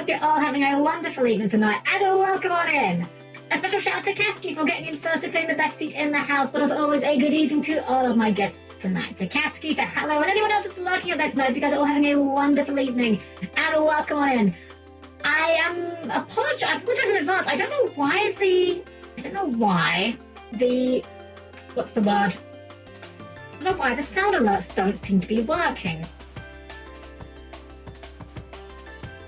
hope you're all having a wonderful evening tonight, and welcome on in. A special shout out to Kasky for getting in first and claiming the best seat in the house, but as always, a good evening to all of my guests tonight. To Kasky, to Hello, and anyone else that's lurking up there tonight, you guys are all having a wonderful evening, and welcome on in. I apologize in advance. I don't know why what's the word? I don't know why the sound alerts don't seem to be working.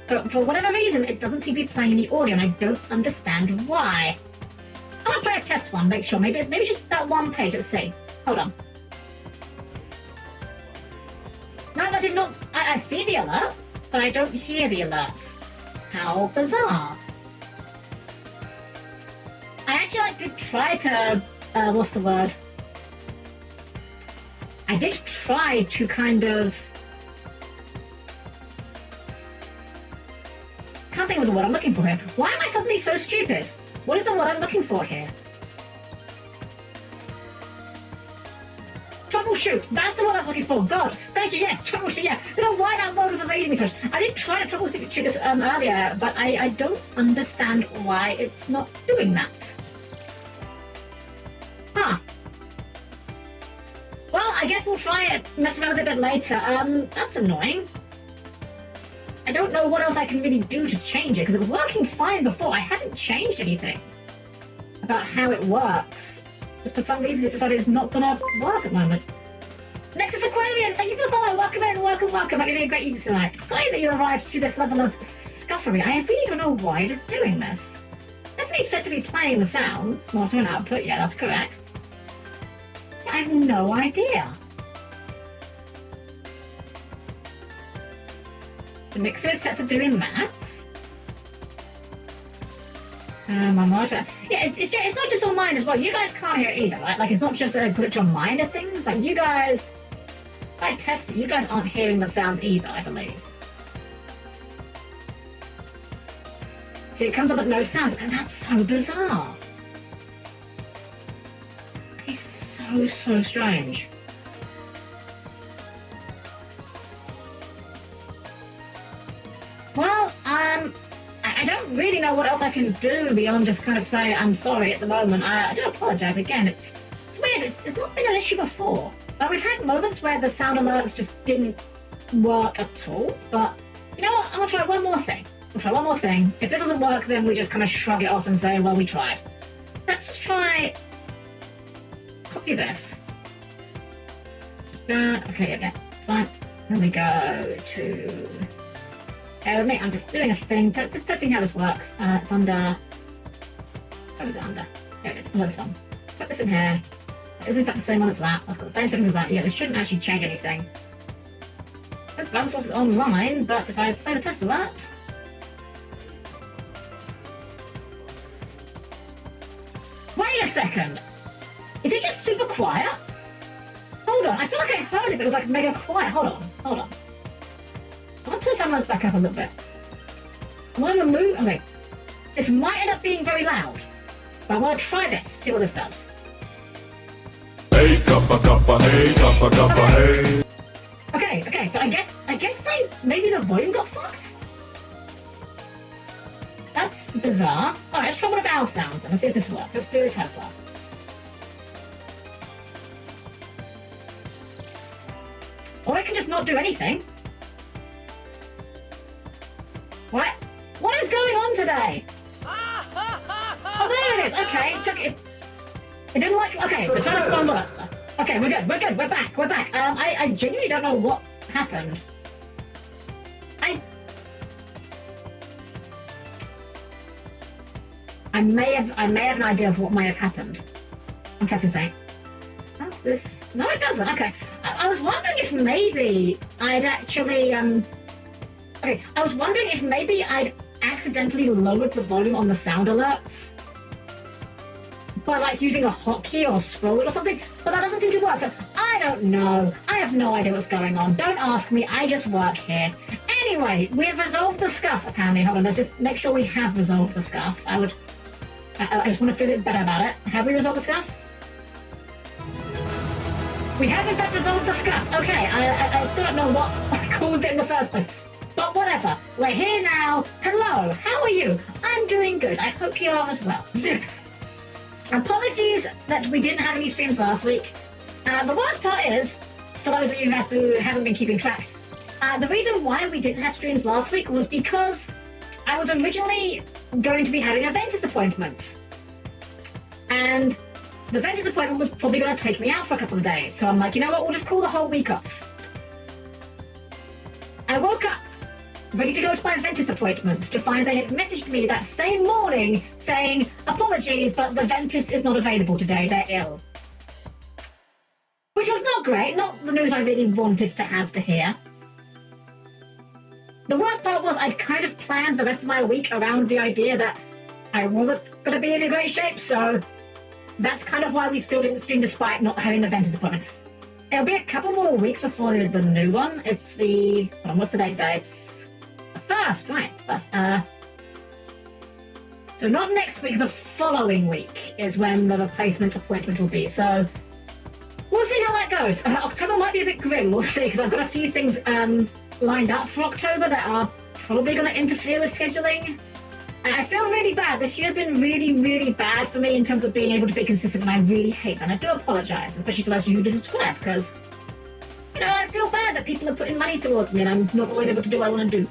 But for whatever reason, it doesn't seem to be playing the audio, and I don't understand why. I'm gonna play a test one, make sure. Maybe it's just that one page. Let's see. Hold on. No, that did not. I see the alert, but I don't hear the alert. How bizarre. I actually did try to. What's the word? I did try to kind of. Can't think of the word I'm looking for here. Why am I suddenly so stupid? What is the word I'm looking for here? Troubleshoot. That's the word I was looking for. God, thank you. Yes, troubleshoot. Yeah. I don't know why that word was evading me such. I did try to troubleshoot this earlier, but I don't understand why it's not doing that. Huh. Well, I guess we'll try it. Mess around with it a bit later. That's annoying. I don't know what else I can really do to change it, because it was working fine before. I haven't changed anything about how it works. Just for some reason, it's decided it's not going to work at the moment. Nexus Aquarian, thank you for the follow. Welcome in, welcome. I'm having a great evening tonight. Sorry that you arrived to this level of scuffery. I really don't know why it is doing this. Definitely said to be playing the sounds. Well, to an output, yeah, that's correct. I have no idea. The mixer is set to doing that. My monitor. Yeah, it's not just on mine as well. You guys can't hear it either, right? Like, it's not just a glitch on mine of things. Like, you guys, if I test it, you guys aren't hearing the sounds either, I believe. See, it comes up with no sounds, and that's so bizarre. It's so strange. Well, I don't really know what else I can do beyond just kind of say I'm sorry at the moment. I do apologize again. It's weird. It's not been an issue before. We've had moments where the sound alerts just didn't work at all. But you know what? I'm gonna try one more thing. We'll try one more thing. If this doesn't work, then we just kind of shrug it off and say, well, we tried. Let's just try. Copy this. Okay, yeah, it's fine. Then we go to. Mate, I'm just doing a thing, just testing how this works. It's under... What is it under? There it is, under this one. Put this in here. It is in fact the same one as that. That's got the same settings as that. Yeah, this shouldn't actually change anything. This browser source is online, but if I play the test alert... Wait a second! Is it just super quiet? Hold on, I feel like I heard it, but it was like mega quiet. Hold on. I'm going to turn the sound back up a little bit. I'm going to remove... Okay. This might end up being very loud. But I'm going to try this, see what this does. Hey, kappa, hey, kappa, hey. Okay, so I guess maybe the volume got fucked? That's bizarre. Alright, let's try one of our sounds then. Let's see if this works. Let's do a Tesla. Or I can just not do anything. What is going on today? Oh, there it is. Okay, check it. It didn't like. Okay, we're trying to spawn more. Okay, we're good. We're back. I genuinely don't know what happened. I may have an idea of what may have happened. I'm testing something. How's this? No, it doesn't. Okay, I was wondering if maybe I'd actually Okay, I was wondering if maybe I'd accidentally lowered the volume on the sound alerts by like using a hotkey or a scroll or something, but that doesn't seem to work, so I don't know. I have no idea what's going on. Don't ask me, I just work here. Anyway, we have resolved the scuff, apparently. Hold on, let's just make sure we have resolved the scuff. I just want to feel a bit better about it. Have we resolved the scuff? We have in fact resolved the scuff. Okay, I still don't know what caused it in the first place. But whatever, we're here now. Hello, how are you? I'm doing good. I hope you are as well. Apologies that we didn't have any streams last week. The worst part is, for those of you who haven't been keeping track, the reason why we didn't have streams last week was because I was originally going to be having a dentist appointment. And the dentist appointment was probably going to take me out for a couple of days. So I'm like, you know what, we'll just call the whole week off. I woke up ready to go to my dentist appointment to find they had messaged me that same morning saying, apologies, but the dentist is not available today, they're ill. Which was not great, not the news I really wanted to have to hear. The worst part was I'd kind of planned the rest of my week around the idea that I wasn't going to be in a great shape, so that's kind of why we still didn't stream despite not having the dentist appointment. It'll be a couple more weeks before the new one. It's the... what's the day today? It's the 1st, right? It's the 1st. So not next week, the following week is when the replacement appointment will be. So we'll see how that goes. October might be a bit grim. We'll see, because I've got a few things lined up for October that are probably going to interfere with scheduling. I feel really bad. This year's been really, really bad for me in terms of being able to be consistent, and I really hate that. And I do apologise, especially to those of you who subscribe, because, you know, I feel bad that people are putting money towards me and I'm not always able to do what I want to do.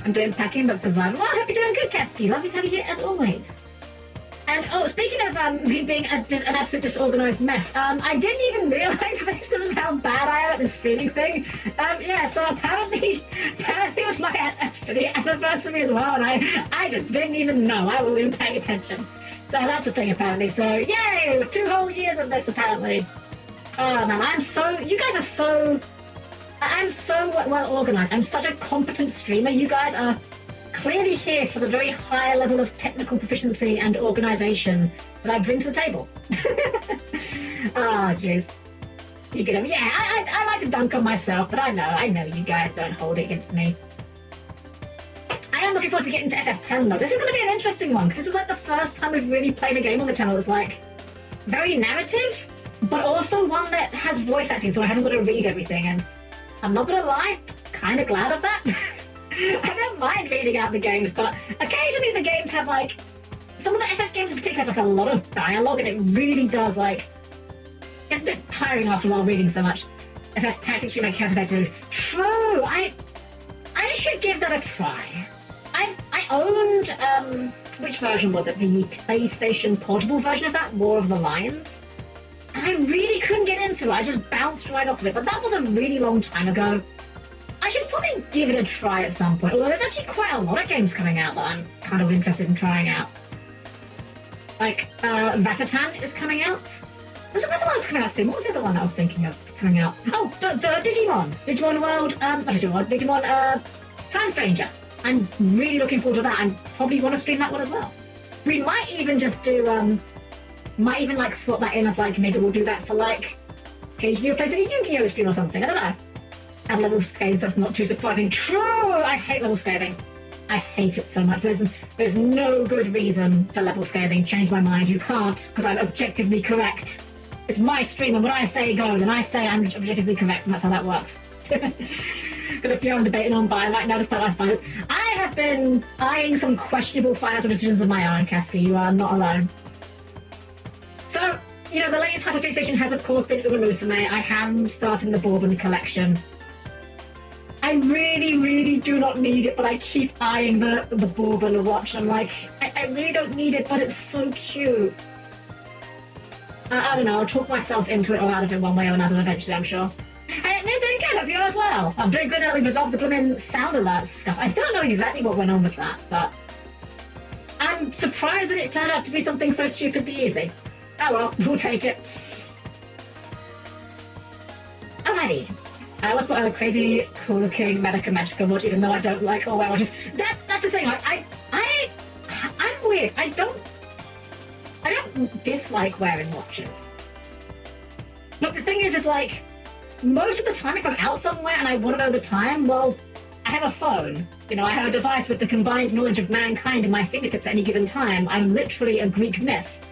I'm doing packing, but surviving. Well, I hope you're doing good, Kasky. Love you to have you here, as always. And, oh, speaking of me being an absolute disorganised mess, I didn't even realise this is how bad I am at this streaming thing. Yeah, so apparently it was my anniversary as well, and I just didn't even know. I wasn't even paying attention. So that's a thing, apparently. So, yay! 2 whole years of this, apparently. Oh, man, you guys are so... I'm so well organised. I'm such a competent streamer. You guys are clearly here for the very high level of technical proficiency and organisation that I bring to the table. Oh, jeez. You get them. Yeah, I like to dunk on myself, but I know you guys don't hold it against me. I am looking forward to getting to FF10 though. This is going to be an interesting one, because this is like the first time we've really played a game on the channel that's like very narrative, but also one that has voice acting, so I haven't got to read everything, and I'm not going to lie, kind of glad of that. I don't mind reading out the games, but occasionally the games have like, some of the FF games in particular have like a lot of dialogue, and it really does like, it's a bit tiring after a while reading so much. FF Tactics Remake Counter-Tactics. True, I should give that a try. I owned, which version was it? The PlayStation Portable version of that, War of the Lions. I really couldn't get into it, I just bounced right off of it, but that was a really long time ago. I should probably give it a try at some point, although there's actually quite a lot of games coming out that I'm kind of interested in trying out. Like, Ratatan is coming out. There's another one that's coming out soon. What was the other one that I was thinking of coming out? Oh, Digimon! Digimon World, not Digimon, Time Stranger. I'm really looking forward to that, and probably want to stream that one as well. We might even just do, might even like slot that in as like, maybe we'll do that for like, occasionally replace a Yu-Gi-Oh! Stream or something, I don't know. Add level scaling, so that's not too surprising. True! I hate level scaling. I hate it so much. There's no good reason for level scaling. Change my mind. You can't, because I'm objectively correct. It's my stream, and what I say goes, and I say I'm objectively correct, and that's how that works. Got a few I'm debating on by right now, despite my finals. I have been eyeing some questionable financial decisions of my own, Kasky. You are not alone. So, you know, the latest hyperfixation has, of course, been Uma Musume. I am starting the Bourbon collection. I really, really do not need it, but I keep eyeing the Bourbon watch. I'm like, I really don't need it, but it's so cute. I don't know, I'll talk myself into it or out of it one way or another eventually, I'm sure. Hey, no, doing good, hope you are as well. I'm doing good that we've resolved the blooming sound alert stuff. I still don't know exactly what went on with that, but I'm surprised that it turned out to be something so stupidly easy. Oh well, we'll take it. Alrighty. I always put a crazy, cool-looking Medica Magica watch, even though I don't like all wear watches. That's the thing. I'm weird. I don't dislike wearing watches. But the thing is like, most of the time, if I'm out somewhere and I want to know the time, well, I have a phone. You know, I have a device with the combined knowledge of mankind in my fingertips at any given time. I'm literally a Greek myth.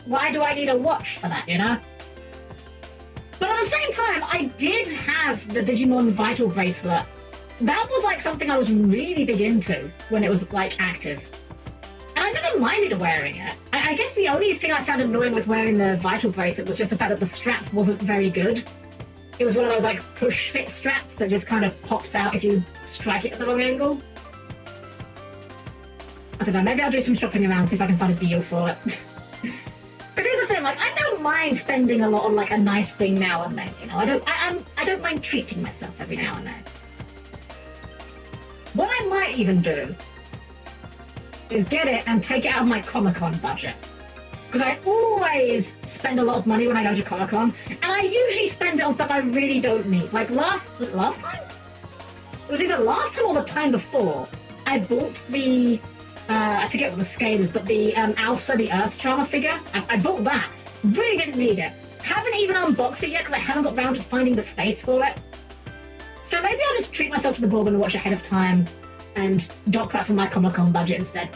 Why do I need a watch for that, you know? But at the same time, I did have the Digimon Vital bracelet that was like something I was really big into when it was like active. And I never minded wearing it. I guess the only thing I found annoying with wearing the Vital bracelet was just the fact that the strap wasn't very good. It was one of those like push fit straps that just kind of pops out if you strike it at the wrong angle. I don't know, maybe I'll do some shopping around, see if I can find a deal for it. Because here's the thing, like, I don't mind spending a lot on like a nice thing now and then, you know. I don't mind treating myself every now and then. What I might even do is get it and take it out of my Comic-Con budget. Because I always spend a lot of money when I go to Comic-Con, and I usually spend it on stuff I really don't need. Like last time? It was either last time or the time before. I bought the, I forget what the scale is, but the Alsa, the Earth Charmer figure. I bought that. Really didn't need it. Haven't even unboxed it yet because I haven't got round to finding the space for it. So maybe I'll just treat myself to the Bourbon Watch ahead of time and dock that from my Comic-Con budget instead.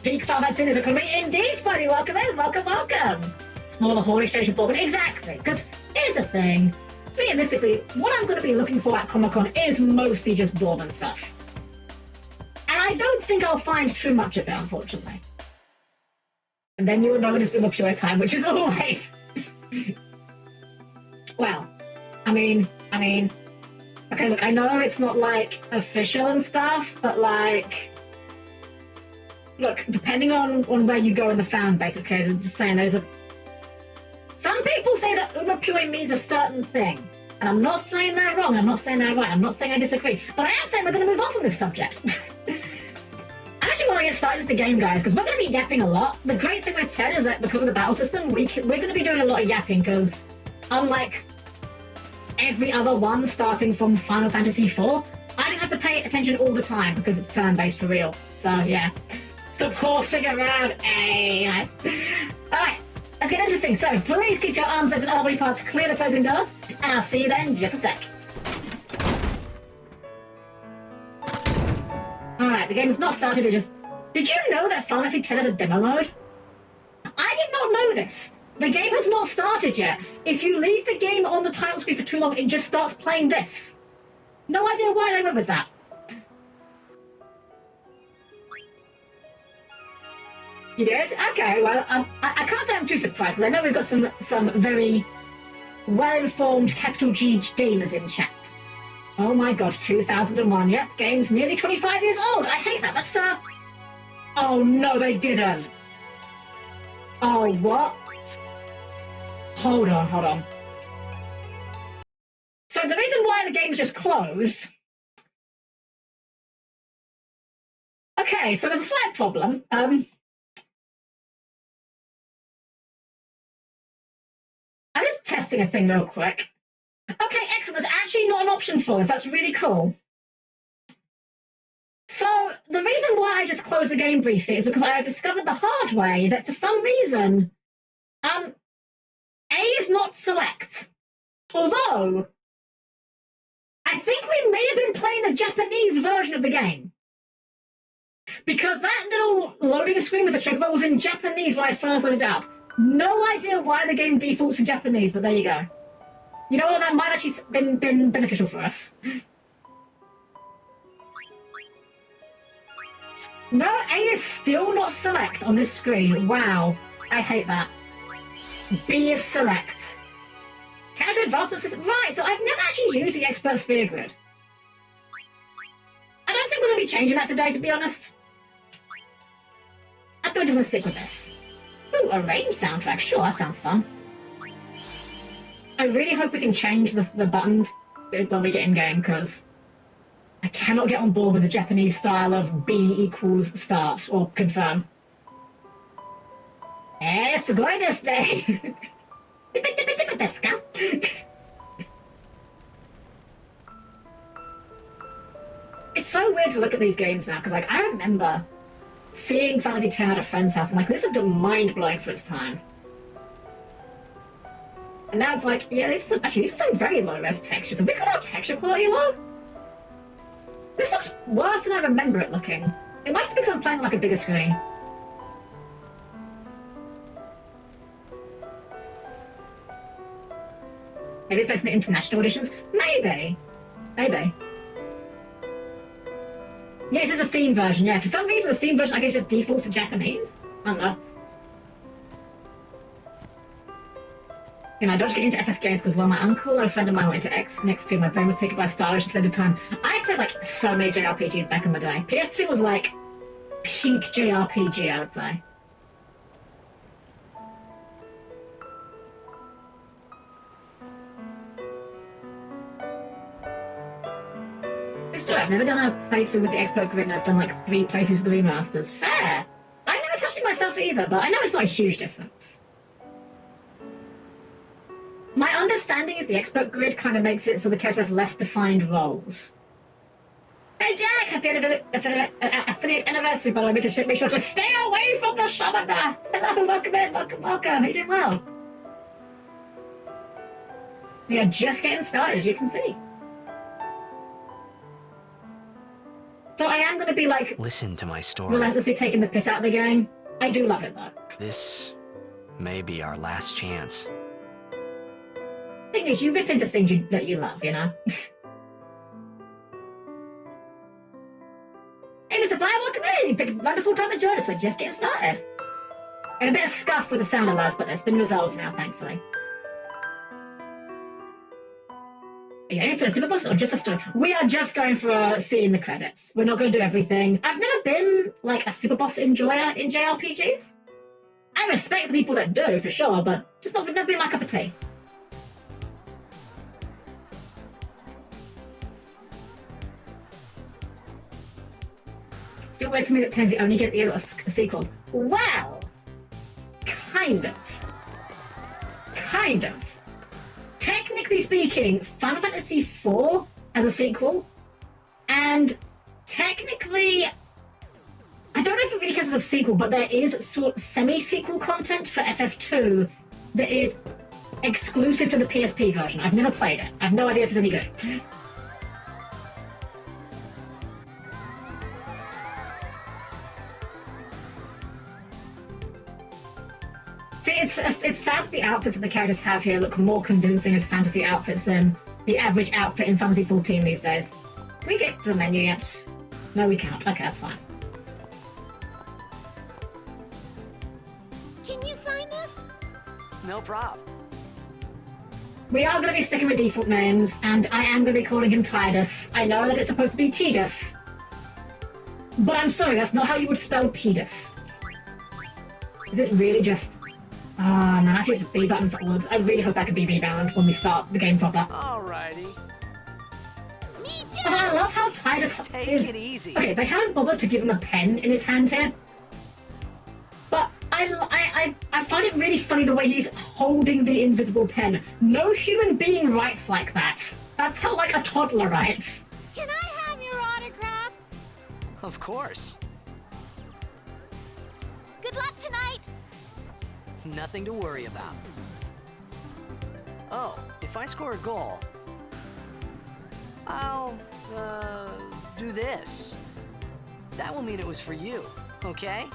Peak Farmhouse is a committee indeed, Spidey. Welcome in, welcome. Smaller haulage station Bourbon, exactly. Because here's the thing, realistically, what I'm going to be looking for at Comic-Con is mostly just Bourbon stuff. And I don't think I'll find too much of it, unfortunately. And then you will know when it's Uma Pure time, which is always... Well, I mean... Okay, look, I know it's not, like, official and stuff, but, like... Look, depending on where you go in the fan base, okay, I'm just saying there's a... Some people say that Uma Pure means a certain thing. And I'm not saying they're wrong, I'm not saying they're right, I'm not saying I disagree. But I am saying we're going to move on from this subject. I actually want to get started with the game, guys, because we're going to be yapping a lot. The great thing with 10 is that because of the battle system, we're going to be doing a lot of yapping, because unlike every other one starting from Final Fantasy IV, I don't have to pay attention all the time because it's turn-based for real. So, yeah. Stop horsing around. Hey, nice. Alright, let's get into things. So, please keep your arms, legs, and elbow parts clear of the closing doors, and I'll see you then in just a sec. Alright, the game has not started, it just... Did you know that Final Fantasy X has a demo mode? I did not know this. The game has not started yet. If you leave the game on the title screen for too long, it just starts playing this. No idea why they went with that. You did? Okay, well, I can't say I'm too surprised, because I know we've got some very well-informed capital G gamers in chat. Oh my god, 2001, yep, game's nearly 25 years old. I hate that, that's, Oh no, they didn't. Oh, what? Hold on. So the reason why the game's just closed... Okay, so there's a slight problem. I'm just testing a thing real quick. Okay, excellent. There's actually not an option for this. That's really cool. So the reason why I just closed the game briefly is because I discovered the hard way that for some reason, A is not select. Although, I think we may have been playing the Japanese version of the game. Because that little loading screen with the chocobo was in Japanese when I first loaded it up. No idea why the game defaults to Japanese, but there you go. You know what, that might have actually been beneficial for us. No, A is still not select on this screen. Wow, I hate that. B is select. Counter advancement system. Right, so I've never actually used the expert sphere grid. I don't think we're going to be changing that today, to be honest. I think we're just going to stick with this. Ooh, a range soundtrack. Sure, that sounds fun. I really hope we can change the buttons when we get in-game, because I cannot get on board with the Japanese style of B equals start, or confirm. Sugoi desu ne. Desu ka? It's so weird to look at these games now, because like I remember seeing Final Fantasy X at a friend's house and like this looked mind-blowing for its time. And now it's like, yeah, these are some very low-res textures. Have we got our texture quality low? This looks worse than I remember it looking. It might be because I'm playing like a bigger screen. Maybe it's based on the international editions? Maybe. Maybe. Yeah, this is the Steam version, yeah. For some reason, the Steam version, I guess, just defaults to Japanese. I don't know. You know, I dodged getting into FF games because, well, my uncle and a friend of mine went to X next to my brain was taken by Stylish extended time. I played, like, so many JRPGs back in the day. PS2 was, like, peak JRPG, I would say. Still, I've never done a playthrough with the expert grid, and I've done like 3 playthroughs of the remasters. Fair! I never touched it myself either, but I know it's not a huge difference. My understanding is the expert grid kind of makes it so the characters have less defined roles. Hey Jack, happy affiliate anniversary, by the way. Make sure to stay away from the summoner! Hello, welcome in, welcome. How you doing well? We are just getting started, as you can see. So I am going to be like... Listen to my story. Relentlessly taking the piss out of the game. I do love it though. This may be our last chance. Thing is, you rip into things that you love, you know? Hey Mr. Player, welcome in! You picked a wonderful time to join us, we're just getting started. And a bit of scuff with the sound alerts, but it's been resolved now, thankfully. Are you aiming for a super boss or just a story? We are just going for a C in the credits. We're not going to do everything. I've never been, like, a super boss enjoyer in JRPGs. I respect the people that do, for sure, but just never been my cup of tea. Still weird to me that Tenzi only get the sequel. Well, kind of. Kind of. Technically speaking, Final Fantasy IV has a sequel, and technically, I don't know if it really counts as a sequel, but there is sort of semi-sequel content for FF2 that is exclusive to the PSP version. I've never played it. I have no idea if it's any good. See, it's sad that the outfits that the characters have here look more convincing as fantasy outfits than the average outfit in Fantasy 14 these days. Can we get to the menu yet? No, we can't. Okay, that's fine. Can you sign this? No prob. We are going to be sticking with default names, and I am going to be calling him Tidus. I know that it's supposed to be Tidus. But I'm sorry, that's not how you would spell Tidus. Is it really just... Ah, no, actually it's the B button for all. I really hope that can be rebound when we start the game proper. Alrighty. Me too! But I love how Tidus Take is... it easy. Okay, they haven't bothered to give him a pen in his hand here. But I find it really funny the way he's holding the invisible pen. No human being writes like that. That's how, like, a toddler writes. Can I have your autograph? Of course. Good luck tonight! Nothing to worry about. Oh, if I score a goal, I'll, do this. That will mean it was for you, okay?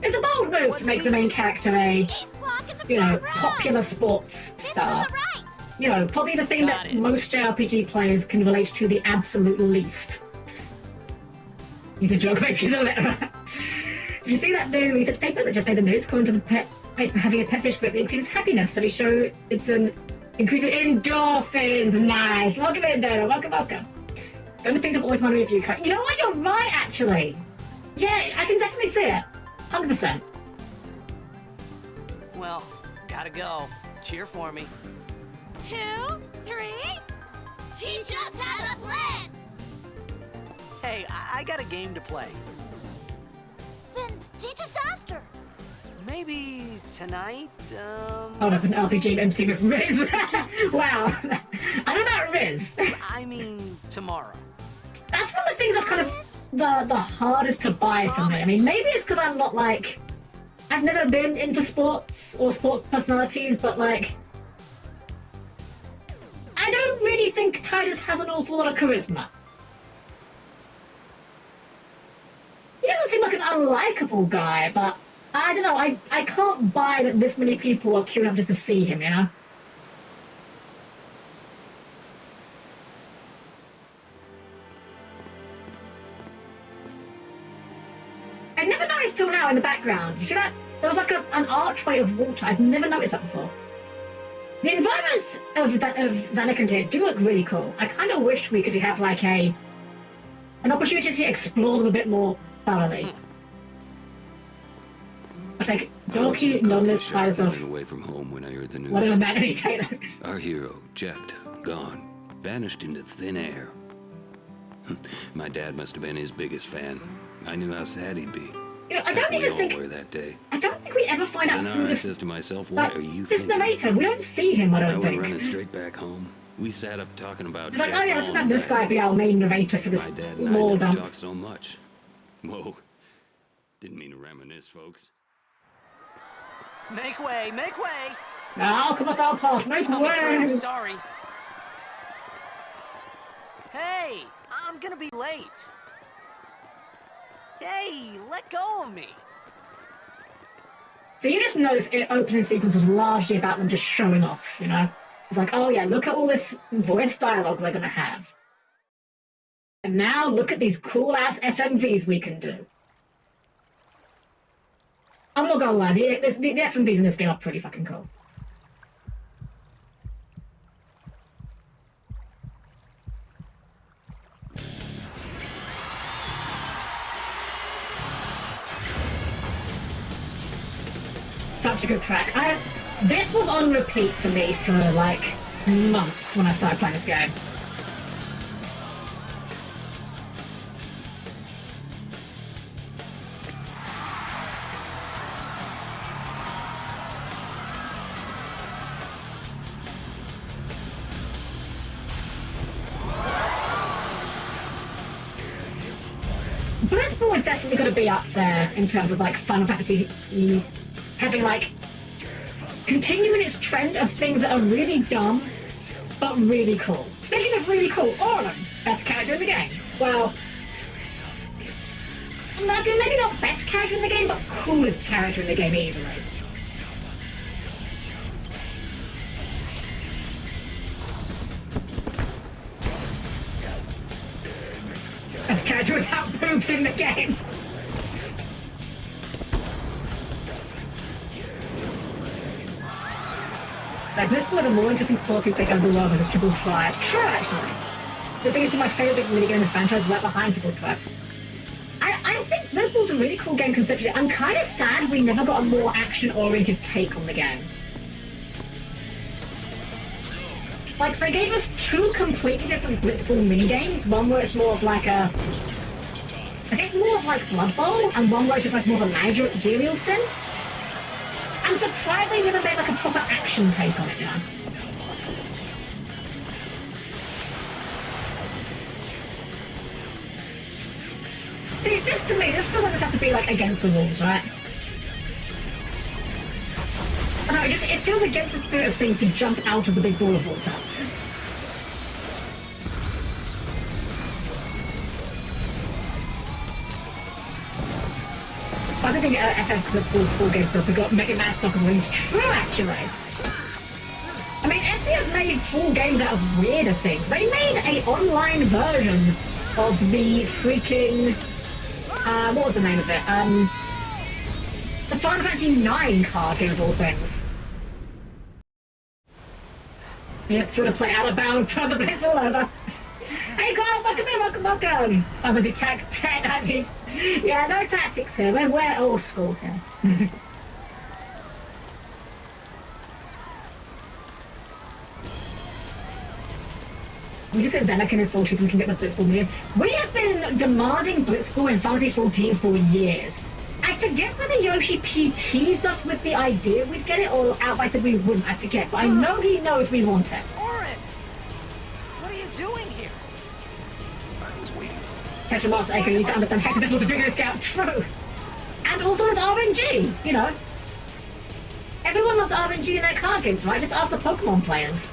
It's a bold move to make the main character a, you know, popular sports star. You know, probably the thing that most JRPG players can relate to the absolute least. He's a joke, maybe he's a literal. Did you see that new research paper that just made the news calling to the paper having a pet fish grip increases happiness? So we show it's an increase in endorphins. Nice. Welcome in, Dana. Welcome. Going to pick up always money review card. You know what? You're right, actually. Yeah, I can definitely see it. 100%. Well, gotta go. Cheer for me. 2, 3. Teach us how to blitz! Hey, I got a game to play. Then teach us after. Maybe tonight, Hold up, an RPG MC with Riz. Wow. I don't know about Riz. I mean, tomorrow. That's one of the things that's kind of the hardest to buy for me. I mean, maybe it's because I'm not, like... I've never been into sports or sports personalities, but, like... I don't really think Tidus has an awful lot of charisma. He doesn't seem like an unlikable guy, but I don't know, I can't buy that this many people are queuing up just to see him, you know? now in the background. You see that? There was like an archway of water. I've never noticed that before. The environments of Zanarkand here do look really cool. I kind of wish we could have like an opportunity to explore them a bit more thoroughly. I'll take Dorky, Nonless, Spies off. Away from home when I heard the news. Whatever Manny Taylor. Our hero, Jet, gone, vanished into thin air. My dad must have been his biggest fan. I knew how sad he'd be. You know, I don't even think that day. I don't think we ever find out who I this. says to myself, what are you This thinking? narrator, we don't see him. I I don't went think. running straight back home. We sat up talking about. It's like, Jet oh yeah, let's all have this guy night. be our main narrator for this My dad and I lore never dump. talked so much. Whoa, didn't mean to reminisce, folks. Make way, make way! Now, come on, our path, make Coming through, way. sorry. Hey, I'm gonna be late. Hey, let go of me. So you just noticed the opening sequence was largely about them just showing off, you know? It's like, oh yeah, look at all this voice dialogue we're gonna have. And now look at these cool-ass FMVs we can do. I'm not gonna lie, the FMVs in this game are pretty fucking cool. Such a good track. This was on repeat for me for like months when I started playing this game. Blitzball is definitely going to be up there in terms of like Final Fantasy having like continuing its trend of things that are really dumb but really cool. Speaking of really cool, Orlin, best character in the game. Well, maybe not best character in the game, but coolest character in the game easily. Best character without boobs in the game. So this was a more interesting sport to take over the world as Triple Triad. True, actually. This is my favorite minigame in the franchise, right behind Triple Triad. I think this was a really cool game conceptually. I'm kind of sad we never got a more action-oriented take on the game. Like, they gave us two completely different Blitzball minigames. One where it's more of like a... I guess more of like Blood Bowl, and one where it's just like more of a managerial sim. I'm surprised they never made like a proper action take on it, you know? See, this to me, this feels like this has to be like against the rules, right? I don't know, it feels against the spirit of things to jump out of the big ball of water. I don't think FF Blitzball 4 games, but we got Mega Man Soccer Wings. True, actually. I mean, SC has made full games out of weirder things. They made an online version of the freaking... what was the name of it? The Final Fantasy 9 card game of all things. Yeah, if you want to play out of bounds, turn the baseball over. Hey, Carl, welcome. I was attack 10, I mean. Yeah, no tactics here. We're old school here. We just said Zanarkand in 14 so we can get the Blitzball move. We have been demanding Blitzball in Fantasy 14 for years. I forget whether Yoshi P teased us with the idea we'd get it or outright said we wouldn't. I forget, but I know he knows we want it. Orin! What are you doing here? I was waiting for you. Tetra Master Acre, you need to understand how difficult to figure this out. True. And also there's RNG, you know. Everyone loves RNG in their card games, right? Just ask the Pokemon players.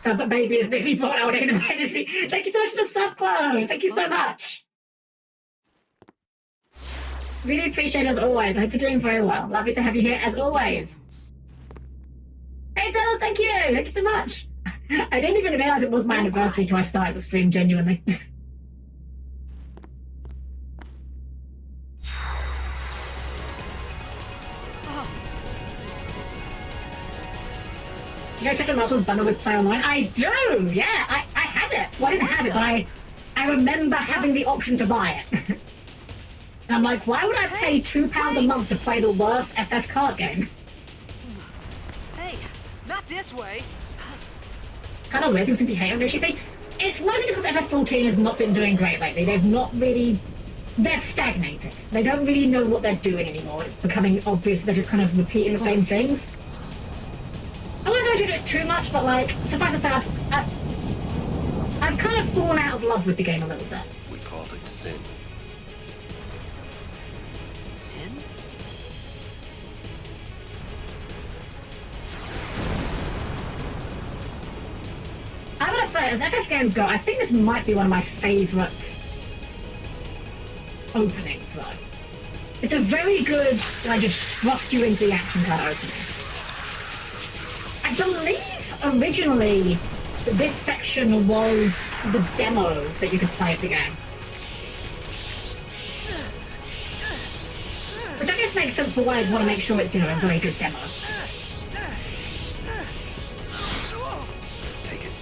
So, but baby is nearly bought out in fantasy. Thank you so much for the sub, Chloe. Thank you so much. Really appreciate it as always. I hope you're doing very well. Lovely to have you here as always. Hey, Turtles, thank you! Thank you so much! I didn't even realize it was my anniversary till I started the stream, genuinely. Do you know Tetra Muscles bundled with Play Online? I do! Yeah, I had it. Well, I didn't have it, but I remember having the option to buy it. And I'm like, why would I pay £2 a month to play the worst FF card game? Hey, not this way. Kind of weird people seem to be hating on GP. It's mostly just because FF14 has not been doing great lately. They've not really... They've stagnated. They don't really know what they're doing anymore. It's becoming obvious they're just kind of repeating the same things. I won't go into it too much, but like, suffice to say, I've kind of fallen out of love with the game a little bit. We called it sin. Sin? I gotta say, as FF games go, I think this might be one of my favourite openings, though. It's a very good, like, just thrust you into the action kind of opening. I believe originally this section was the demo that you could play at the game. Which I guess makes sense for why I'd want to make sure it's, you know, a very good demo. Take it.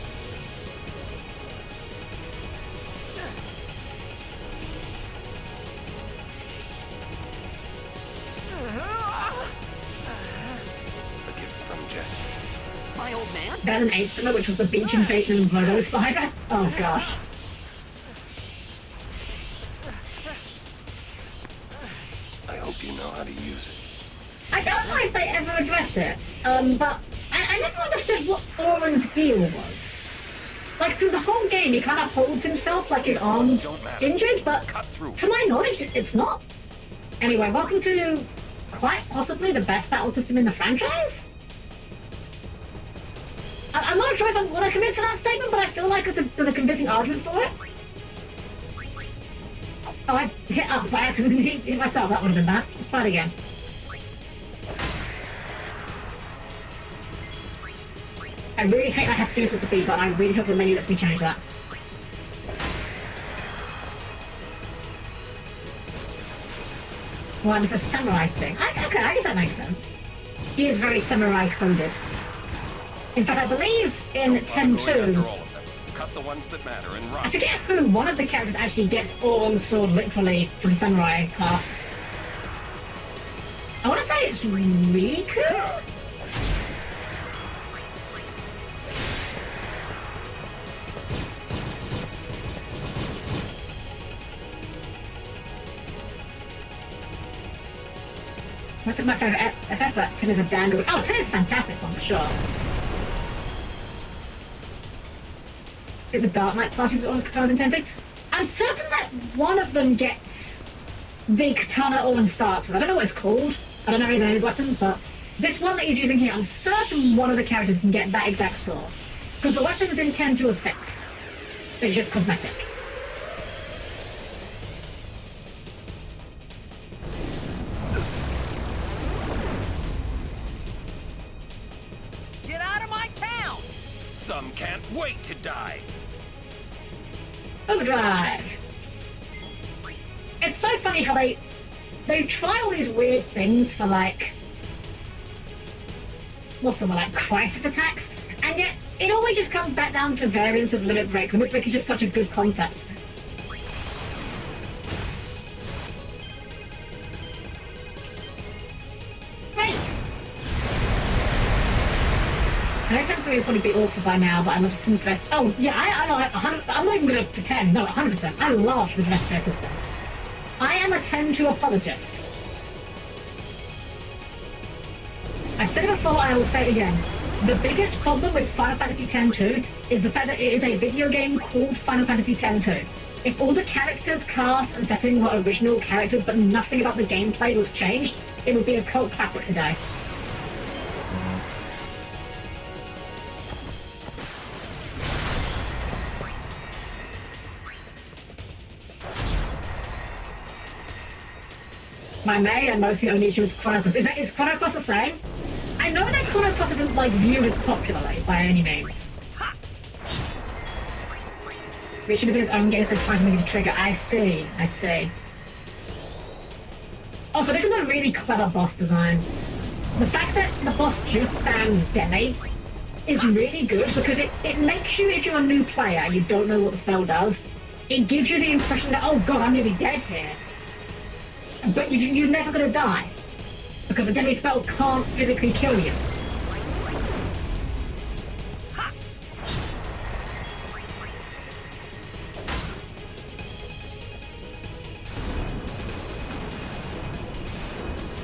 A gift from Jet. My old man? Better than 8th Summer, which was the beach invasion and Vodo Spider. Oh gosh. I hope you know how to use it. I don't know if they ever address it, but I never understood what Oren's deal was. Like, through the whole game, he kind of holds himself like his arm's injured, but to my knowledge, it's not. Anyway, welcome to quite possibly the best battle system in the franchise? I'm not sure if I want to commit to that statement, but I feel like there's a convincing argument for it. Oh, I hit up by accident and hit myself. That would have been bad. Let's try it again. I really hate I have to do this with the B button. I really hope the menu lets me change that. Well, it's a samurai thing. Okay, I guess that makes sense. He is very samurai coded. In fact, I believe in 10.2, Cut the ones that matter and run. I forget who, one of the characters actually gets Oren's sword literally from the samurai class. I want to say it's Riku? What's my favourite FF, but 10 is a damn good. Oh, 10 is a fantastic one for sure. I think the Dark Knight classes Oren's katanas in 10 I'm certain that one of them gets the katana Oren starts with. I don't know what it's called. I don't know any of the weapons, but this one that he's using here, I'm certain one of the characters can get that exact sword. Because the weapons in 10 are fixed. It's just cosmetic. Get out of my town! Some can't wait to die. Overdrive! It's so funny how they try all these weird things for, like, what's the one, like crisis attacks, and yet it always just comes back down to variants of Limit Break. Limit Break is just such a good concept. Great! I know 10-3 will probably be awful by now, but I love some dress. Oh, yeah, I know, I'm not even going to pretend. No, 100%. I love the dress fair system. I am a 10-2 apologist. I've said it before, I will say it again. The biggest problem with Final Fantasy X-2 is the fact that it is a video game called Final Fantasy X-2. If all the characters, cast, and setting were original characters, but nothing about the gameplay was changed, it would be a cult classic today. My main and mostly only issue with Chrono Cross is Chrono Cross the same? I know they're Chrono Cross isn't like viewed as popularly by any means. It should have been its own game, so trying to make it a trigger. I see. I see. Also, this is a really clever boss design. The fact that the boss just spams Demi is really good because it makes you, if you're a new player and you don't know what the spell does, it gives you the impression that, oh god, I'm nearly dead here. But you're never going to die because the Demi spell can't physically kill you.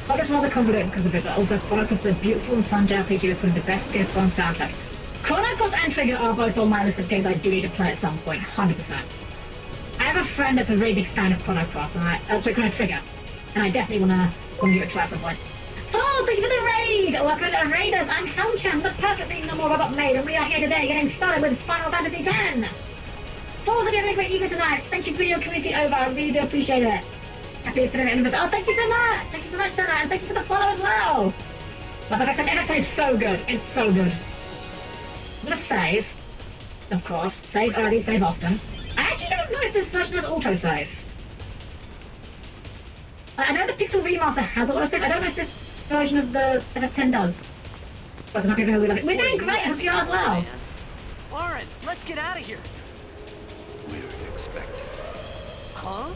I guess I'm rather confident because of it, but also Chrono Cross is a beautiful and fun JRPG that put in the best PS1 soundtrack. Chrono Cross and Trigger are both on my list of games I do need to play at some point, 100%. I have a friend that's a really big fan of Chrono Cross, and Chrono Trigger, and I definitely want to give it a try at some point. Falls, thank you for the raid! Welcome to the Raiders, I'm Helm-Chan, the perfectly normal robot maid, and we are here today getting started with Final Fantasy X! Falls, hope you're having a great evening tonight. Thank you for your community over, I really do appreciate it. Happy to finish anniversary. Oh, thank you so much! Thank you so much, Senna, and thank you for the follow as well! Love FX10. FX10 is so good. It's so good. I'm gonna save. Of course. Save early, save often. I actually don't know if this version has autosave. I know the Pixel Remaster has autosave. I don't know if this version of the FF10 does. We're doing great. I hope you are as well. Lauren, let's get out of here. We're expected. Huh?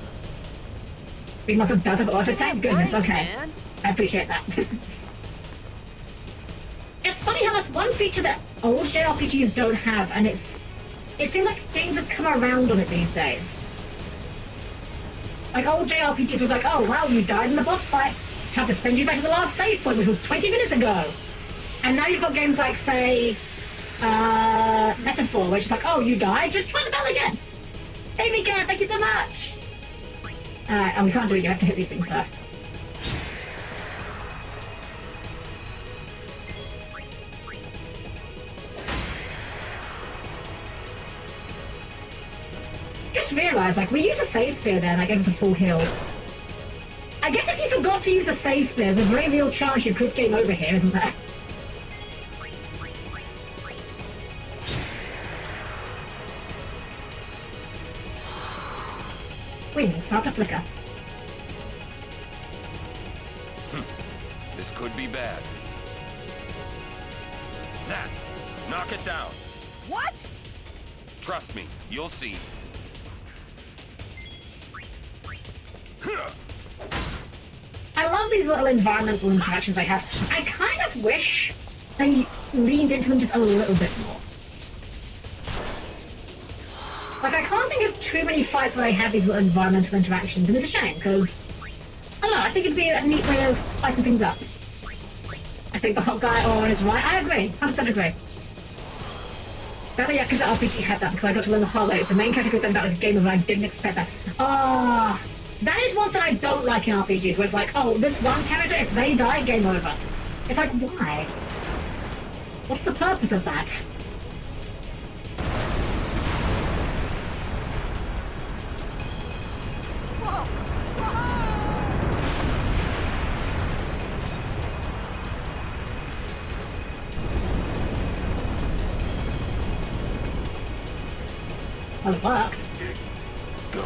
Remaster does have autosave. Thank goodness. Right, Okay. man. I appreciate that. It's funny how that's one feature that old JRPGs don't have, and it seems like games have come around on it these days. Like old JRPGs was like, oh wow, you died in the boss fight, time to send you back to the last save point, which was 20 minutes ago. And now you've got games like, say, Metaphor, which is like, oh, you died, just try the bell again. Hey Mika, thank you so much. Alright, and we can't do it, you have to hit these things first. Just realised, like, we use a save spear there, and that gives us a full heal. I guess if you forgot to use a save spear, there's a very real chance you could game over here, isn't there? Wings start to flicker. This could be bad. That! Knock it down. What? Trust me, you'll see. I love these little environmental interactions I have. I kind of wish they leaned into them just a little bit more. Like, I can't think of too many fights where they have these little environmental interactions, and it's a shame, because, I don't know, I think it'd be a neat way of spicing things up. I think the hot guy on is right. I agree, 100% agree. Better Yakuza RPG had that, because I got to learn the hard way. The main character goes about this game over, and I didn't expect that. Ah, that is one thing I don't like in RPGs, where it's like, oh, this one character, if they die, game over. It's like, why? What's the purpose of that? Well, it worked. Go.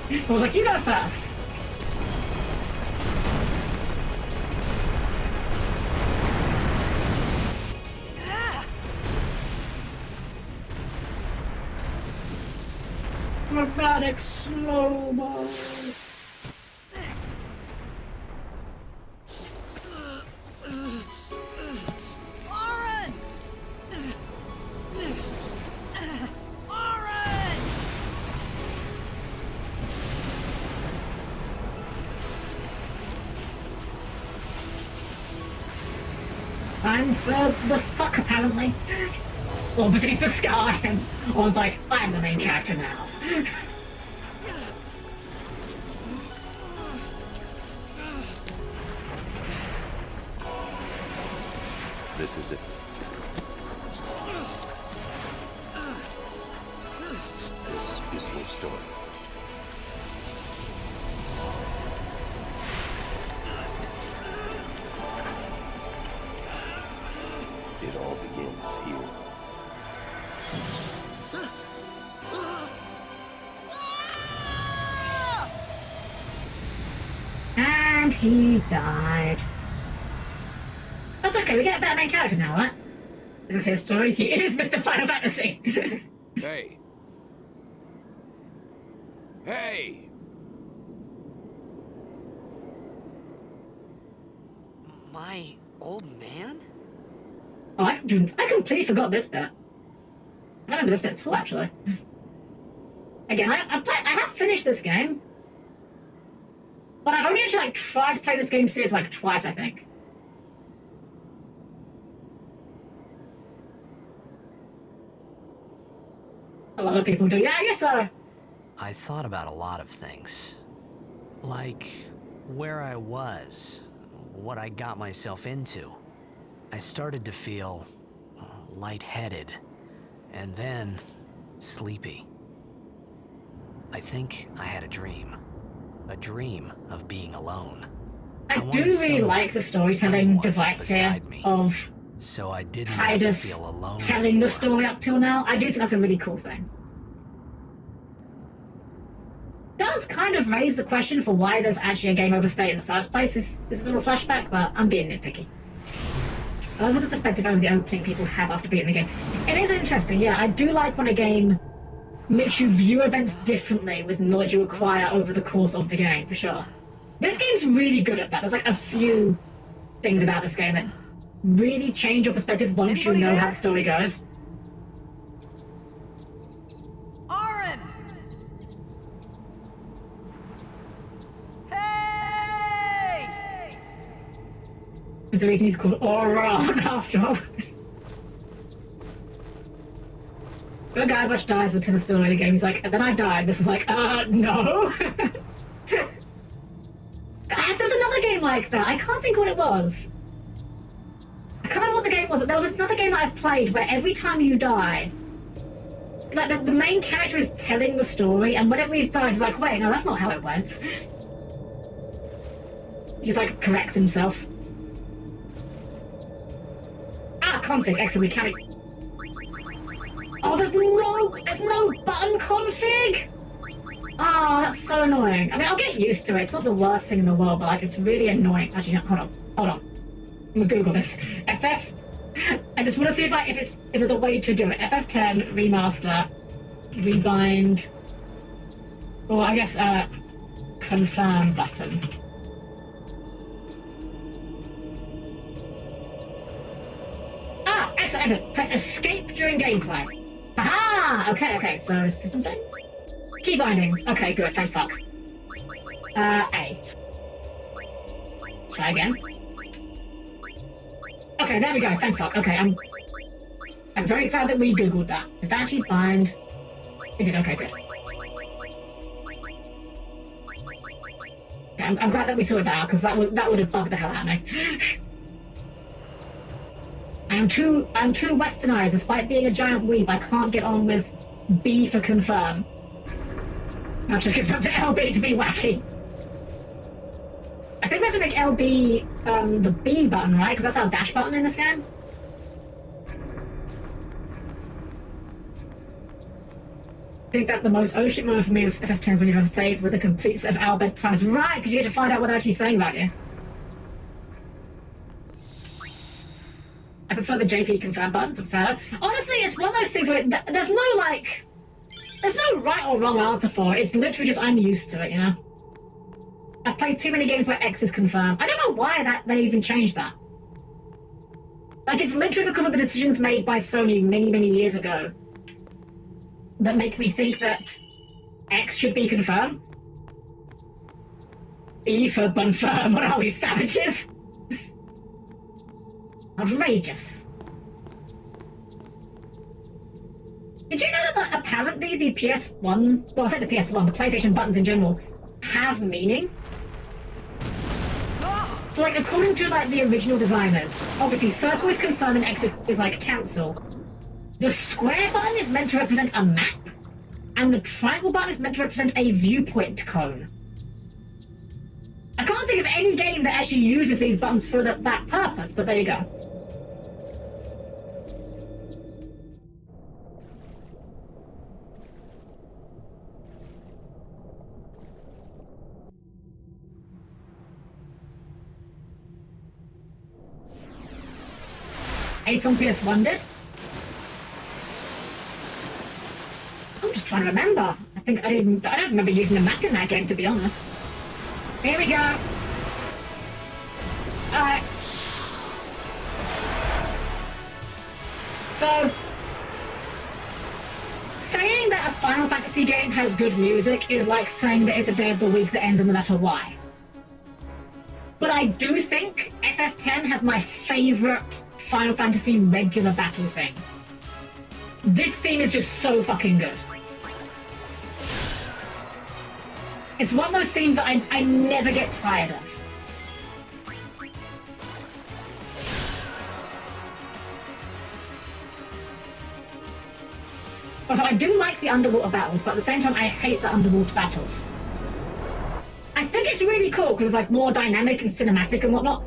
I was like, you go first. Dramatic slow-mo. Lauren! Lauren! I'm the suck, apparently. Well, but he's the sky, and one's like, I'm the main character now. This is it. This is your story. And he died. That's okay, we get a better main character now, right? Is this his story? He is Mr. Final Fantasy. Hey. Hey! My old man? Oh, I completely forgot this bit. I remember this bit too, actually. Again, I have finished this game, but I've only actually tried to play this game seriously twice, I think. A lot of people do. Yeah, I guess so. I thought about a lot of things. Like where I was, what I got myself into. I started to feel lightheaded, and then sleepy. I think I had a dream of being alone. I do wanted really someone, like the storytelling anyone device here beside me, of so I didn't have to Tidus feel alone telling anymore. the story up till now. I do think that's a really cool thing. Does kind of raise the question for why there's actually a game over state in the first place if this is all a flashback, but I'm being nitpicky. I love the perspective over the opening people have after beating the game. It is interesting, yeah. I do like when a game makes you view events differently with knowledge you acquire over the course of the game, for sure. This game's really good at that. There's a few things about this game that really change your perspective once Anybody you know there? how the story goes. Aaron! Hey! There's a reason he's called Auron after all. The guy much dies within the story of the game. He's like, and then I died. This is like, no. There was another game like that. I can't think what it was. I can't remember what the game was. There was another game that I've played where every time you die, like the main character is telling the story, and whenever he dies, he's like, wait, no, that's not how it went. He just corrects himself. Config. Excellent. We carry. Oh, there's no button config. Oh, that's so annoying. I mean, I'll get used to it. It's not the worst thing in the world, but it's really annoying. Actually, no, hold on. I'm gonna Google this. FF. I just want to see if there's a way to do it. FF10 remaster, rebind, or I guess confirm button. Excellent. Press escape during gameplay. Aha! Okay. So system settings, key bindings. Okay, good. Thank fuck. A. Try again. Okay, there we go. Thank fuck. Okay, I'm very glad that we googled that. Did that actually bind? It did. Okay, good. Okay, I'm glad that we sorted that out because that would have bugged the hell out of me. I'm too westernized. Despite being a giant weeb, I can't get on with B for confirm. I'll just confirm to LB to be wacky. I think we have to make LB the B button, right? Because that's our dash button in this game. I think that the most oh shit moment for me with FF10 is when you have saved with a complete set of Albed plans. Right, because you get to find out what they're actually saying about you. I prefer the JP confirm button, prefer. Honestly, it's one of those things where there's no right or wrong answer for it. It's literally just I'm used to it, you know? I've played too many games where X is confirmed. I don't know why they even changed that. It's literally because of the decisions made by Sony many years ago that make me think that X should be confirmed. B for confirm. What are we, savages? Outrageous. Did you know that apparently the PS1, well I said the PS1, the PlayStation buttons in general, have meaning? So according to the original designers, obviously circle is confirm and X is cancel. The square button is meant to represent a map, and the triangle button is meant to represent a viewpoint cone. I can't think of any game that actually uses these buttons for that purpose, but there you go. 8 on PS1 did. I'm just trying to remember. I think I don't remember using the map in that game, to be honest. Here we go. Alright. So, saying that a Final Fantasy game has good music is like saying that it's a day of the week that ends in the letter Y. But I do think FF10 has my favorite Final Fantasy regular battle thing. This theme is just so fucking good. It's one of those themes that I never get tired of. Also, I do like the underwater battles, but at the same time, I hate the underwater battles. I think it's really cool because it's like more dynamic and cinematic and whatnot.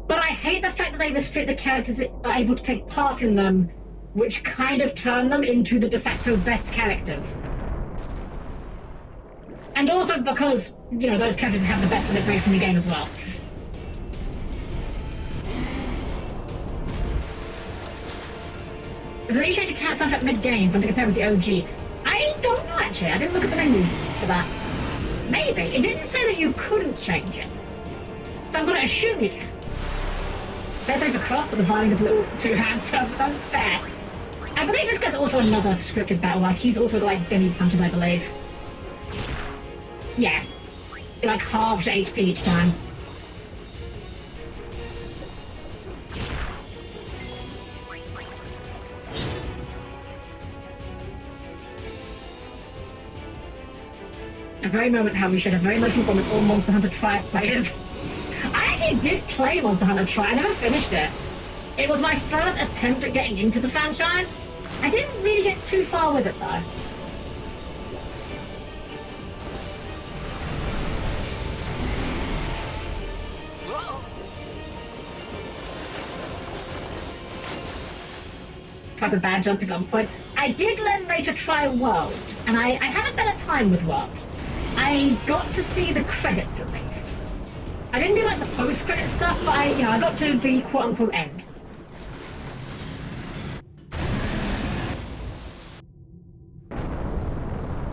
But I hate the fact that they restrict the characters that are able to take part in them, which kind of turn them into the de facto best characters. And also because, you know, those characters have the best of their breaks in the game as well. There's an issue to count soundtrack mid-game when to compare with the OG. I don't know, actually. I didn't look at the menu for that. Maybe. It didn't say that you couldn't change it. So I'm going to assume you can. It says same for Cross, but the violin is a little too handsome. That's fair. I believe this guy's also another scripted battle. Like, he's also like demi punches, I believe. Yeah. It like halves your HP each time. A very moment how we shared a very emotional bond with all Monster Hunter Tri players. I actually did play Monster Hunter Tri, I never finished it. It was my first attempt at getting into the franchise. I didn't really get too far with it though. Tries a bad jumping on point. I did then later try World, and I had a better time with World. I got to see the credits at least. I didn't do like the post-credit stuff, but I got to the quote-unquote end.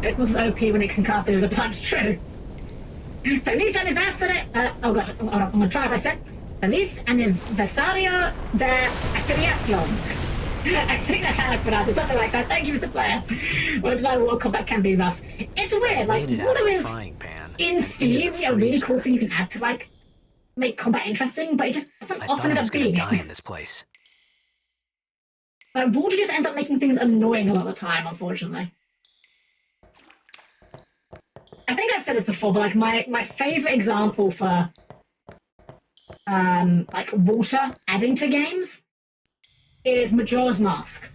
This was OP when it can cast it with a punch, true. Feliz aniversario, oh gosh, hold on, I'm gonna try what I said. Feliz aniversario de afiliación. I think that's how I pronounce it, something like that. Thank you, Mr. Player. Well, tonight World Combat can be rough. It's weird, like, water is, in theory, a really cool thing you can add to, like, make combat interesting, but it just doesn't often end up being it. In this place. Like, water just ends up making things annoying a lot of the time, unfortunately. I think I've said this before, but, like, my favorite example for, like, water adding to games is Majora's Mask.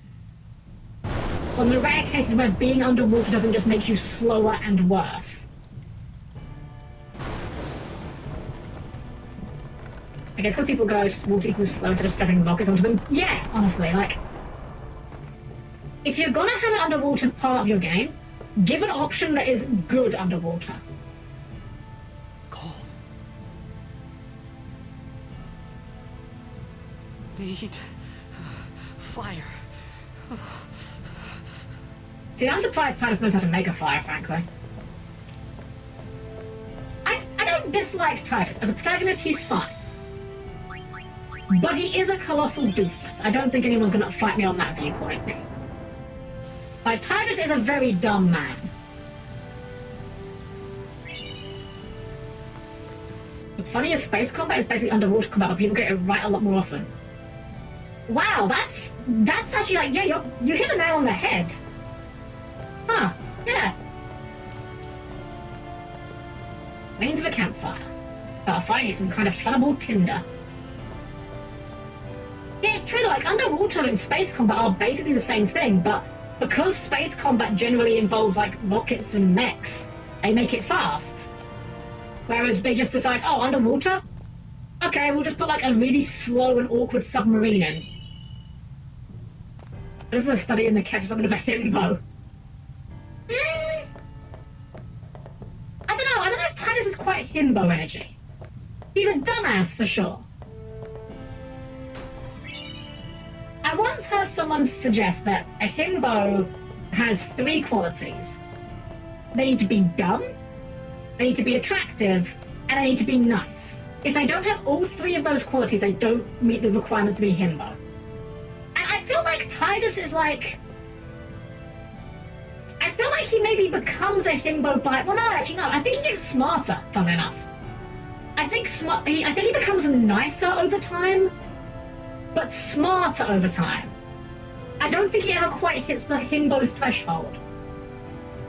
On the rare cases where being underwater doesn't just make you slower and worse. I guess because people go water equals slow instead of strapping rockets onto them. Yeah, honestly, like, if you're gonna have an underwater part of your game, give an option that is good underwater. Cold. Need fire. See, I'm surprised Titus knows how to make a fire, frankly. I don't dislike Titus. As a protagonist, he's fine. But he is a colossal doofus. I don't think anyone's gonna fight me on that viewpoint. Like, Titus is a very dumb man. What's funny is space combat is basically underwater combat, but people get it right a lot more often. Wow, that's actually like, yeah, you hit the nail on the head. Huh, yeah. Remains of a campfire. Start finding some kind of flammable tinder. Yeah, it's true, like, underwater and space combat are basically the same thing, but because space combat generally involves, like, rockets and mechs, they make it fast. Whereas they just decide, oh, underwater? Okay, we'll just put, like, a really slow and awkward submarine in. This is a study in the catch development of a himbo. I don't know if Titus is quite himbo energy. He's a dumbass for sure. I once heard someone suggest that a himbo has 3 qualities. They need to be dumb, they need to be attractive, and they need to be nice. If they don't have all 3 of those qualities, they don't meet the requirements to be himbo. And I feel like Titus is like... I feel like he maybe becomes a himbo by... Well, no, actually, no. I think he gets smarter, funnily enough. I think he becomes nicer over time, but smarter over time. I don't think he ever quite hits the himbo threshold.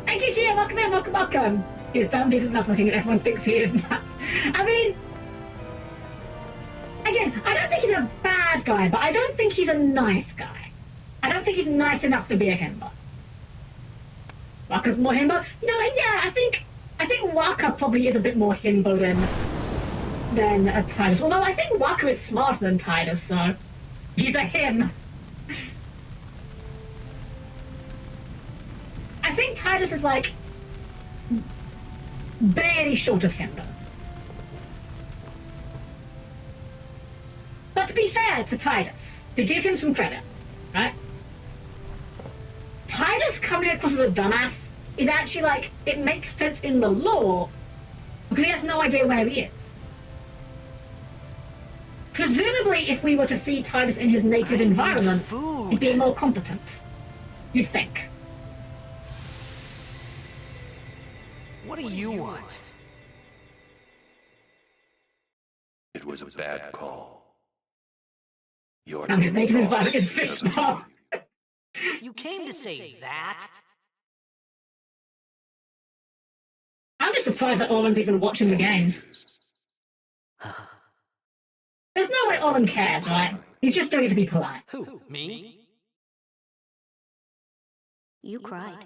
Thank you, Gia. Welcome in, welcome. He's damn decent enough looking and everyone thinks he is nuts. I mean... Again, I don't think he's a bad guy, but I don't think he's a nice guy. I don't think he's nice enough to be a himbo. Waka's more himbo? You know, yeah, I think Waka probably is a bit more himbo than a Titus. Although I think Waka is smarter than Titus, so he's a him. I think Titus is like barely short of himbo. But to be fair to Titus, to give him some credit, right? Titus coming across as a dumbass is actually like, it makes sense in the lore because he has no idea where he is. Presumably, if we were to see Titus in his native environment, he'd be more competent. You'd think. What do you want? It was a bad call. Your And his native environment is fishbowl. You came to say that? I'm just surprised that Orlan's even watching the games. There's no way Orlan cares, right? He's just doing it to be polite. Who, me? You cried.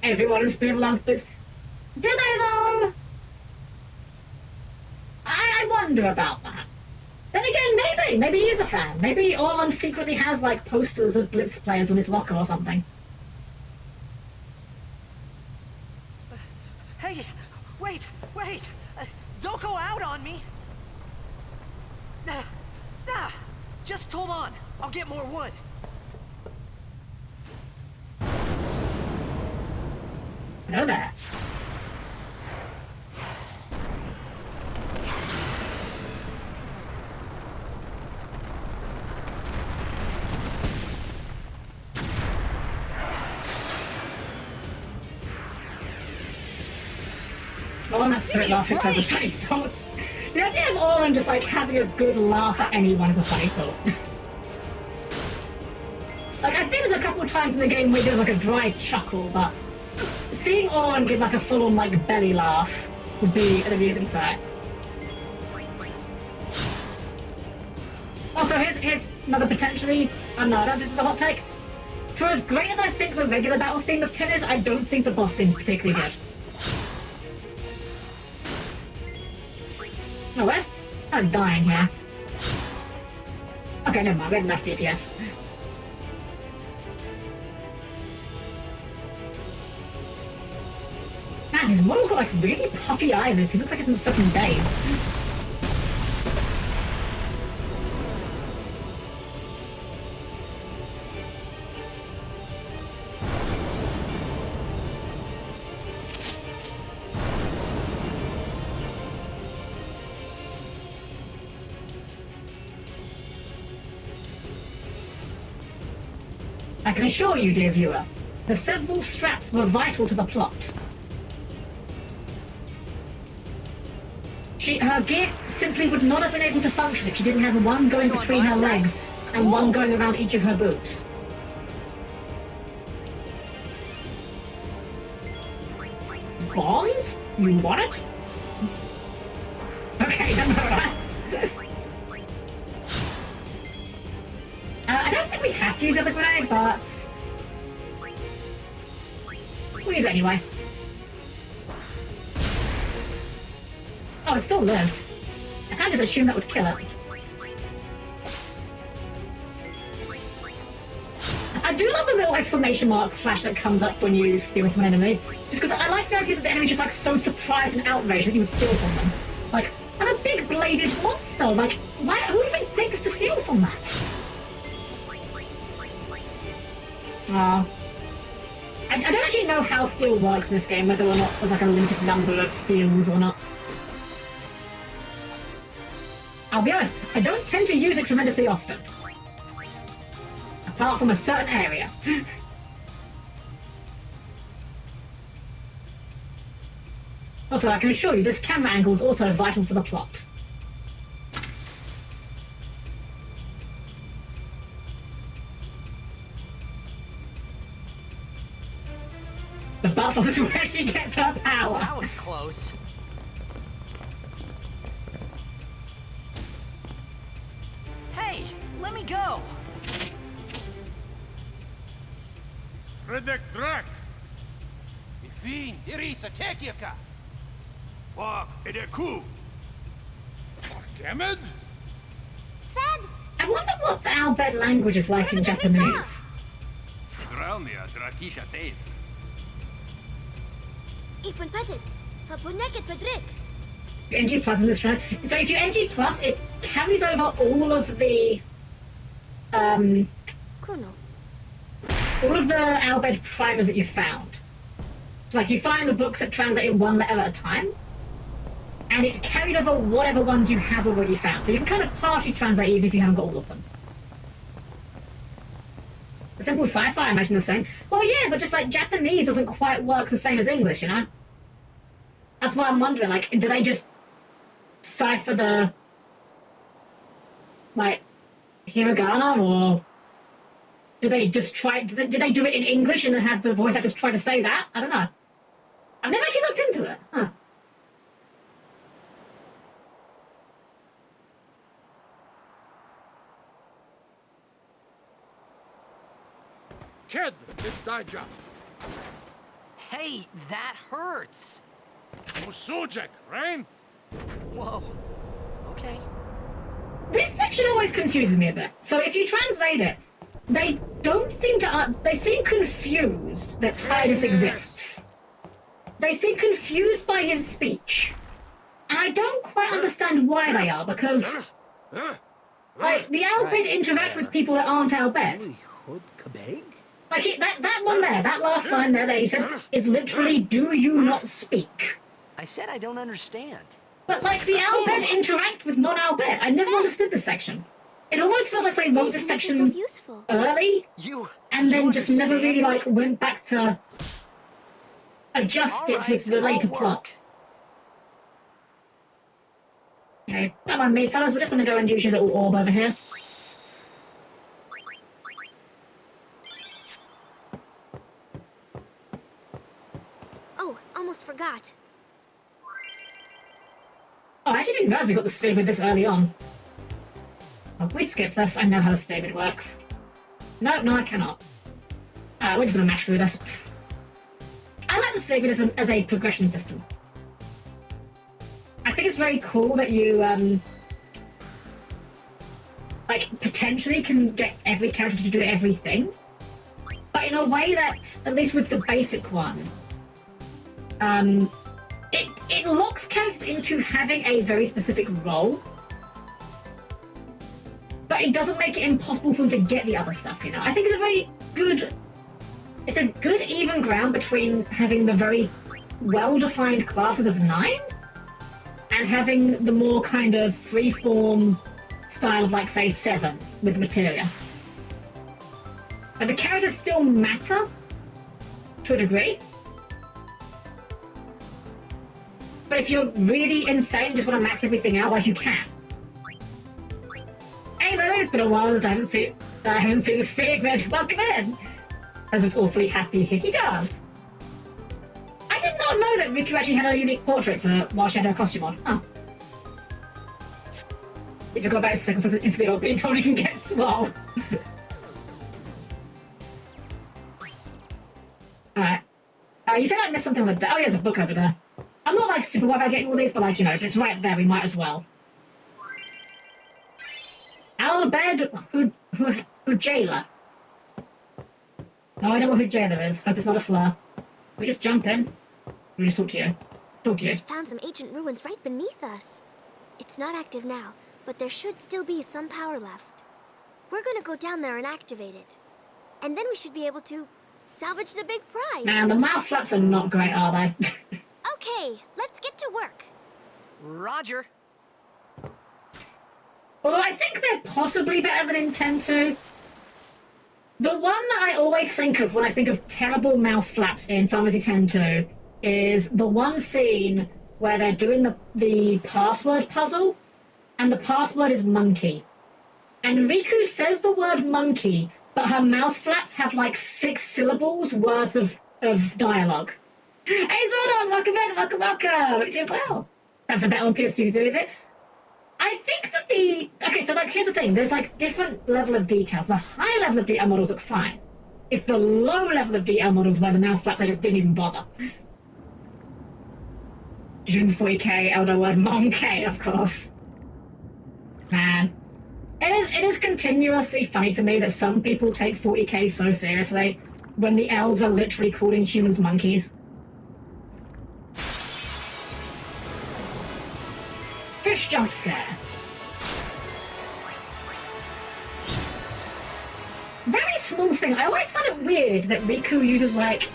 Everyone in Spirit loves Blitz. Do they though? I wonder about that. Then again, maybe he is a fan. Maybe Orlan secretly has like posters of Blitz players on his locker or something. Hey, wait! Don't go out on me! Just hold on. I'll get more wood. Hello there. Orlan that spirit laughing has a funny thought. The idea of Orlan just like having a good laugh at anyone is a funny thought. Like, I think there's a couple of times in the game where there's like a dry chuckle, but seeing Orlan give like a full-on like belly laugh would be an amusing sight. Also, here's another potentially... Oh no, this is a hot take. For as great as I think the regular battle theme of 10 is, I don't think the boss seems particularly good. Oh, where? I'm dying here. Okay, never mind, we had enough DPS. Man, his model's got like really puffy eyelids. He looks like he's in the second days. I can assure you, dear viewer, the several straps were vital to the plot. Her gear simply would not have been able to function if she didn't have one going between her legs and one going around each of her boots. Bombs? You want it? Okay, then alright. I don't think we have to use the grenade, but we'll use it anyway. Oh, it still lived. I can't just assume that would kill it. I do love the little exclamation mark flash that comes up when you steal from an enemy. Just because I like the idea that the enemy's just like so surprised and outraged that you would steal from them. Like, four-bladed monster. Like, who even thinks to steal from that? I don't actually know how steel works in this game, whether or not there's like a limited number of steals or not. I'll be honest, I don't tend to use it tremendously often. Apart from a certain area. Also, I can assure you, this camera angle is also vital for the plot. The buffalo is where she gets her power. That was close. Hey, let me go. Redek Drak! Ifin, Irisa, Tekiaka! Wag, Edeku! Gemed? Said. I wonder what the Albed language is like in Japanese. Dralnia, Drakisha Tate. Ifun Petit. Fapuneket Fadrik. NG Plus in this round. So if you NG Plus, it carries over all of the Kuno. all of the Albed primers that you found. So like you find the books that translate in one letter at a time, and it carries over whatever ones you have already found. So you can kind of partially translate even if you haven't got all of them. The simple sci-fi, I imagine the same. Well, yeah, but just like Japanese doesn't quite work the same as English, you know? That's why I'm wondering, like, do they just cipher the, like, hiragana, or do they just try, do they do it in English and then have the voice actors try to say that? I don't know. I've never actually looked into it. Huh. Kid, it's Daija. Hey, that hurts. Musujek, Rain? Whoa. Okay. This section always confuses me a bit. So if you translate it, they don't seem to, they seem confused that Titus exists. They seem confused by his speech. And I don't quite understand why they are, because, like, the Albed interact with people that aren't Albed. Like, that one there, that last line there that he said, is literally, do you not speak? I said I don't understand. But, like, the Albed interact with non-Albed. I never understood this section. It almost feels like they wrote this section early, and then just never really, like, went back to adjust it with the later plot. Okay, come on, me, fellas, we're just gonna go and use your little orb over here. Oh, almost forgot. Oh, I actually didn't realize we got the sphere this early on. Oh, we skipped this. I know how the sphere works. No, I cannot. We're just gonna mash through this. I like the sphere as a progression system. I think it's very cool that you, like, potentially can get every character to do everything, but in a way that, at least with the basic one, it locks characters into having a very specific role, but it doesn't make it impossible for them to get the other stuff, you know? I think it's a very good... It's a good even ground between having the very well-defined classes of 9 and having the more kind of free-form style of, like, say, 7 with materia. But the characters still matter to a degree. But if you're really insane and just want to max everything out, like, you can. Hey, Lily, it's been a while since I haven't seen the sphere, but welcome in! As it's awfully happy here. He does! I did not know that Riku actually had a unique portrait for while she had her costume on. Oh. If you go back a second, so it's the old being told you can get swole. Alright. You said I missed something on the deck. Oh, yeah, there's a book over there. I'm not, like, super worried about getting all these, but, like, you know, if it's right there, we might as well. Albed Hujailer. No, I know what Hujailer is. Hope it's not a slur. We just jump in. We just talk to you. Talk to you. We found some ancient ruins right beneath us. It's not active now, but there should still be some power left. We're gonna go down there and activate it. And then we should be able to salvage the big prize. Man, the mouth flaps are not great, are they? Okay, let's get to work. Roger. Although I think they're possibly better than intend to. The one that I always think of when I think of terrible mouth flaps in Final Fantasy X-2 is the one scene where they're doing the password puzzle, and the password is monkey. And Riku says the word monkey, but her mouth flaps have like 6 syllables worth of dialogue. Hey Zordon, welcome in, welcome. You did well. That's a better on PS2 to do with it. I think that okay, so like here's the thing, there's like different level of details. The high level of detail models look fine. It's the low level of detail models where the mouth flaps I just didn't even bother. Doing the 40k elder word monkey, of course. Man. It is continuously funny to me that some people take 40k so seriously when the elves are literally calling humans monkeys. Fish jump scare. Very small thing. I always find it weird that Riku uses, like,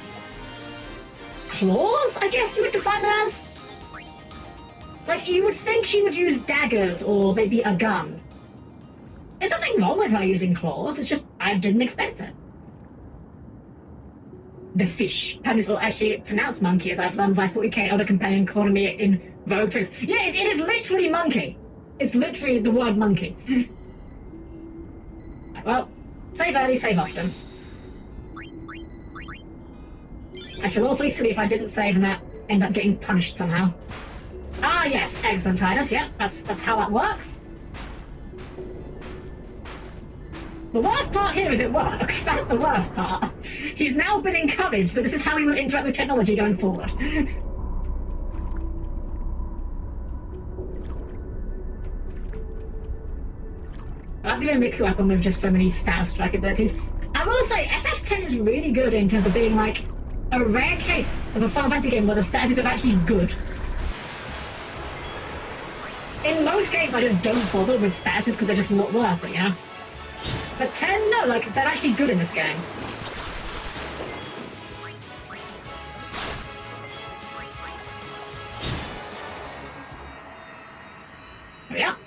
claws, I guess you would define them as? Like, you would think she would use daggers or maybe a gun. There's nothing wrong with her using claws, it's just I didn't expect it. The fish. And it's actually pronounced monkey, as I've learned by 40k elder companion calling me in Vogue Prince. Yeah, it is literally monkey. It's literally the word monkey. Well, save early, save often. I feel awfully silly if I didn't save and that end up getting punished somehow. Ah yes, excellent Titus, yeah, that's how that works. The worst part here is it works. That's the worst part. He's now been encouraged that this is how he will interact with technology going forward. I've given Riku up with just so many stat strike abilities. I will say, FF10 is really good in terms of being like a rare case of a Final Fantasy game where the statuses are actually good. In most games, I just don't bother with statuses because they're just not worth it, you know? But 10, no, like, they're actually good in this game. There we are.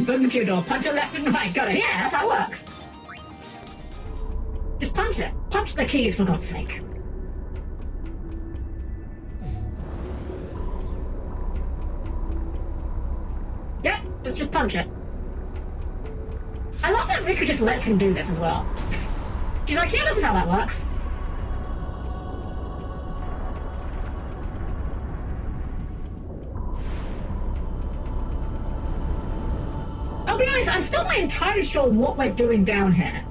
Boom the door, punch it left and right, got it. Yeah, that's how it works. Just punch it. Punch the keys, for God's sake. Yep, just punch it. I love that Riku just lets him do this as well. She's like, yeah, this is how that works. I'll be honest, I'm still not entirely sure what we're doing down here.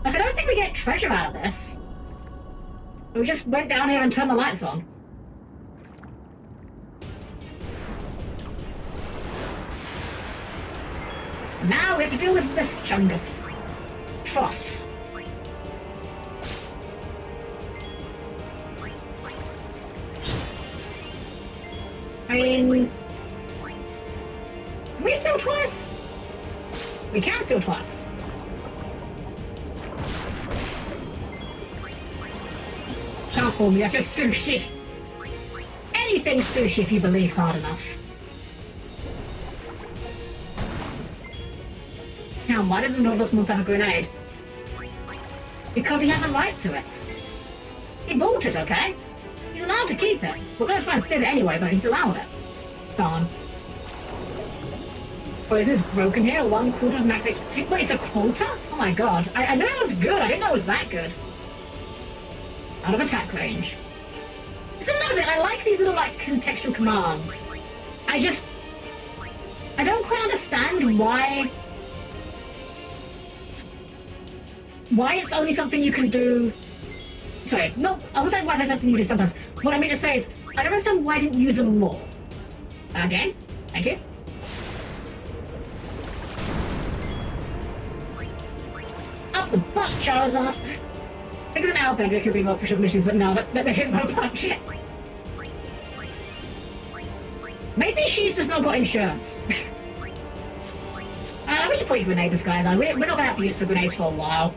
Like, I don't think we get treasure out of this. We just went down here and turned the lights on. Now we have to deal with this Chungus. Tross. I mean... Can we steal twice? We can steal twice. Can't fool me, that's just sushi. Anything's sushi if you believe hard enough. Now, why did the Nautilus Monster have a grenade? Because he has a right to it. He bought it, okay? He's allowed to keep it. We're gonna try and steal it anyway, but he's allowed it. Gone. Oh, is this broken here? 1/4 of max HP. Wait, it's a quarter? Oh my god. I knew it was good. I didn't know it was that good. Out of attack range. This is another thing. I like these little, like, contextual commands. I don't quite understand why it's only something you can do... Sorry, no, I was gonna say why it's something you do sometimes. What I mean to say is, I don't understand why I didn't use them more. Okay, thank you. Up the butt, Charizard! I think it's an outbender, it could be more push-up missions, but no, let the hippo punch it. Maybe she's just not got insurance. We should probably grenade this guy, though. We're not gonna have to use for grenades for a while.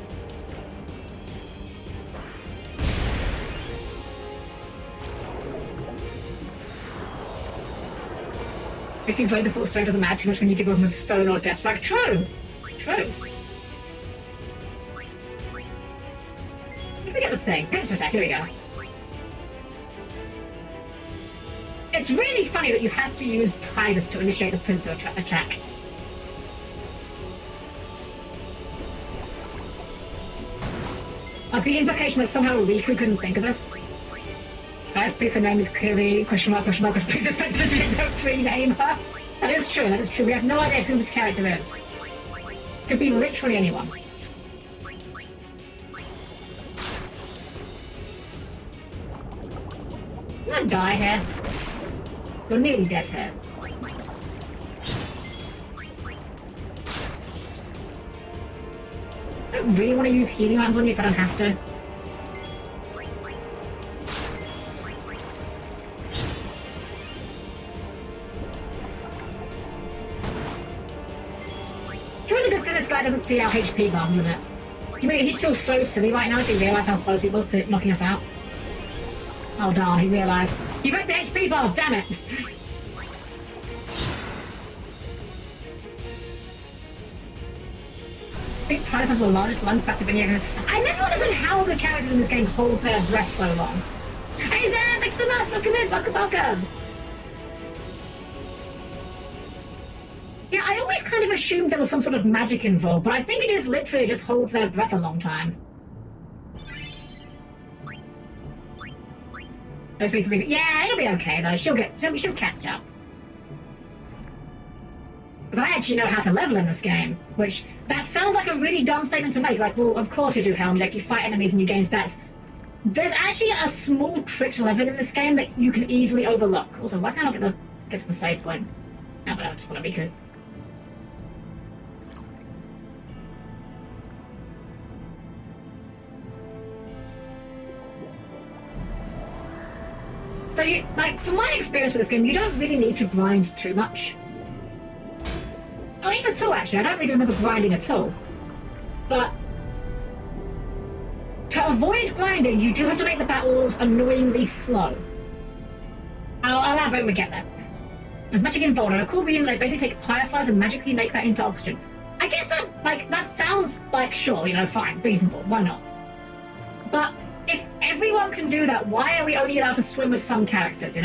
Ricky's low default strength doesn't matter too much when you give him with stone or death strike. True! True. Let me get the thing. Pincer attack, here we go. It's really funny that you have to use Titus to initiate the Pincer attack. Like the implication that somehow Riku couldn't think of this. Guys, please, her name is clearly question mark, please don't rename her. That is true, that is true. We have no idea who this character is. Could be literally anyone. You're gonna die here. You're nearly dead here. I don't really want to use healing items on you if I don't have to. Sure, it's a good thing this guy doesn't see our HP bars, isn't it? He feels so silly right now if he realised how close he was to knocking us out. Oh darn, he realised. You read the HP bars, damn it! I think Titus has the largest lung capacity of any other. I never understood how the characters in this game hold their breath so long. Hey Zed, thanks so much, welcome in, welcome. Yeah, I always kind of assumed there was some sort of magic involved, but I think it is literally just hold their breath a long time. Yeah, it'll be okay though. She'll catch up. Because I actually know how to level in this game, which that sounds like a really dumb statement to make. Like, well, of course you do, Helm. Like, you fight enemies and you gain stats. There's actually a small trick to leveling in this game that you can easily overlook. Also, why can't I get to the save point? No, but I just want to be good. So, from my experience with this game, you don't really need to grind too much. Or if at all, actually. I don't really remember grinding at all. But to avoid grinding, you do have to make the battles annoyingly slow. I'll elaborate when we get there. There's magic involved, and a cool reading they basically take fireflies and magically make that into oxygen. I guess that sounds like, sure, fine, reasonable, why not? But if everyone can do that, why are we only allowed to swim with some characters,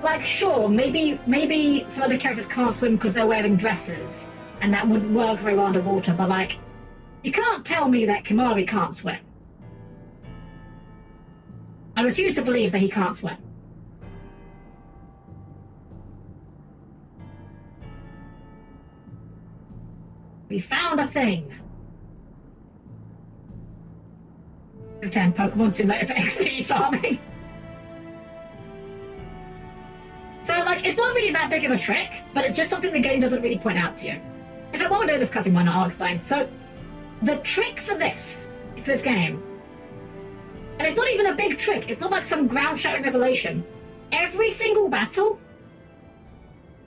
Like, sure, maybe some other characters can't swim because they're wearing dresses, and that wouldn't work very well underwater, but, like, you can't tell me that Kimari can't swim. I refuse to believe that he can't swim. We found a thing. 10 Pokemon Simulator for XP farming. So, like, it's not really that big of a trick, but it's just something the game doesn't really point out to you. In fact, while we're doing this cussing, why not? I'll explain. So, the trick for this game, and it's not even a big trick, it's not like some ground-shattering revelation. Every single battle,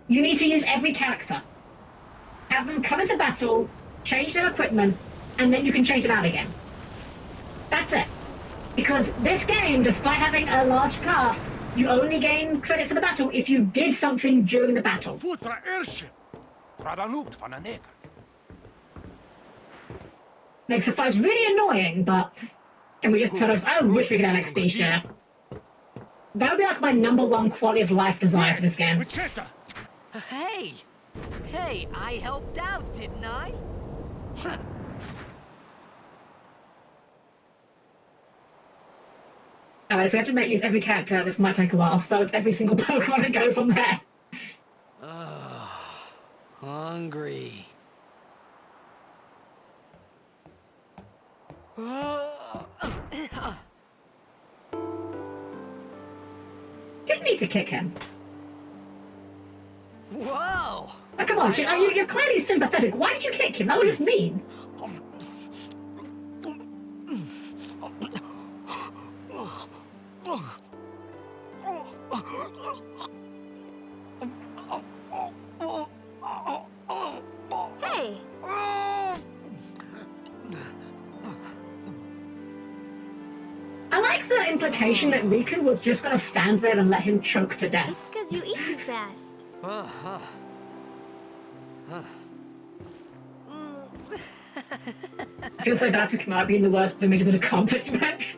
you need to use every character. Have them come into battle, change their equipment, and then you can change them out again. That's it. Because this game, despite having a large cast, you only gain credit for the battle if you did something during the battle. Futra airship. Tradanut van een neker. Makes the fights really annoying, but can we just turn off? I wish we could have XP share. That would be like my #1 quality of life desire for this game. Hey! Hey, I helped out, didn't I? Alright, if we have to use every character, this might take a while. I'll start with every single Pokemon and go from there. Hungry. Didn't need to kick him. Whoa! Oh, come on, you're clearly sympathetic. Why did you kick him? That was just mean. Hey! I like the implication that Riku was just gonna stand there and let him choke to death. It's because you eat too fast. I feel so bad for Kamabi being the worst image as an accomplishment.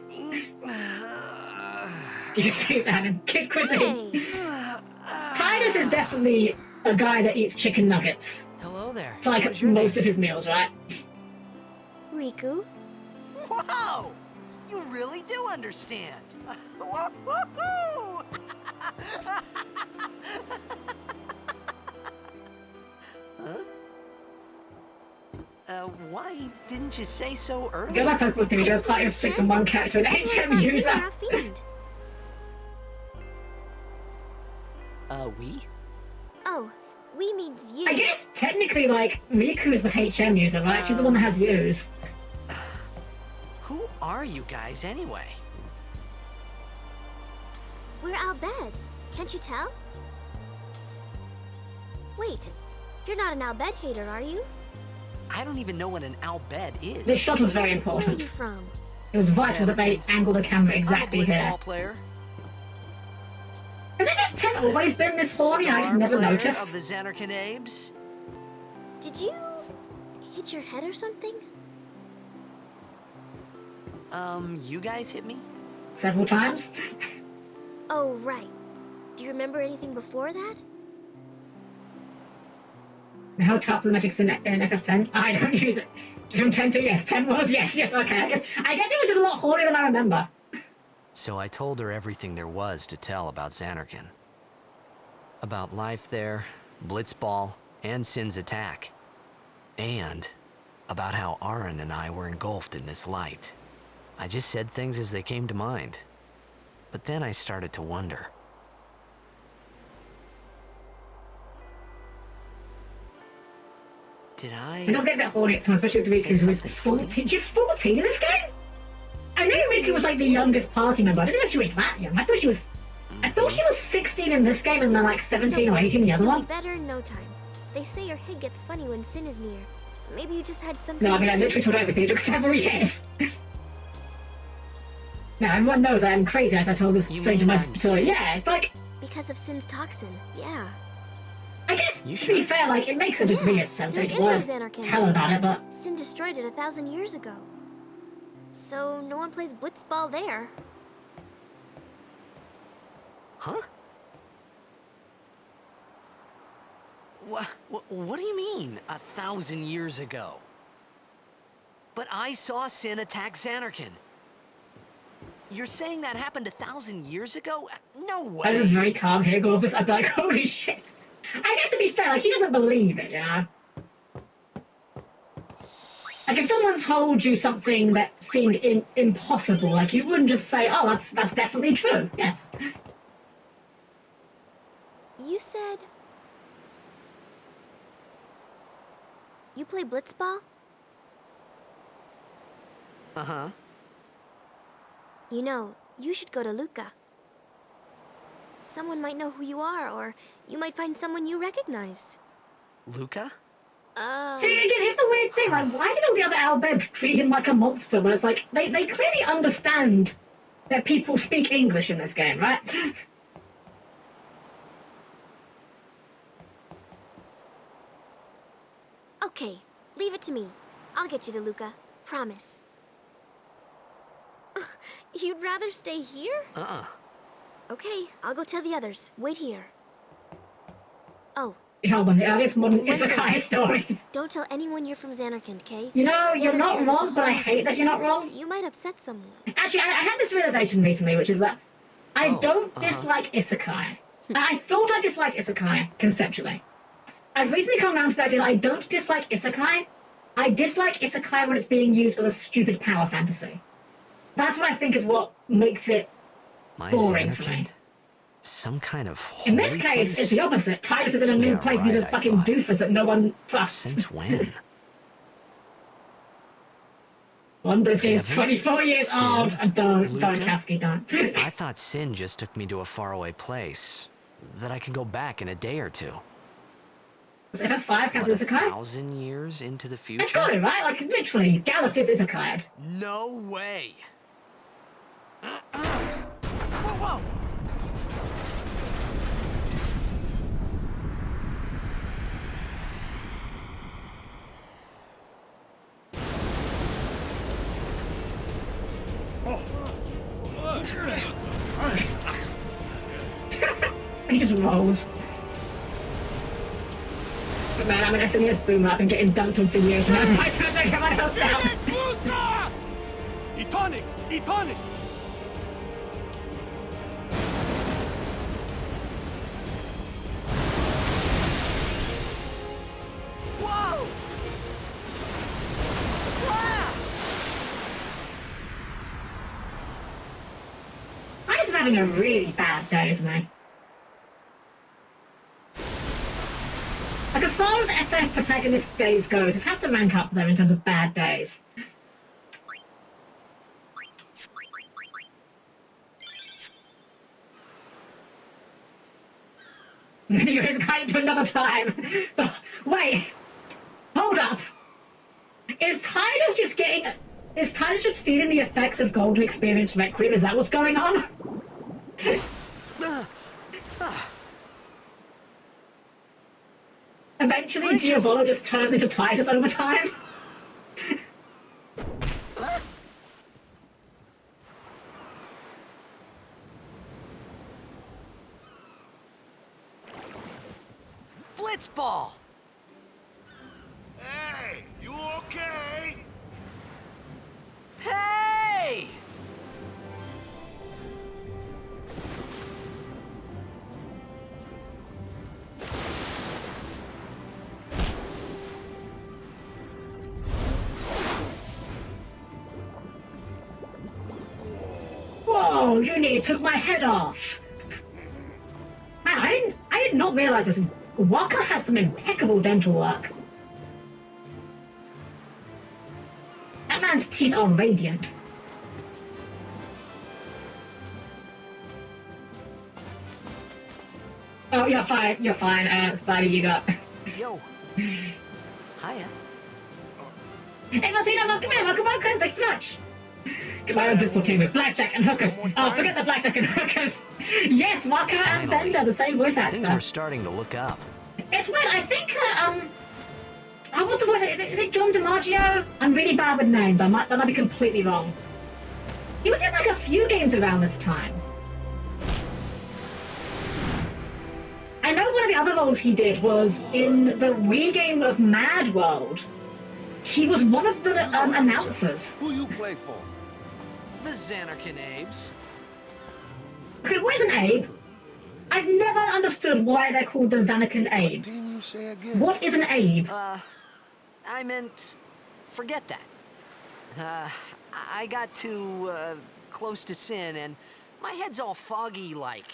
You just face at him. Kid cuisine. Hey! Titus is definitely a guy that eats chicken nuggets Hello there. for like What is your most name? of his meals, right? Riku? Whoa! You really do understand. Woo-hoo-hoo! Huh? Why didn't you say so earlier? Go back Pokemon thing, a party of 6 and 1 character and HM user. You're a fiend. We? Oh, we means you. I guess technically, like, Riku is the HM user, right? She's the one that has use. Who are you guys anyway? We're Albed. Can't you tell? Wait, you're not an Albed hater, are you? I don't even know what an Albed is. This shot was very Where are important. you from? It was vital that they angle the camera exactly I'm a here. blitzball player. Has FF10 always been this horny? I just Star never player noticed. Of the Xanarkin Abes. Did you hit your head or something? You guys hit me? Several times. Oh, right. Do you remember anything before that? How tough the magic's in FF10? I don't use it. From 10 to yes. 10 was yes, okay. I guess it was just a lot hornier than I remember. So I told her everything there was to tell about Xanarkin. About life there, Blitzball, and Sin's attack. And about how Aaron and I were engulfed in this light. I just said things as they came to mind. But then I started to wonder. Did I... It does get a bit horny at times, especially with Riku, who is 14. She's 14 in this game? I knew Riku was like the youngest party member. I didn't know she was that young. I thought she was 16 in this game and then like 17 or 18 in the other You'll one. be better in no time. They say your head gets funny when Sin is near. Maybe you just had something. No, I mean, I literally told everything. It took several years. Now, everyone knows I am crazy as I told this You strange mean my I'm story. Yeah, it's like, Because of Sin's toxin, yeah. I guess, You to be sure? fair, like, it makes a degree Yeah, of sense. It there is no was Xanarkin. tell about it, but Sin destroyed it 1,000 years ago. So no one plays blitzball there. Huh? What do you mean, 1,000 years ago? But I saw Sin attack Xanarkin. You're saying that happened 1,000 years ago? No way! I was very calm here, Gorvis. I'd be like, holy shit. I guess to be fair, like, he doesn't believe it, you know? Like, if someone told you something that seemed impossible, like, you wouldn't just say, oh, that's definitely true. Yes. You said... You play blitzball? Uh-huh. You know, you should go to Luca. Someone might know who you are, or you might find someone you recognize. Luca? See, again, here's the weird thing. Like, why did all the other Albed treat him like a monster? When it's like, they clearly understand that people speak English in this game, right? Okay, leave it to me. I'll get you to Luca. Promise. You'd rather stay here? Uh-uh. Okay, I'll go tell the others. Wait here. Oh, You know, one of the earliest modern And one isekai thing. stories. don't tell anyone you're from Xanarkin, okay? You know, you're Eva not says it's wrong, a but I whole hate that you're not wrong. You might upset someone. Actually, I had this realization recently, which is that I Oh, don't dislike isekai. I thought I disliked isekai, conceptually. I've recently come down to the idea that I don't dislike isekai. I dislike isekai when it's being used as a stupid power fantasy. That's what I think is what makes it My boring for Xanarkin? me. Some kind of In this holy case, place? it's the opposite. Titus is in a new Yeah, place and he's a right, I fucking thought. doofus that no one trusts. Since when? One this game is Kevin? 24 years Sid? old. And don't, Luca? Kasky, don't. I thought Sin just took me to a faraway place. That I could go back in a day or two. Is it a 5 What, Kazu Isekai? 1,000 years into the future? It's got it, right? Like, literally, Galuf is Isekai. No way! Whoa, whoa! And he just rolls. But man, I'm an SNES boomer. I've been getting dunked on for years, and now it's my turn to get my health down. Etonic! Etonic! Whoa! Wow! Titus is having a really bad day, isn't he? Like, as far as FF protagonist days goes, this has to rank up there in terms of bad days. Anyways, going to another time. Wait, hold up. Is Titus just feeling the effects of Golden Experience Requiem? Is that what's going on? Eventually, Diavolo just turns into Titus over time. Blitzball! Hey, you okay? Hey! Whoa, you nearly took my head off. Man, I did not realize this. Waka has some impeccable dental work. That man's teeth are radiant. Oh, you're fine. You're fine. Spidey, you got. Yo. Hiya. Hey, Martina, welcome in. Welcome. Thanks so much. Get my own baseball team with blackjack and hookers. Oh, forget the blackjack and hookers. Yes, Waka and Finally. Bender, the same voice Things actor. were starting to look up. It's weird. I think oh, what's the voice? Is it John DiMaggio? I'm really bad with names. That might be completely wrong. He was in like a few games around this time. I know one of the other roles he did was in the Wii game of Mad World. He was one of the announcers. Who you play for? The Xanarkin Abes. Okay, what is an Abe? I've never understood why they're called the Xanakin Abes. Didn't you say again? What is an Abe? I meant... forget that. I got too, close to Sin, and my head's all foggy, like.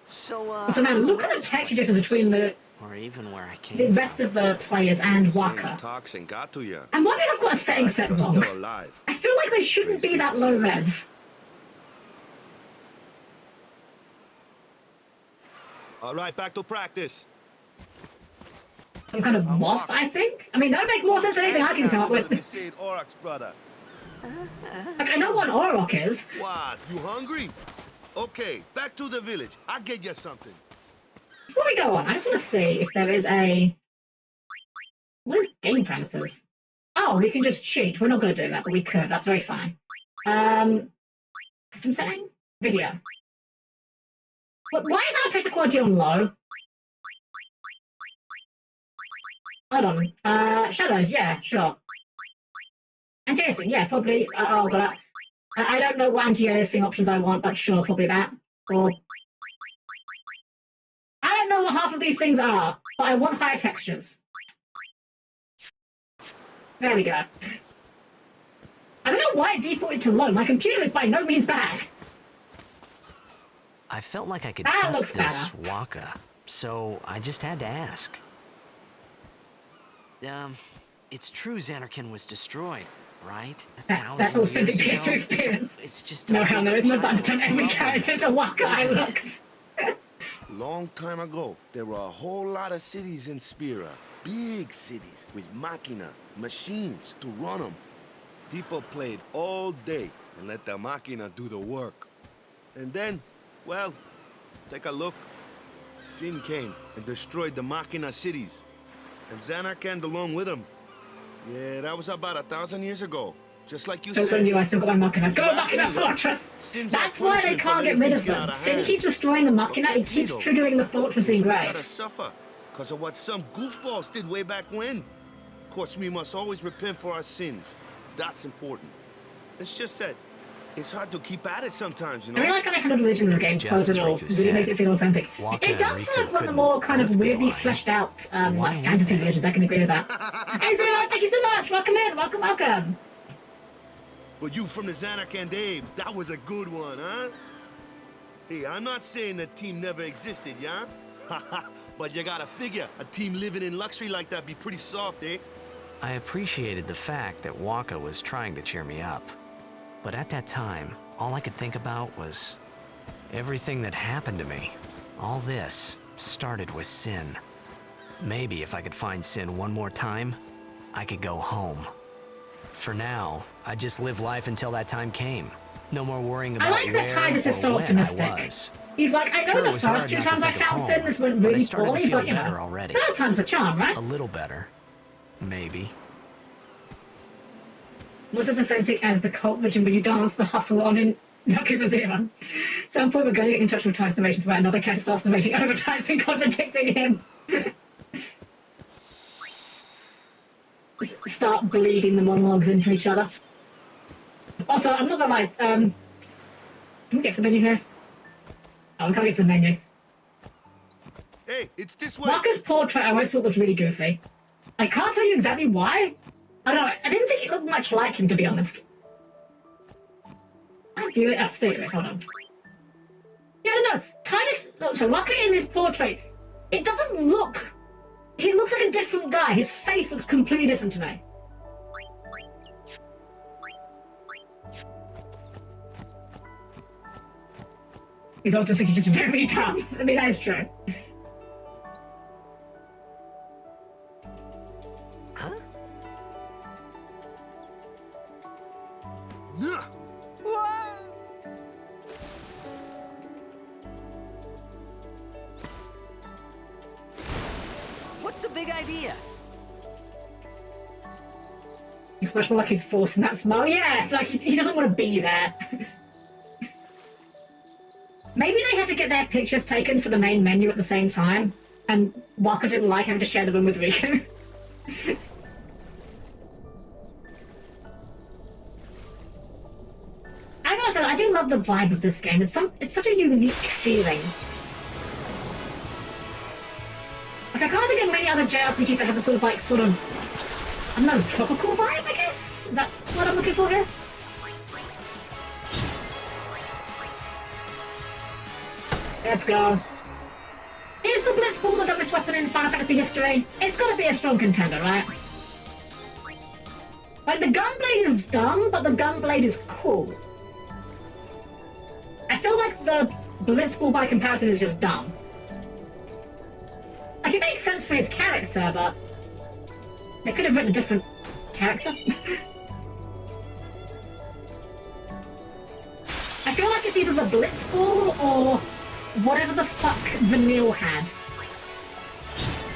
So, So man, look at the texture difference between the or even where I came rest of the players and Waka. Toxin got to you. I'm wondering if I've got a setting set You're wrong. still alive. I feel like they shouldn't be that low res. All right, back to practice. Some kind of moth, I think? I mean, that would make more sense than anything I can come up with. Brother. Like, I know what Orok is. What? You hungry? Okay, back to the village. I'll get you something. Before we go on, I just want to see if there is a... What is game parameters? Oh, we can just cheat. We're not going to do that, but we could. That's very fine. System setting? Video. But why is our texture quality on low? Hold on. Shadows, yeah, sure. Anti-aliasing, yeah, probably. Oh, God. I don't know what anti-aliasing options I want, but sure, probably that. Or... I don't know what half of these things are, but I want higher textures. There we go. I don't know why it defaulted to low. My computer is by no means bad. I felt like I could That trust looks this better. Waka, so I just had to ask. It's true Xanarkin was destroyed, right? That authentic PS2 experience. It's just No, a hell, big there is no pile button to turn of every rubble. character into Waka I Isn't it? looked. Long time ago, there were a whole lot of cities in Spira. Big cities with machina, machines to run them. People played all day and let the machina do the work. And then, well, take a look. Sin came and destroyed the machina cities. And Xanarkand along with him. Yeah, that was about 1,000 years ago. Just like you Don't said. tell you I still got my Machina. Go Last Machina leader. Fortress! Sin's That's our why they punishment for can't get letting rid things of get them. out of Sin hand. keeps destroying the Machina, But it keeps Tito, triggering the fortress in we Grave. gotta suffer because of what some goofballs did way back when. Of course, we must always repent for our sins. That's important. It's just that it's hard to keep at it sometimes, you I know? mean, like I had originally the game It's posed just at all. as Riku Really makes said. it feel authentic. Waka It does and feel Riku like one of the couldn't more kind of live weirdly behind. fleshed out Why like would fantasy they? versions. I can agree with that. Hey Zero, thank you so much. Welcome in. Welcome, welcome. But you from the Xanarkand Daves, that was a good one, huh? Hey, I'm not saying that team never existed, yeah? But you gotta figure, a team living in luxury like that be pretty soft, eh? I appreciated the fact that Waka was trying to cheer me up. But at that time, all I could think about was everything that happened to me. All this started with Sin. Maybe if I could find Sin one more time, I could go home. For now, I just live life until that time came. No more worrying I about like that where Titus is or so when optimistic. I was. He's like, I know Sure, it the was first hard two not to times I think of found home, Sin, this went but I really started to poorly, feel but you better know, already. third time's a charm, right? A little better. Maybe. Almost as authentic as the cult vision where you dance the hustle on in Duckers a Zero. Some point we're going to get in touch with Titus narrations where another character starts narrating over Titus and contradicting him. Start bleeding the monologues into each other. Also, I'm not gonna lie, can we get to the menu here? Oh, we can't get to the menu. Hey, it's this way! Marcus' portrait I always thought looked really goofy. I can't tell you exactly why. I don't know, I didn't think it looked much like him, to be honest. I view it as fake. Hold on. Yeah, no, Titus. Look, so Marcus in his portrait, it doesn't look. He looks like a different guy. His face looks completely different to me. He's also just very dumb. I mean, that is true. Huh? Yeah. What's the big idea? It's much more like he's forcing that smile. Yeah, it's like he doesn't want to be there. Maybe they had to get their pictures taken for the main menu at the same time, and Waka didn't like having to share the room with Riku. I gotta say, I do love the vibe of this game. It's such a unique feeling. Like, I can't think of many other JRPGs that have the sort of, I don't know, tropical vibe, I guess? Is that what I'm looking for here? Let's go. Is the Blitzball the dumbest weapon in Final Fantasy history? It's gotta be a strong contender, right? Like, the Gunblade is dumb, but the Gunblade is cool. I feel like the Blitzball by comparison is just dumb. Like, it makes sense for his character, but they could have written a different character. I feel like it's either the Blitzball or whatever the fuck Vanille had.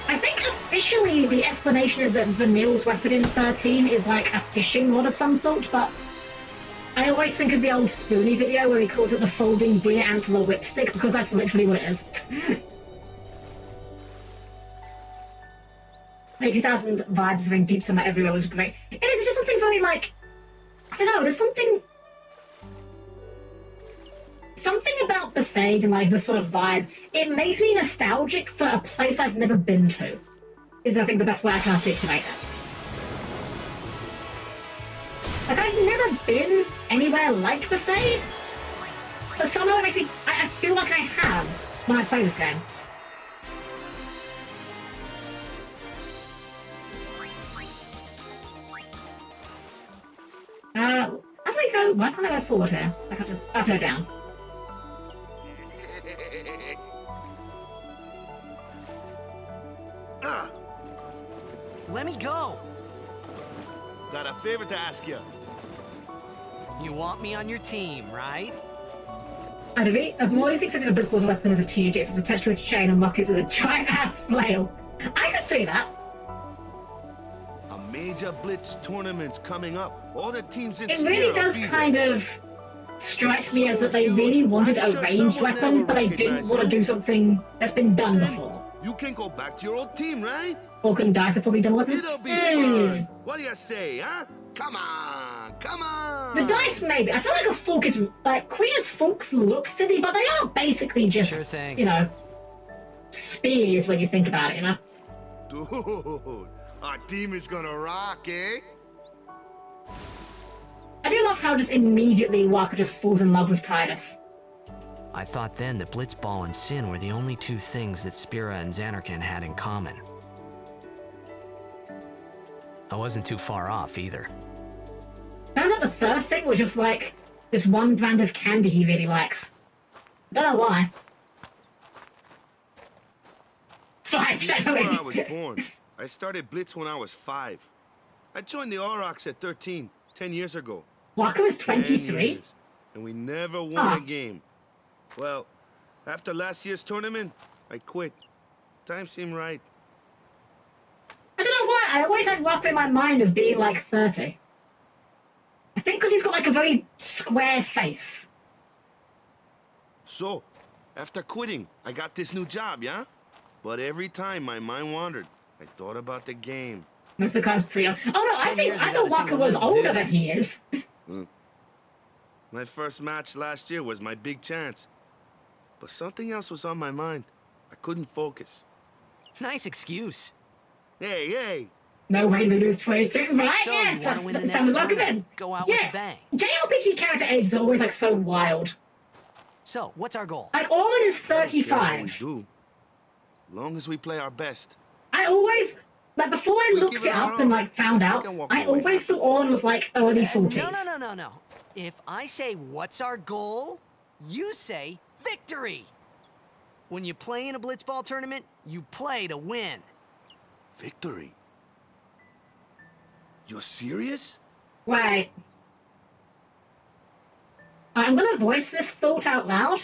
I think officially the explanation is that Vanille's weapon in 13 is like a fishing rod of some sort, but I always think of the old Spoonie video where he calls it the folding deer antler whipstick because that's literally what it is. Late 2000s vibe having deep summer everywhere was great. It is just something very like, I don't know, there's something about Besaid and like this sort of vibe. It makes me nostalgic for a place I've never been to. Is I think the best way I can articulate it. Like I've never been anywhere like Besaid, but somehow it makes me. I feel like I when I play this game. How do we go? Why can't I go forward here? I have to go down. Let me go! Got a favor to ask you. You want me on your team, right? I've always accepted a blitzball's weapon as a teenager if it's attached to a chain and Marcus as a giant-ass flail. I can see that. A major blitz tournament's coming up. All the teams in It really does kind of strike me as that they really wanted a ranged weapon, but they didn't want to do something that's been done before. You can go back to your old team, right? Falcon and Dice have probably done weapons. It'll be fun. What do you say, huh? Come on, come on. The Dice, maybe. I feel like a fork is like Queen as forks look silly, but they are basically just, Sure thing. you know, spears when you think about it, you know. Dude, our team is gonna rock, eh? I do love how just immediately Waka just falls in love with Titus. I thought then that Blitzball and Sin were the only two things that Spira and Xanarkand had in common. I wasn't too far off either. Turns out the third thing was just like this one brand of candy he really likes. I don't know why. Five, This is where I was shadowing. born. I started Blitz when I was 5. I joined the Aurochs at 13, 10 years ago. Waka was 10 23? years, and we never won a game. Well, after last year's tournament, I quit. Time seemed right. I don't know why, I always had Waka in my mind as being like 30. I think because he's got like a very square face. So, after quitting, I got this new job, yeah? But every time my mind wandered, I thought about the game. Most of the guys pretty young. Oh no, I 10 years thought without a Waka single was win, older dude. than he is. My first match last year was my big chance. But something else was on my mind. I couldn't focus. Nice excuse. Hey, hey! No way Lulu's 22, right? So, Yes, you want to win the that next sounds like a tournament? bit. Go out with Yeah, a bang. JRPG character age is always like so wild. So, what's our goal? Like Orin is I don't care how we 35. do. Long as we play our best. I always, like before I We'll looked give it it our up and all. like found I out, can walk I away always happy. thought Orin was like early 40s. No. If I say, what's our goal? You say, victory! When you play in a blitzball tournament, you play to win. Victory? You're serious? Right. I'm gonna voice this thought out loud,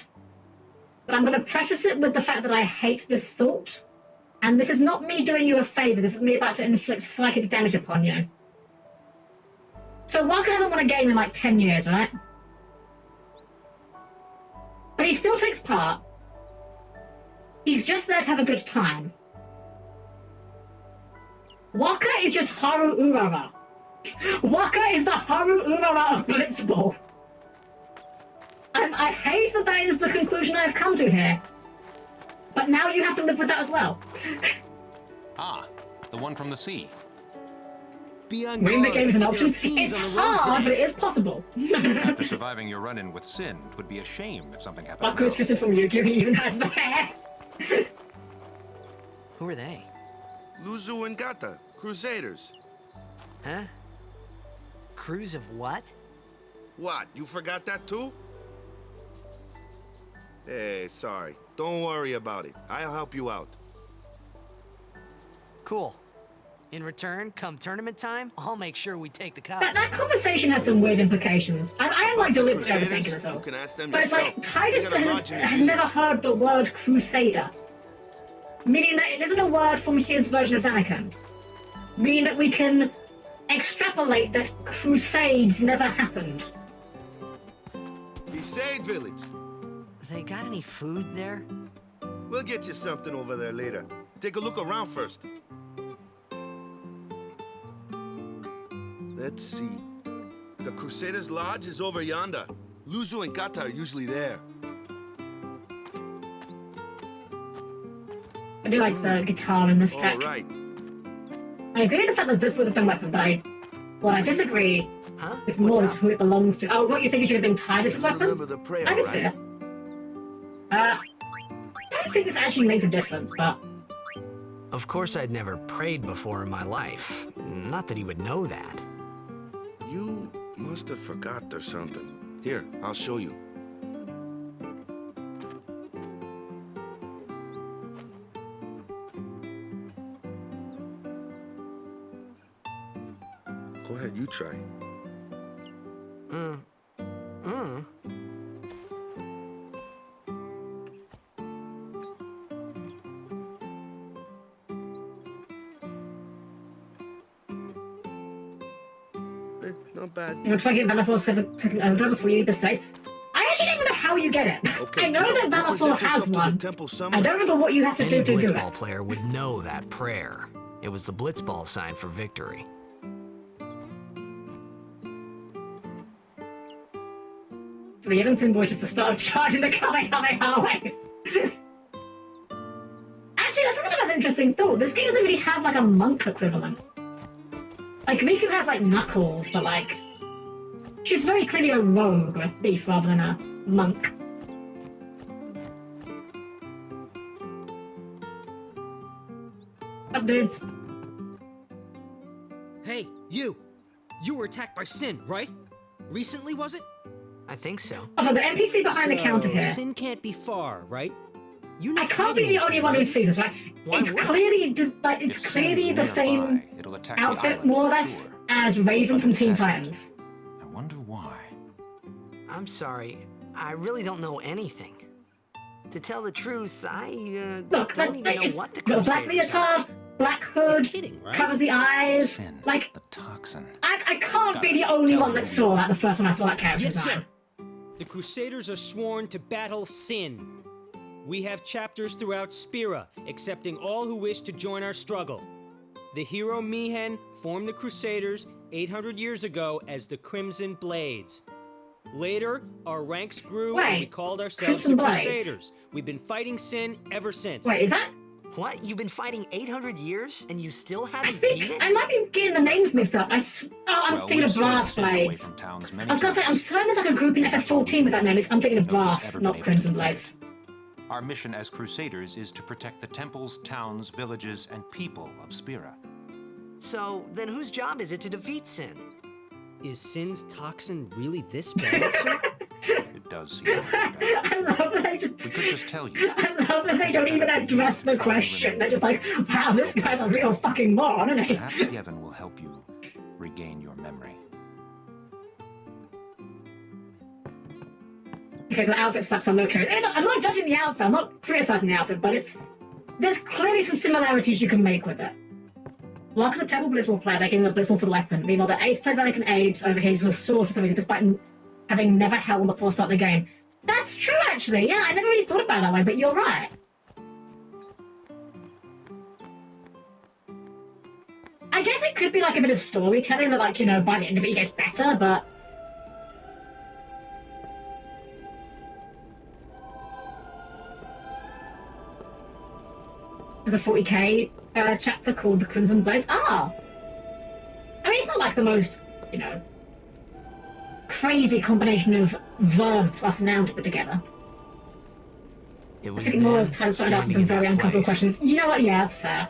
but I'm gonna preface it with the fact that I hate this thought. And this is not me doing you a favor, this is me about to inflict psychic damage upon you. So Waka hasn't won a game in like 10 years, right? But he still takes part. He's just there to have a good time. Waka is just Haru Urara. Waka is the Haru Urara of Blitzball. And I hate that that is the conclusion I've come to here. But now you have to live with that as well. Ah, the one from the sea. Winning the game is an option. It's hard, but it is possible. After surviving your run-in with Sin, it would be a shame if something happened. Waka is twisted from Yu-Gi-Oh! He even has the hair. Who are they? Luzu and Gata, Crusaders. Huh? Crews of what? What, you forgot that too? Hey, sorry. Don't worry about it. I'll help you out. Cool. In return, come tournament time, I'll make sure we take the cup. That conversation has some weird implications. I am like deliberately Crusaders, overthinking this all. you can ask them But it's like, yourself. Titus They got a lodge in the has city. never heard the word Crusader. Meaning that it isn't a word from his version of Xanarkand. Meaning that we can extrapolate that Crusades never happened. Besaid Village. They got any food there? We'll get you something over there later. Take a look around first. Let's see. The Crusaders' Lodge is over yonder. Luzu and Gata are usually there. I do like the guitar in this track. All right. I agree with the fact that this was a done weapon, but I disagree Huh? with What's more up? as who it belongs to. Oh, what you think it should have been Titus' weapon? Remember the prayer, I can right? see it. don't think this actually makes a difference, but... Of course I'd never prayed before in my life. Not that he would know that. You must have forgot or something. Here, I'll show you. Go ahead, you try. Not bad. You're trying to get Valor second order before you decide. I actually don't know how you get it. Okay, I know that Valor 4 has one. I don't remember what you have to Any do to do blitzball it. player would know that prayer. It was the blitzball sign for victory. So the Evan symbol is just the start of charging the Kamehameha wave. Actually, that's kind of an interesting thought. This game doesn't really have like a monk equivalent. Like, Riku has, like, Knuckles, but, like... She's very clearly a rogue, or a thief, rather than a monk. Up, dudes. Hey, you! You were attacked by Sin, right? Recently, was it? I think so. Also, the NPC behind the counter here... Sin can't be far, right? You I can't be the only one who sees this, right? It's clearly just, like, it's If clearly Sin's the nearby, same it'll attack the outfit, island more or for less, sure. as Raven from But it Teen hasn't. Titans. I wonder why. I'm sorry. I really don't know anything. To tell the truth, I Look, don't even know it's what the got a black Crusaders are. leotard, black hood, kidding, right? covers the eyes. Sin, Like, the toxin. I can't be the only one that saw that the first time I saw that character Yes, design. sir. The Crusaders are sworn to battle Sin. We have chapters throughout Spira, accepting all who wish to join our struggle. The hero Mihen formed the Crusaders 800 years ago as the Crimson Blades. Later, our ranks grew and we Wait, called ourselves Crimson the Blades? Crusaders. We've been fighting Sin ever since. Wait, is that... What? You've been fighting 800 years and you still I haven't beat think it? I might be getting the names mixed up. I'm Well, thinking we've of stolen Brass Sin away Blades. from towns many I was gonna say, I'm times. certain there's like a group in FF14 with that name. I'm thinking of Nobody's Brass, ever been not able to Crimson defeat Blades. it. Our mission as Crusaders is to protect the temples, towns, villages, and people of Spira. So, then whose job is it to defeat Sin? Is Sin's toxin really this bad, sir? It does seem like that. I love that they just... We could just tell you. I love that they don't even address the question. They're just like, wow, this guy's a real fucking moron, isn't he? Perhaps Yevon will help you regain your memory. Okay, the outfit stuff's unlocated. Hey, look, I'm not judging the outfit, I'm not criticizing the outfit, but there's clearly some similarities you can make with it. Mark is a terrible Blitzball player, they gave him a Blitzball for the weapon. Meanwhile, the Ace plays like an Ace over here, he's a sword for some reason, despite having never held one before starting the game. That's true, actually, yeah, I never really thought about it that way, but you're right. I guess it could be like a bit of storytelling that, like, you know, by the end of it he gets better, but... There's a 40k chapter called The Crimson Blades. Ah! I mean, it's not like the most, you know, crazy combination of verb plus noun to put together. It I was think more them, as time started standing asking some in very that uncomfortable place. questions. You know what? Yeah, that's fair.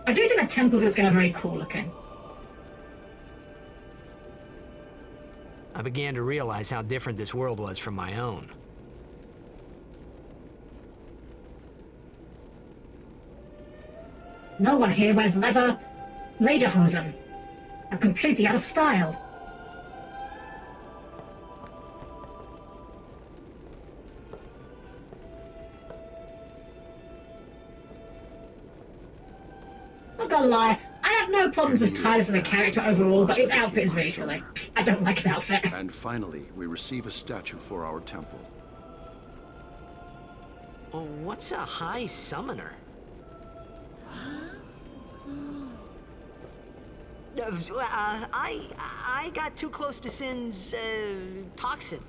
I do think the temples in this game are very cool looking. I began to realize how different this world was from my own. No one here wears leather lederhosen. I'm completely out of style. Not gonna lie, I have no problems with Titus as a character overall, but his outfit is really silly. I don't like his outfit. And finally, we receive a statue for our temple. Oh, what's a high summoner? I got too close to Sin's, toxin.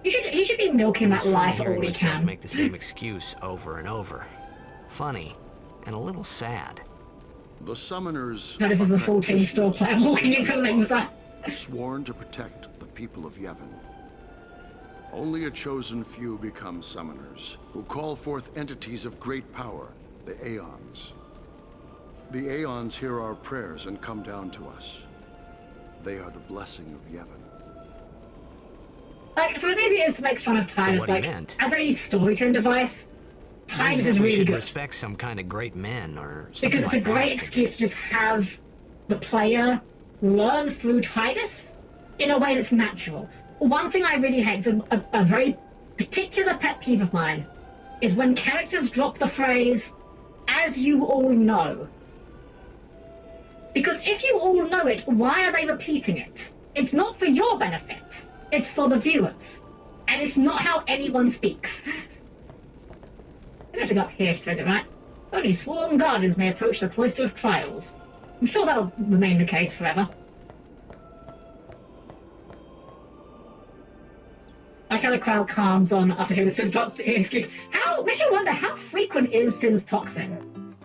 He should be milking that It's funny life hearing all he myself can. make the same excuse over and over. Funny, and a little sad. The summoners No, this is are the 14 store player walking into Lingza. sworn to protect the people of Yevon. Only a chosen few become summoners, who call forth entities of great power, the Aeons. The Aeons hear our prayers and come down to us. They are the blessing of Yevon. Like, for as easy as to make fun of Titus, what he like, meant. as a storytelling device, Titus is we really should good. respect some kind of great men or something Because it's like a great that. excuse to just have the player learn through Titus in a way that's natural. One thing I really hate, is a very particular pet peeve of mine, is when characters drop the phrase, "as you all know." Because if you all know it, why are they repeating it? It's not for your benefit. It's for the viewers. And it's not how anyone speaks. I have to go up here to trigger, right? Only sworn guardians may approach the Cloister of Trials. I'm sure that'll remain the case forever. I like how the crowd calms on after hearing the Sin's Toxin excuse. Makes you wonder, how frequent is Sin's Toxin?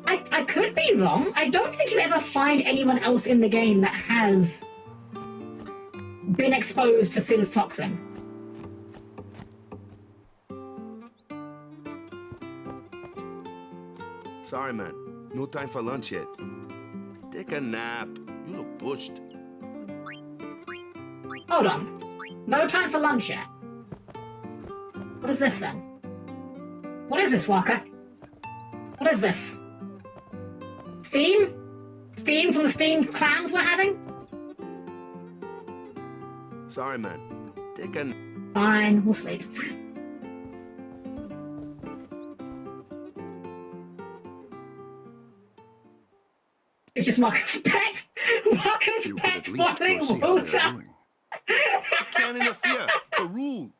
I could be wrong. I don't think you ever find anyone else in the game that has been exposed to Sin's Toxin. Sorry, man. No time for lunch yet. Take a nap. You look pushed. Hold on. No time for lunch yet. What is this then? What is this, Walker? What is this? Steam? Steam from the steamed clams we're having? Sorry, man. Take a... Fine, we'll sleep. It's just Walker's pet. Walker's You could pet at least boiling go see how they're water. doing. Can't interfere. It's a rule.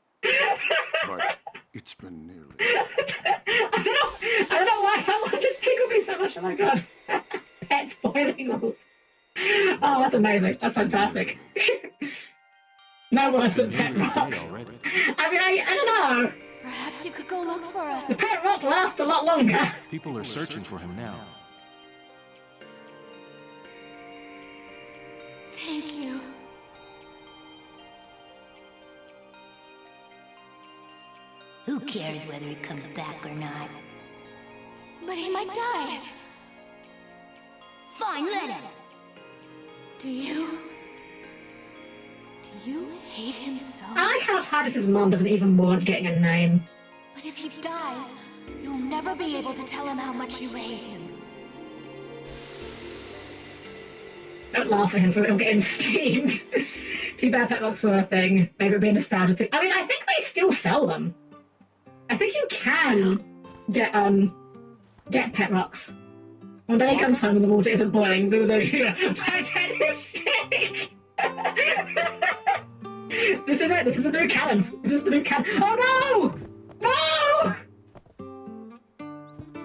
But it's been nearly... I don't know why that just tickled me so much. Oh my god. Pets boiling water. Oh, that's amazing. That's fantastic. No worse than pet rocks. I mean, I don't know. Perhaps you could go look for us. The pet rock lasts a lot longer. People are searching for him now. Thank you. Who cares whether he comes back or not? But he might die. Fine, let him. Do you hate him so? I like how Titus's mom doesn't even want getting a name. But if he dies, you'll never be able to tell him how much you hate him. Don't laugh at him for him getting steamed. Too bad pet rocks were a thing. Maybe it'd be a nostalgia thing. I mean, I think they still sell them. I think you can get pet rocks. One day he comes home and the water isn't boiling, so my pet is sick. This is it. This is the new canon. This is the new canon. Oh no! No!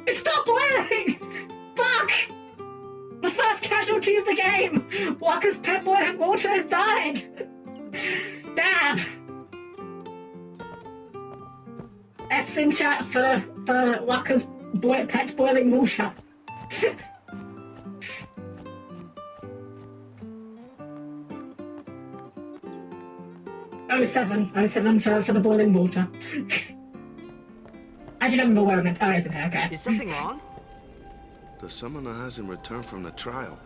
It stopped boiling! Fuck! The first casualty of the game! Walker's pet boiling water has died! Damn! F's in chat for Walker's pet boiling water. Oh seven for the boiling water. I actually don't remember where I meant. Oh, isn't it? Okay. Is something wrong? The summoner hasn't returned from the trial.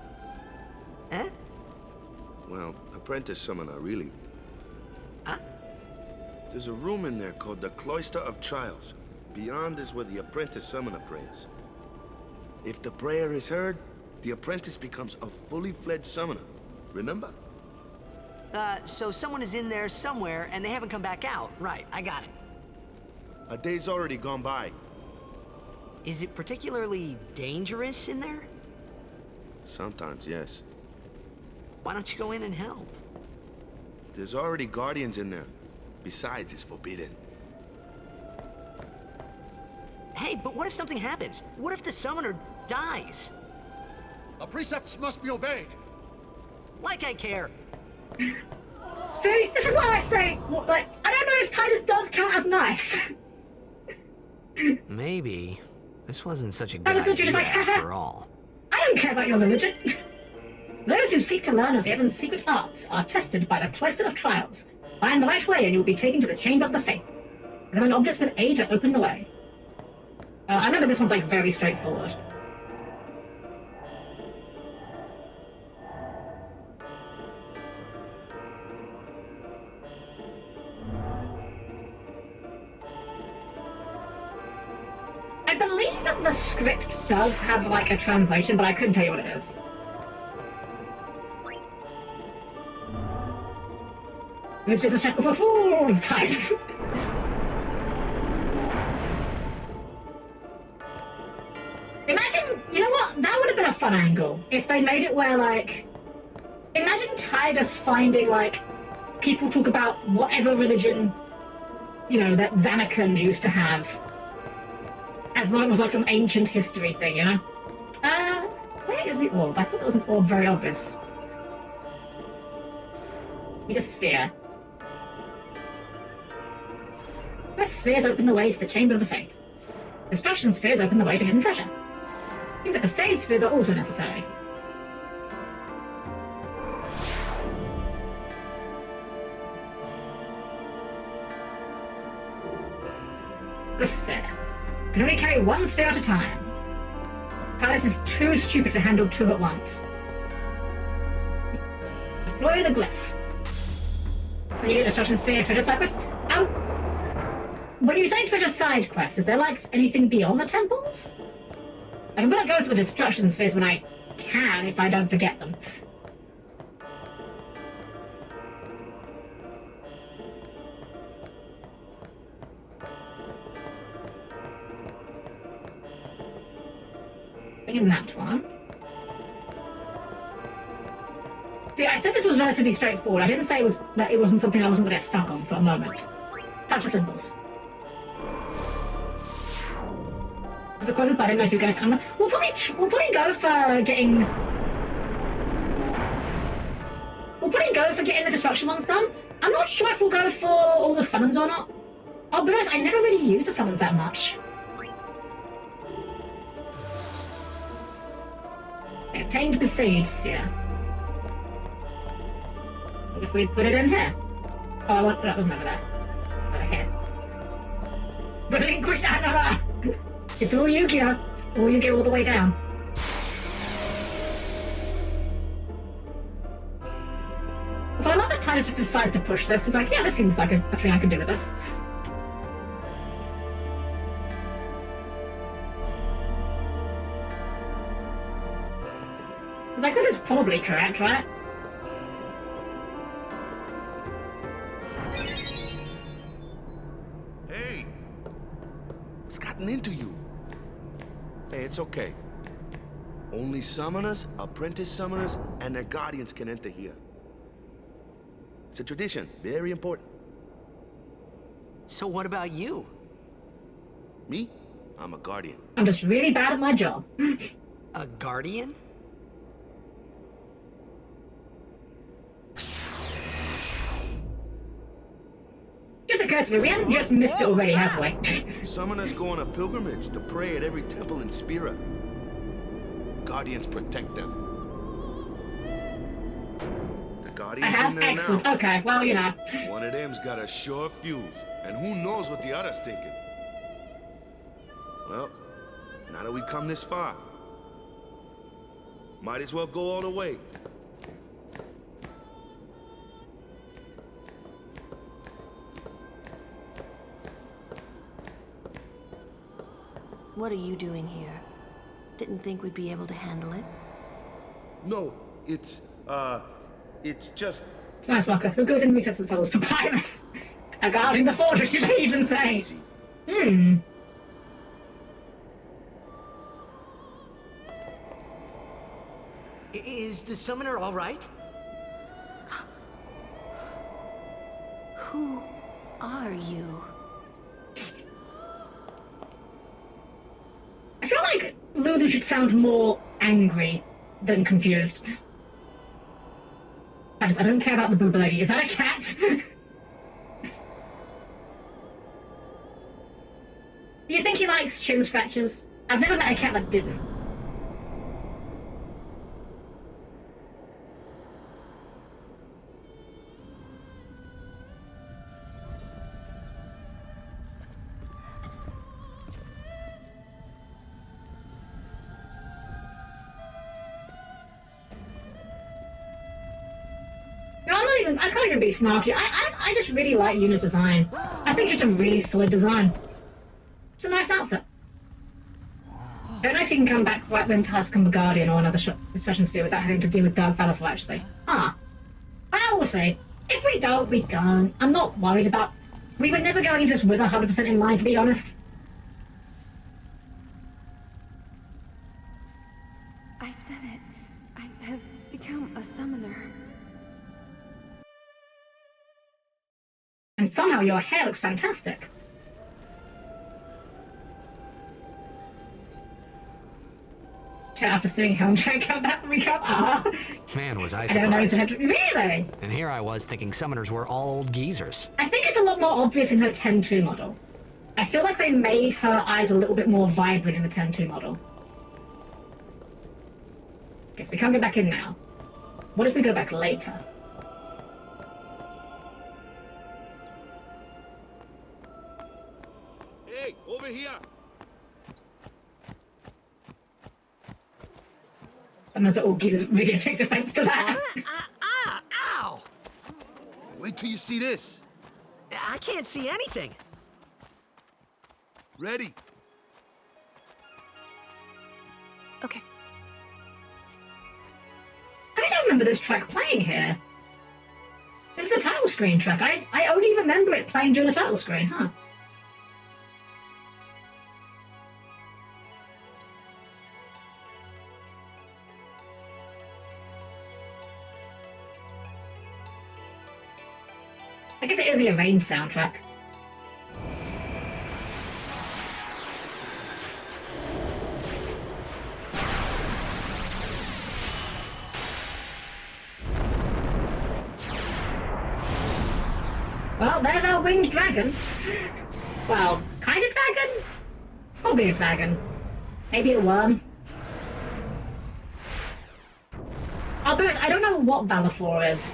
Eh? Well, apprentice summoner, really. Huh? There's a room in there called the Cloister of Trials. Beyond is where the apprentice summoner prays. If the prayer is heard, the apprentice becomes a fully fledged summoner. Remember? So someone is in there somewhere and they haven't come back out. Right, I got it. A day's already gone by. Is it particularly dangerous in there? Sometimes, yes. Why don't you go in and help? There's already guardians in there. Besides, it's forbidden. Hey, but what if something happens? What if the summoner dies? The precepts must be obeyed. Like I care. See, this is what I say. Like, I don't know if Titus does count as nice. Maybe. This wasn't such a good Titus literally idea just like, haha. after all. don't care about your religion. Those who seek to learn of Yevon's secret arts are tested by the Cloister of Trials. Find the right way and you will be taken to the Chamber of the Faith. Examine objects with aid to open the way. I remember this one's like very straightforward. I believe that the script does have like a translation, but I couldn't tell you what it is. Which is a shackle for fools, Titus. Imagine, you know what? That would have been a fun angle if they made it where, like, imagine Titus finding, like, people talk about whatever religion, you know, that Zanarkand used to have, as though it was like some ancient history thing, you know? Where is the orb? I thought it was an orb very obvious. Need a sphere. Left spheres open the way to the Chamber of the Faith. Destruction spheres open the way to hidden treasure. Things like the sage spheres are also necessary. Glyph sphere. Can only carry one sphere at a time. Titus is too stupid to handle two at once. Deploy the glyph. You do destruction sphere, treasure side quest. When you say treasure side quest, is there like anything beyond the temples? I'm gonna go for the destruction spheres when I can, if I don't forget them. In that one. See, I said this was relatively straightforward. I didn't say that it wasn't something I wasn't gonna get stuck on for a moment. Touch the symbols. Of course, but I don't know if you're going to. We'll probably go for getting. We'll probably go for getting the destruction ones done. I'm not sure if we'll go for all the summons or not. I'll be honest, I never really use the summons that much. Obtained Besieged Sphere. What if we put it in here? Oh, that wasn't over there. Over here. Relinquish Anara! It's all Yu-Gi-Oh! All Yu-Gi-Oh! All the way down. So I love that Titus just decided to push this. He's like, yeah, this seems like a thing I can do with this. He's like, this is probably correct, right? Hey! What's gotten into you? Hey, it's okay. Only summoners, apprentice summoners, and their guardians can enter here. It's a tradition, very important. So what about you? Me? I'm a guardian. I'm just really bad at my job. A guardian? Just occurred to me, we haven't just missed it already, have we? Summoners go on a pilgrimage to pray at every temple in Spira. Guardians protect them. The I Guardians in have? there Excellent. now. Okay, well, you know. One of them's got a sure fuse, and who knows what the other's thinking. Well, now that we come this far, might as well go all the way. What are you doing here? Didn't think we'd be able to handle it? No, it's just... It's nice, Walker. Who goes in recesses follows Papyrus? A guard in the fortress, you may even say. Is the summoner all right? Who are you? I feel like Lulu should sound more angry than confused. I don't care about the booba lady. Is that a cat? Do you think he likes chin scratches? I've never met a cat that didn't. can't even be snarky. I just really like Yuna's design. I think it's a really solid design. It's a nice outfit. I don't know if you can come back right when Tars become a Guardian or another special sphere without having to deal with Dark Valor, actually. I will say, if we don't, we don't. I'm not worried about... We were never going into this with 100% in mind, to be honest. I've done it. I have become a summoner. And somehow your hair looks fantastic. After seeing Helm-Chan come back from recover. Man, was I don't surprised. know, really? And here I was thinking summoners were all old geezers. I think it's a lot more obvious in her 10-2 model. I feel like they made her eyes a little bit more vibrant in the 10-2 model. Guess we can't go back in now. What if we go back later? Hey, over here! Sometimes all geezers really takes offense to that. Ow! Wait till you see this. I can't see anything. Ready? Okay. I don't remember this track playing here. This is the title screen track. I only remember it playing during the title screen, huh? I guess it is the arranged soundtrack. Well, there's our winged dragon. Well, kind of dragon? Probably a dragon. Maybe a worm. I'll be honest, I don't know what Valor is.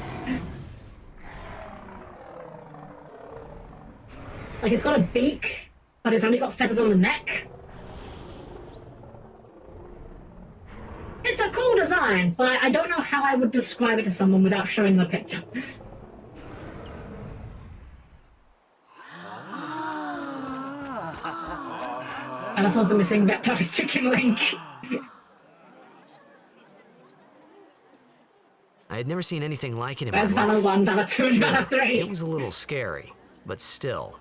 Like, it's got a beak, but it's only got feathers on the neck. It's a cool design, but I don't know how I would describe it to someone without showing them a picture. And of course the missing Reptar's Chicken Link. I had never seen anything like it in There's my life. Valor 1, Valor 2, and Valor 3. It was a little scary, but still,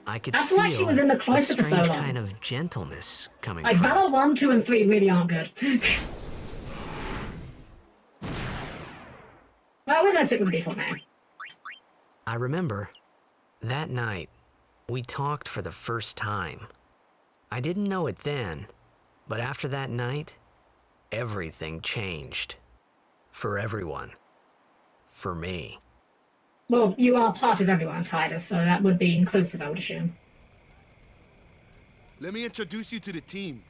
I could That's feel why she was in the cloister for so strange long. kind of gentleness coming Like, from it. Valor 1, 2, and 3 really aren't good. Well, we're gonna stick with the default now. I remember, that night, we talked for the first time. I didn't know it then, but after that night, everything changed. For everyone. For me. Well, you are part of everyone, Titus, so that would be inclusive, I would assume. Let me introduce you to the team.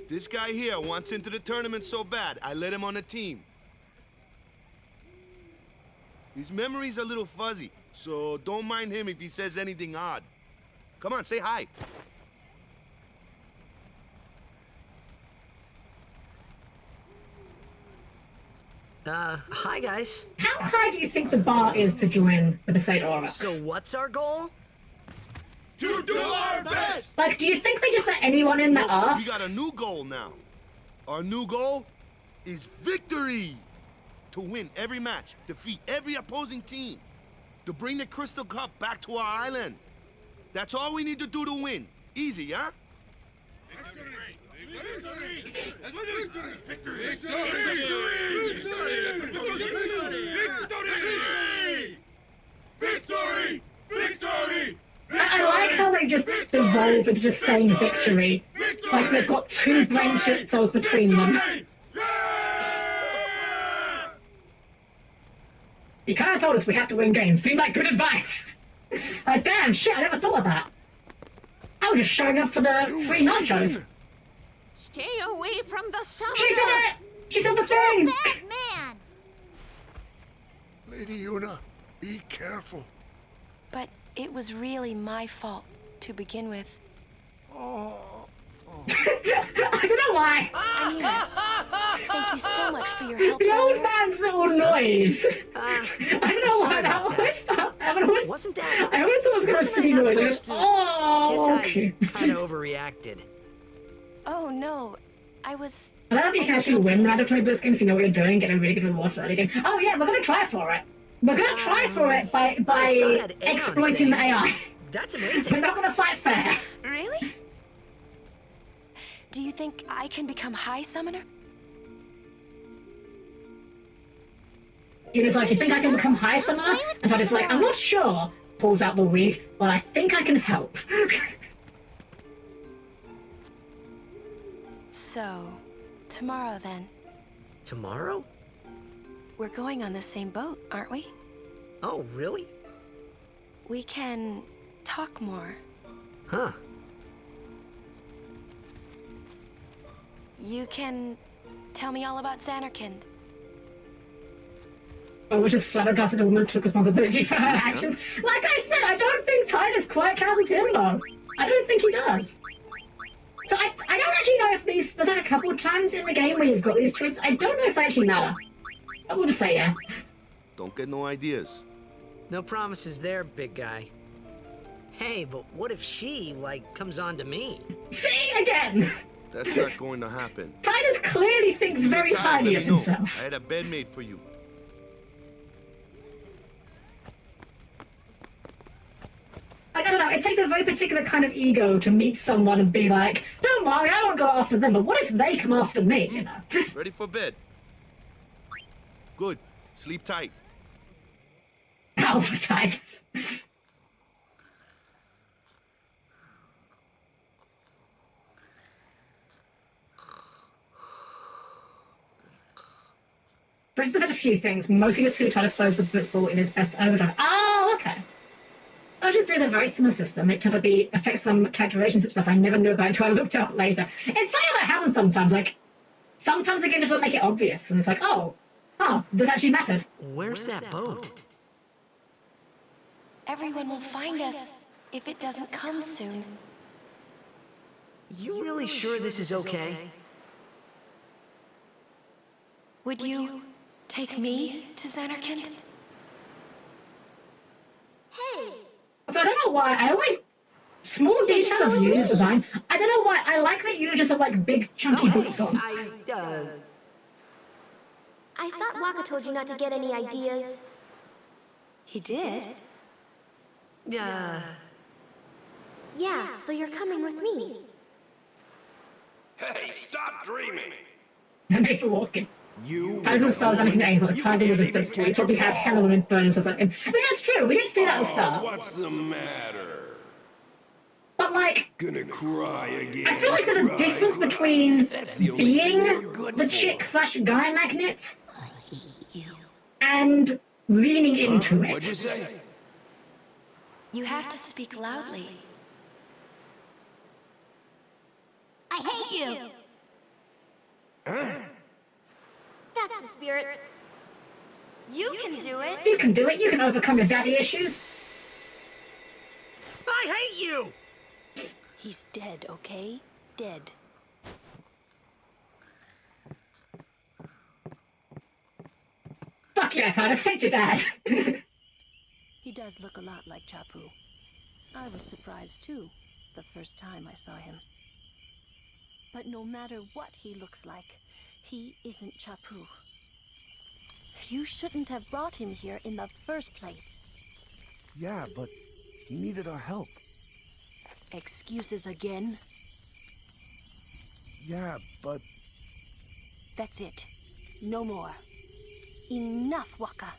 This guy here wants into the tournament so bad, I let him on the team. His memory's a little fuzzy, so don't mind him if he says anything odd. Come on, say hi. Hi guys. How high do you think the bar is to join the Besaid Aurochs? So what's our goal? To do our best! Like, do you think they just let anyone in that asks? We got a new goal now. Our new goal is victory! To win every match, defeat every opposing team, to bring the Crystal Cup back to our island. That's all we need to do to win. Easy, huh? Victory! Victory! Victory! Victory! Victory! Victory! I like how they just devolve into just saying victory. Like they've got two brain shit cells between them. You kind of told us we have to win games. Seemed like good advice. Like, damn, shit, I never thought of that. I was just showing up for the free nachos. Stay away from the summoner! She said it! She said the thing! Bad man! Lady Yuna, be careful. But it was really my fault to begin with. I don't know why. Anita, thank you so much for your help The old earlier? man's little noise. I don't know why that always felt. Wasn't that? I always thought it was kind of silly noise. I Guess go, oh, okay. I kind of overreacted. Oh no, I was. I don't know if you can actually win mandatory this game if you know what you're doing, get a really good reward for early game. Oh yeah, we're gonna try for it. We're gonna try for it by exploiting the AI. That's amazing. We're not gonna fight fair. Really? Do you think I can become High Summoner? Yuna's like, you think I can become High Summoner? And Todd is like, I'm not sure. Pulls out the weed, but I think I can help. So, tomorrow then. Tomorrow? We're going on the same boat, aren't we? Oh, really? We can talk more. Huh. You can tell me all about Xanarkand. Or was just flabbergasted a woman took responsibility for her actions. Like I said, I don't think Titus quite counts as him though. I don't think he does. So I don't actually know if there's like a couple times in the game where you've got these twists. I don't know if they actually matter. I will just say yeah. Don't get no ideas. No promises there, big guy. Hey, but what if she, like, comes on to me? See, again! That's not going to happen. Titus clearly thinks very highly of himself. I had a bed made for you. Like, I don't know, it takes a very particular kind of ego to meet someone and be like, don't worry, I won't go after them, but what if they come after me, you know? Ready for bed? Good. Sleep tight. Alpha Titus. Bruce has had a few things, mostly just who Titus flows the blitzball in his best overdrive. Oh, okay. Version 3 is a very similar system. It turned to be affect some character relationship stuff I never knew about until I looked up later. It's funny how that happens sometimes. Like, sometimes the game just doesn't make it obvious, and it's like, oh, this actually mattered. Where's that boat? Everyone will find us if it doesn't come soon. You really sure this is okay? Would you take me to Xanarkand? Hey! So I don't know why, I always... Small detail of Yuna's design. I don't know why, I like that Yuna just has, like, big, chunky boots on. I thought Waka told you not to get any ideas. He did? Yeah, so you're coming with me. Hey, stop dreaming! And made for walking. You Titus stars anything aims like Tiger was at this point. Probably have hella women furnace or something. I mean, that's true, we didn't see that at the start. What's the matter? But, like... Gonna cry again. I feel like there's a difference between being the chick/guy magnet and leaning into it. What'd you say? You have to speak loudly. I hate you! Huh? That's the spirit. You can do it. You can do it, you can overcome your daddy issues. I hate you! He's dead, okay? Dead. Fuck yeah, Titus, hate your dad. He does look a lot like Chapu. I was surprised too, the first time I saw him. But no matter what he looks like, he isn't Chapu. You shouldn't have brought him here in the first place. Yeah, but he needed our help. Excuses again? Yeah, but... That's it. No more. Enough, Waka.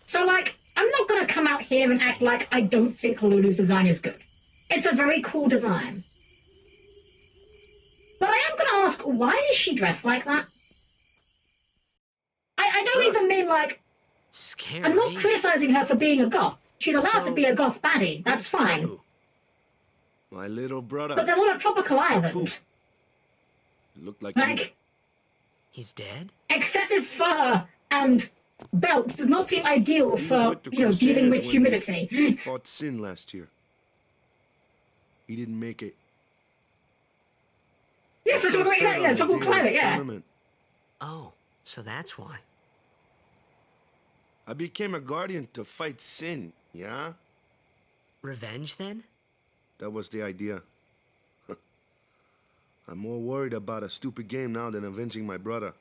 So, like, I'm not gonna come out here and act like I don't think Lulu's design is good. It's a very cool design. But I am gonna ask, why is she dressed like that? I don't even mean, like... Scary. I'm not criticizing her for being a goth. She's allowed to be a goth baddie. That's fine. My little brother. But they're on a tropical island. It looked like... He's dead? Excessive fur and belts does not seem ideal for, you know, dealing with humidity. He fought Sin last year. He didn't make it. exactly, yeah, tropical climate, yeah. Tournament. Oh, so that's why. I became a guardian to fight sin, yeah? Revenge, then? That was the idea. I'm more worried about a stupid game now than avenging my brother.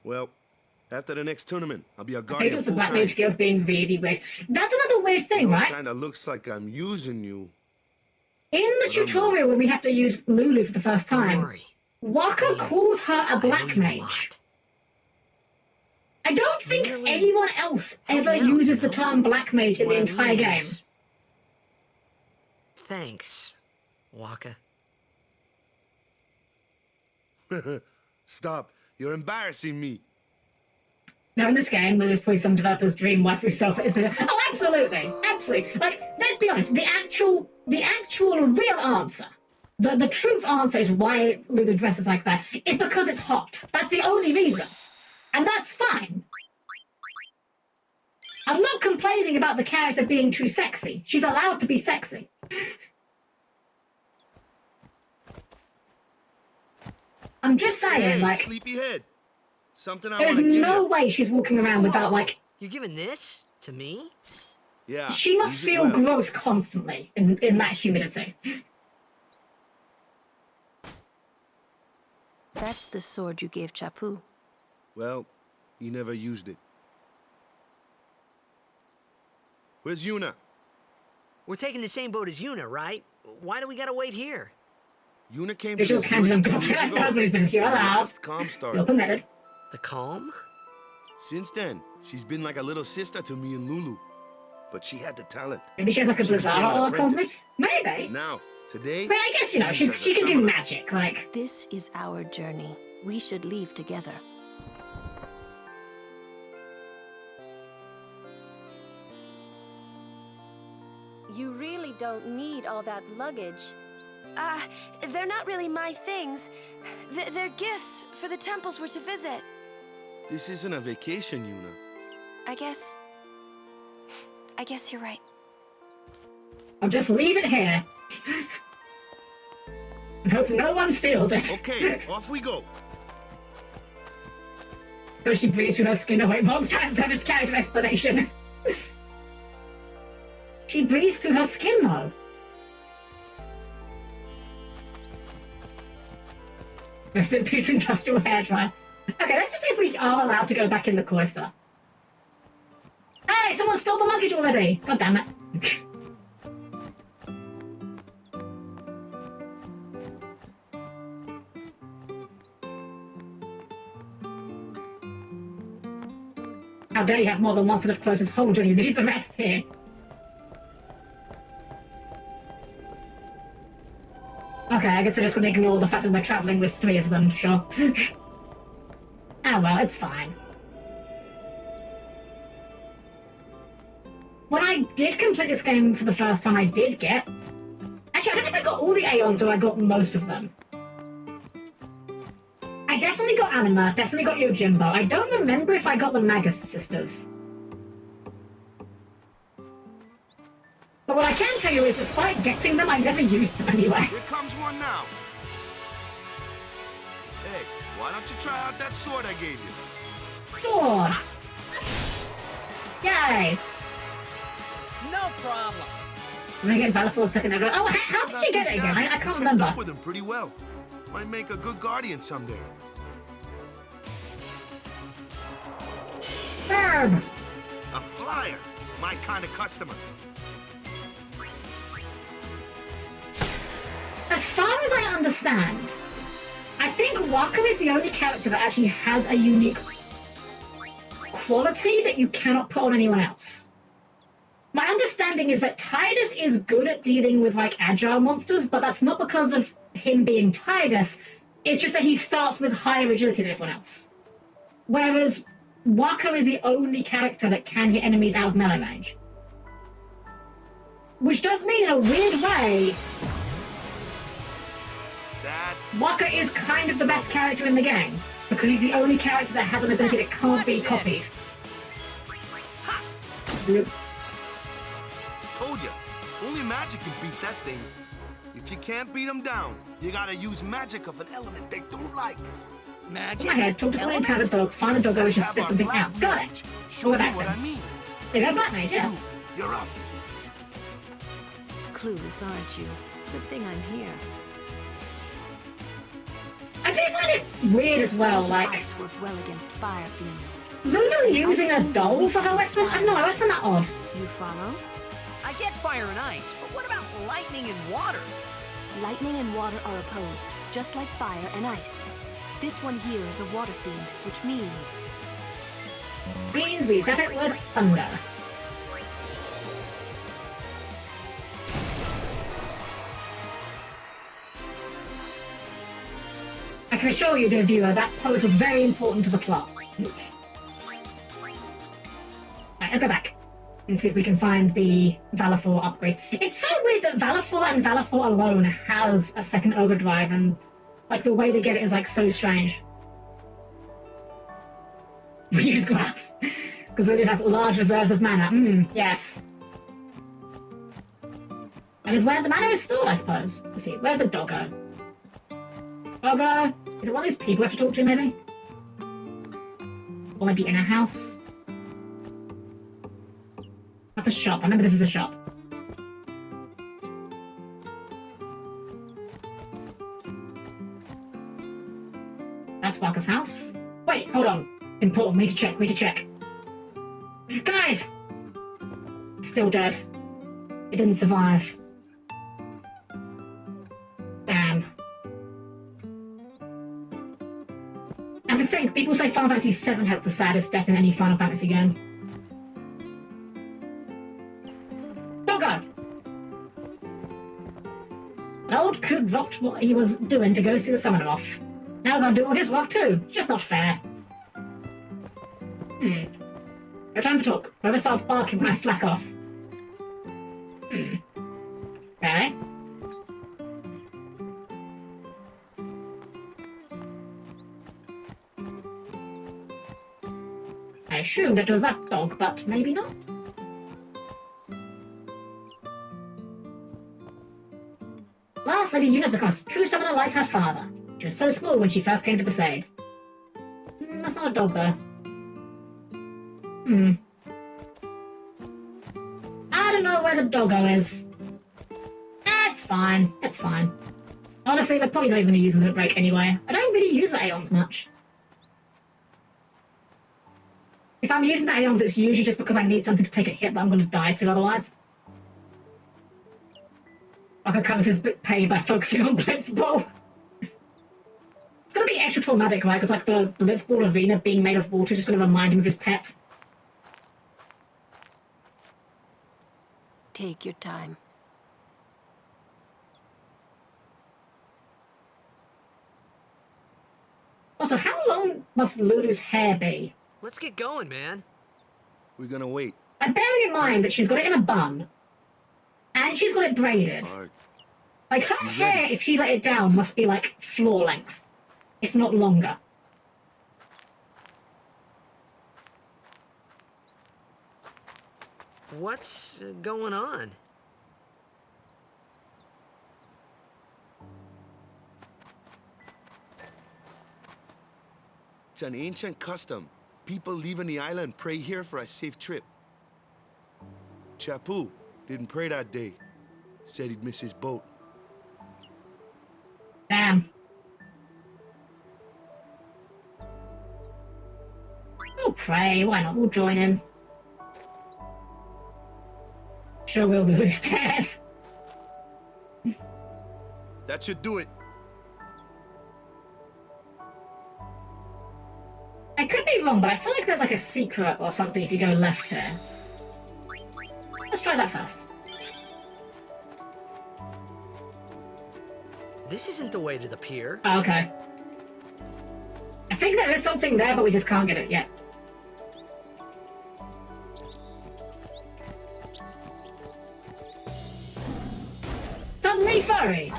Well, after the next tournament, I'll be a I think guardian it's the full Black time. Mage Guild being really weird. That's another weird thing, right? Kinda looks like I'm using you. In the tutorial, when we have to use Lulu for the first time, Waka calls her a Black Mage. I don't think anyone else ever uses the term Black Mage in the entire game. Thanks, Waka. Stop. You're embarrassing me. Now, in this game, there's probably some developer's dream wife herself is a... Oh, absolutely! Absolutely! Like, let's be honest, the actual real answer, the truth answer is why Lulu dresses like that, is because it's hot. That's the only reason. And that's fine. I'm not complaining about the character being too sexy. She's allowed to be sexy. I'm just saying, Hey, like... sleepyhead. Something I There's want to give no you. way she's walking around without, like... You're giving this to me? Yeah. She must use it feel well. gross constantly in that humidity. That's the sword you gave Chapu. Well, he never used it. Where's Yuna? We're taking the same boat as Yuna, right? Why do we gotta wait here? Yuna came to Visual this candidate village 2 years ago. nobody's business. You're when the allowed. last calm started. You're permitted. The calm? Since then, she's been like a little sister to me and Lulu. But she had the talent. Maybe she has like a She became Blizzard an or apprentice. cosmic. Maybe. Now, today... But I guess, you know, she's as a she can do summoner. magic, like... This is our journey. We should leave together. You really don't need all that luggage. They're not really my things. They're gifts for the temples we're to visit. This isn't a vacation, Yuna. I guess you're right. I'll just leave it here. And hope no one steals it. Okay, off we go. So she breathes through her skin. Oh wait, wrong fans have his character explanation. She breathes through her skin though. Rest in peace, industrial hairdryer. Okay, let's just see if we are allowed to go back in the cloister. Hey, someone stole the luggage already! God damn it. How dare you have more than one set of clothes to hold you, you leave the rest here. Okay, I guess they're just gonna ignore the fact that we're traveling with 3 of them, sure. Ah well, it's fine. When I did complete this game for the first time, I did get... Actually, I don't know if I got all the Aeons or I got most of them. I definitely got Anima, definitely got Yojimbo. I don't remember if I got the Magus sisters. But what I can tell you is, despite getting them, I never used them anyway. Here comes one now. Hey, why don't you try out that sword I gave you? Sword! Yay! No problem. I'm gonna get Valor for a second. Oh, how did she get it again? I can't remember. Up with him pretty well. Might make a good guardian someday. Verb! A flyer. My kind of customer. As far as I understand, I think Waka is the only character that actually has a unique quality that you cannot put on anyone else. My understanding is that Tidus is good at dealing with, like, agile monsters, but that's not because of him being Tidus. It's just that he starts with higher agility than everyone else. Whereas Waka is the only character that can hit enemies out of melee range. Which does mean, in a weird way, Waka is kind of the best character in the game, because he's the only character that has an ability that can't be copied. Told ya. Only magic can beat that thing. If you can't beat them down, you gotta use magic of an element they don't like. In my head, talk to somebody who has a dog, find a dog and spit something out. Got it! Show you what I mean. There you go, Black Mage, yeah. You're up. Clueless, aren't you? Good thing I'm here. I do find it weird as well, like... Ice work well against fire fiends. Lulu using a doll for her weapon? I don't know, I always find that odd. You follow? I get fire and ice, but what about lightning and water? Lightning and water are opposed, just like fire and ice. This one here is a water fiend, which means... Means we zap it with thunder. I can assure you, dear viewer, that pose was very important to the plot. Right, let's go back and see if we can find the Valor 4 upgrade. It's so weird that Valor 4 and Valor 4 alone has a second overdrive, and like the way to get it is like so strange. We use glass because it has large reserves of mana. Yes. And is where the mana is stored, I suppose. Let's see, where's the doggo? Doggo? Is it one of these people we have to talk to, maybe? Or maybe in a house? That's a shop. I remember this is a shop. That's Walker's house. Wait, hold on. Important. We need to check. Guys! Still dead. It didn't survive. Damn. And to think, people say Final Fantasy VII has the saddest death in any Final Fantasy game. Doggo! An old coup dropped what he was doing to go see the summoner off. Now we're gonna do all his work too. It's just not fair. No time for talk. Whoever starts barking when I slack off. Okay. I assumed it was that dog, but maybe not. Last Lady Yuna's become a true summoner like her father. She was so small when she first came to Besaid. That's not a dog, though. I don't know where the doggo is. It's fine. It's fine. Honestly, we're probably not even going to use the break anyway. I don't really use the Aeons much. If I'm using the Aeons, it's usually just because I need something to take a hit that I'm going to die to otherwise. I can cover his pain by focusing on Blitzball. It's going to be extra traumatic, right? Because like the Blitzball arena being made of water is just going to remind him of his pet. Take your time. Also, how long must Lulu's hair be? Let's get going, man. We're gonna wait. And bearing in mind that she's got it in a bun, and she's got it braided. Like, her hair, if she let it down, must be like floor length, if not longer. What's going on? It's an ancient custom. People leaving the island pray here for a safe trip. Chapu didn't pray that day. Said he'd miss his boat. Damn. We'll pray, why not? We'll join him. Sure will do his stairs. That should do it. I could be wrong, but I feel like there's like a secret or something if you go left here. Let's try that first. This isn't the way to the pier. Oh, okay. I think there is something there, but we just can't get it yet. Suddenly furry!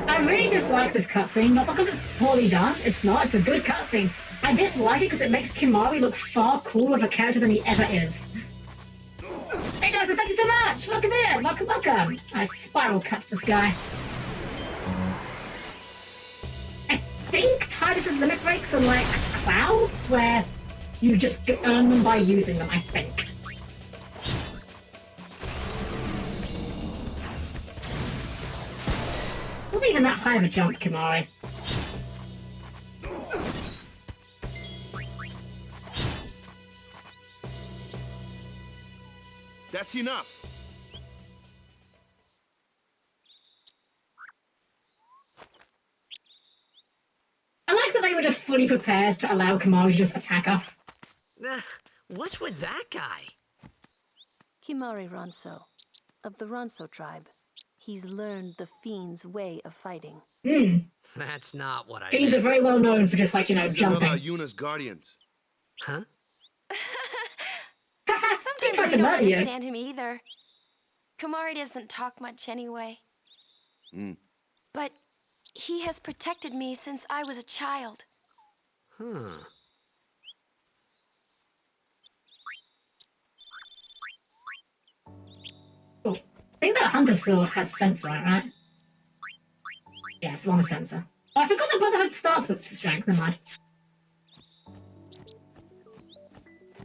I really dislike this cutscene, not because it's poorly done. It's not. It's a good cutscene. I dislike it because it makes Kimari look far cooler of a character than he ever is. Hey guys, thank you so much! Welcome in! Welcome, welcome! I spiral cut this guy. I think Tidus's limit breaks are like clouds, where you just earn them by using them, I think. Wasn't even that high of a jump, Kimari. That's enough. I like that they were just fully prepared to allow Kimari to just attack us. What's with that guy? Kimari Ronso, of the Ronso tribe. He's learned the Fiend's way of fighting. Hmm. That's not what I Fiends are very well known for just like, you know, jumping. Another Yuna's guardians. Huh? Sometimes we don't understand him either. Kimari doesn't talk much anyway. But he has protected me since I was a child. Huh. Oh, I think that Hunter Sword has sensor on it, right? Yeah, it's the one with sensor. Oh, I forgot that Brotherhood starts with strength, never mind.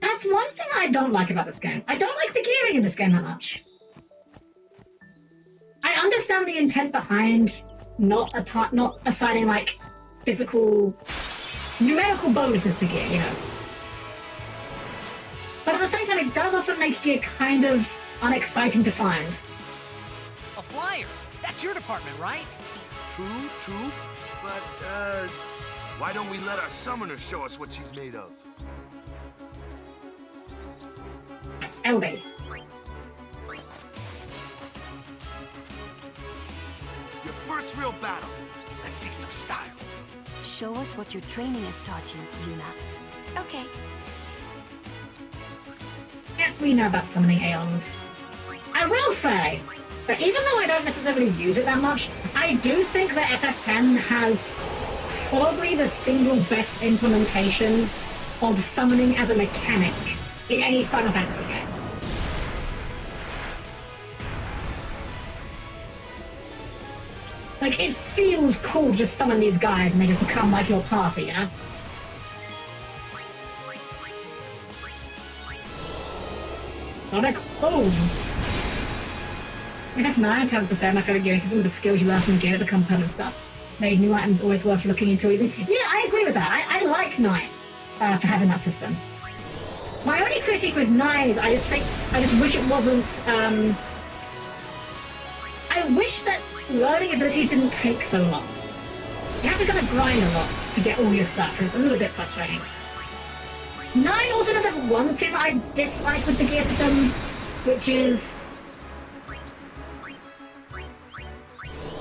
That's one thing I don't like about this game. I don't like the gearing in this game that much. I understand the intent behind not assigning, like, physical, numerical bonuses to gear, you know. But at the same time, it does often make gear kind of unexciting to find. A flyer! That's your department, right? True. But, why don't we let our summoner show us what she's made of? Yes, LB. Your first real battle. Let's see some style. Show us what your training has taught you, Yuna. Okay. Yeah, we know about summoning Aeons. I will say that even though I don't necessarily use it that much, I do think that FF10 has probably the single best implementation of summoning as a mechanic in any Final Fantasy game. Like, it feels cool to just summon these guys and they just become like your party, you know? Sonic Home! FF9 tells Berserk my favourite gear system with the skills you learn from the gear that become permanent stuff. Made new items always worth looking into using. Yeah, I agree with that. I like 9 for having that system. My only critique with 9 is I just wish it wasn't, I wish that learning abilities didn't take so long. You have to kind of grind a lot to get all your stuff, and it's a little bit frustrating. 9 also does have one thing that I dislike with the gear system, which is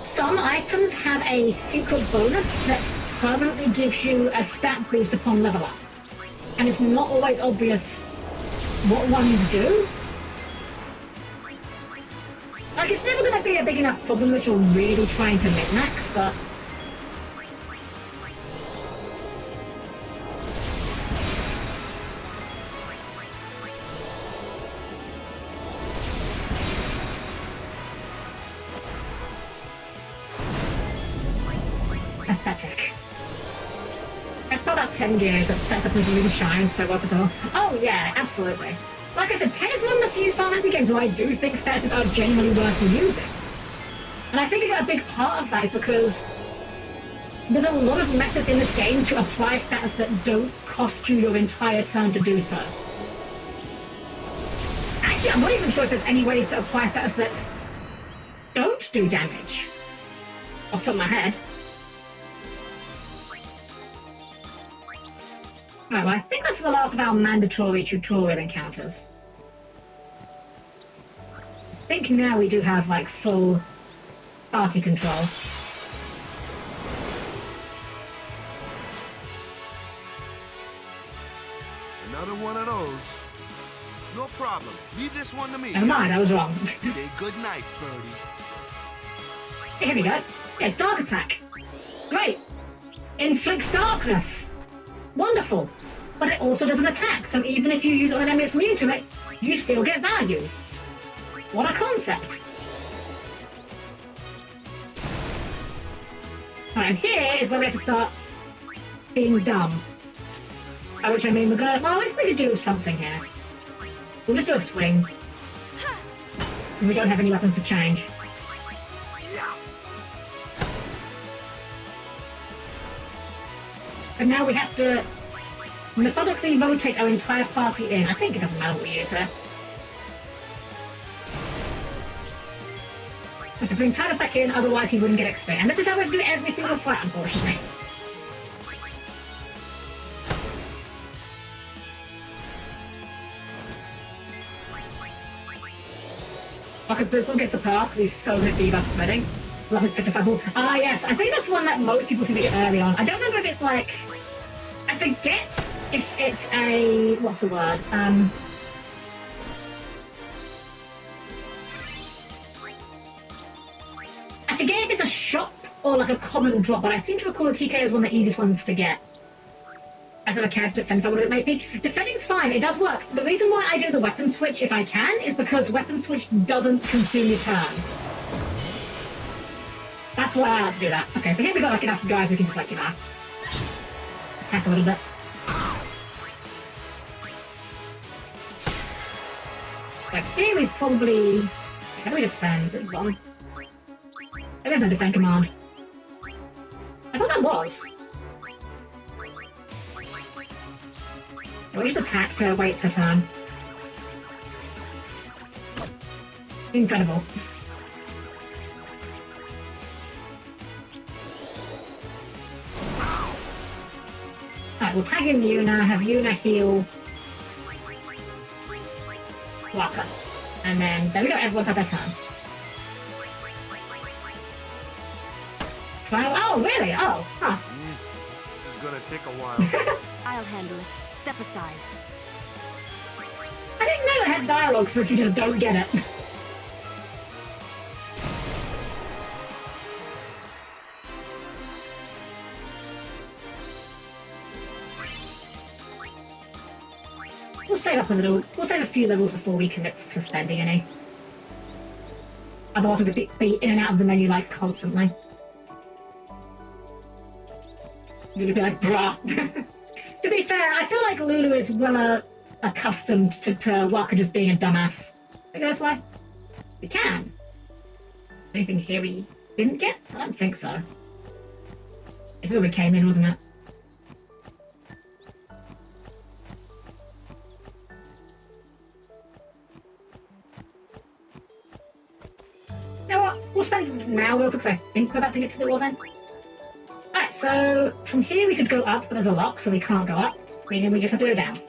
some items have a secret bonus that permanently gives you a stat boost upon level up. And it's not always obvious what ones do. Like, it's never going to be a big enough problem that you're really trying to min-max, but... Pathetic. I spelled out 10 gears that setup has really shined so well for well. Oh yeah, absolutely. Like I said, 10 is one of the few Final Fantasy games where I do think statuses are genuinely worth using. And I think a big part of that is because there's a lot of methods in this game to apply stats that don't cost you your entire turn to do so. Actually, I'm not even sure if there's any ways to apply stats that don't do damage. Off the top of my head. Right, well, I think that's the last of our mandatory tutorial encounters. I think now we do have, like, full party control. Another one of those. No problem. Leave this one to me. Never mind, I was wrong. Say goodnight, birdie. Here we go. Yeah, dark attack. Great. Inflicts darkness. Wonderful. But it also does an attack, so even if you use it on an enemy that's immune to it, you still get value. What a concept. Alright, and here is where we have to start being dumb. By which I mean we're gonna, well, we could do something here. We'll just do a swing. Because we don't have any weapons to change. And now we have to methodically rotate our entire party in. I think it doesn't matter what we use here. We have to bring Titus back in, otherwise he wouldn't get XP. And this is how we have to do every single fight, unfortunately. Because this one gets the pass because he's so good at debuff spreading. Love his petrified ball. Ah, yes, I think that's one that most people seem to get early on. I don't remember if it's like... I forget if it's a... what's the word? I forget if it's a shop or like a common drop, but I seem to recall the TK is one of the easiest ones to get. As a character defend, whatever it may be. Defending's fine, it does work. The reason why I do the weapon switch, if I can, is because weapon switch doesn't consume your turn. That's why I like to do that. Okay, so here we got like enough guys we can just like, you know, attack a little bit. Like here we probably... how do we defend? Is it wrong? There is no defend command. I thought that was. We'll just attack to waste her turn. Incredible. Alright, we'll tag in Yuna, have Yuna heal Waka. And then, there we go, everyone's had their turn. Oh, really? Oh, huh. This is gonna take a while. I'll handle it. Step aside. I didn't know they had dialogue for if you just don't get it. We'll save up a little. We'll save a few levels before we commit to spending any. Otherwise, we'll be in and out of the menu like constantly. You're gonna be like, bruh. To be fair, I feel like Lulu is well accustomed to Waka just being a dumbass. I guess why? We can. Anything here we didn't get? I don't think so. This is where we came in, wasn't it? You know what? We'll spend now real quick because I think we're about to get to the event. Alright, so from here we could go up, but there's a lock, so we can't go up, meaning we just have to go down.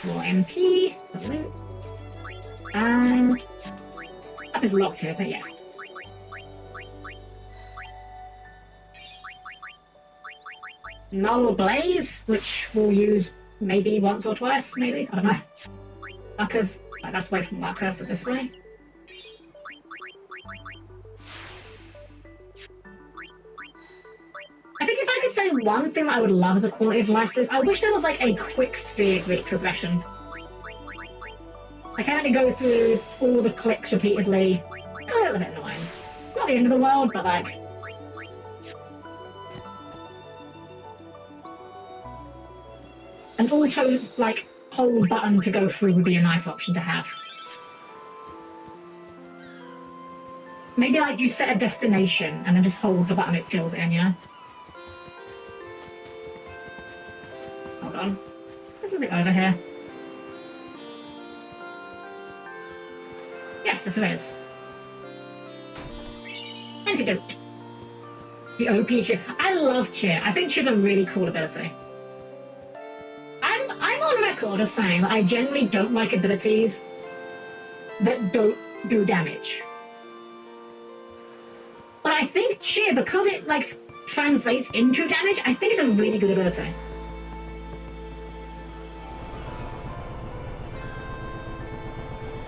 More MP, loot. And up is locked here, isn't it? Yeah. Null Blaze, which we'll use maybe once or twice, maybe, I don't know. Markers, like that's away from markers, so this way. I think if I could say one thing that I would love as a quality of life is I wish there was like a quick sphere grid progression. Like having to go through all the clicks repeatedly. A little bit annoying. Not the end of the world, but like... an auto, like, hold button to go through would be a nice option to have. Maybe like you set a destination and then just hold the button it fills it in, you know? Hold on. There's something over here. Yes, there is. Antidote. The OP cheer. I love cheer. I think cheer's a really cool ability. I'm on record as saying that I generally don't like abilities that don't do damage. But I think cheer, because it like translates into damage, I think it's a really good ability.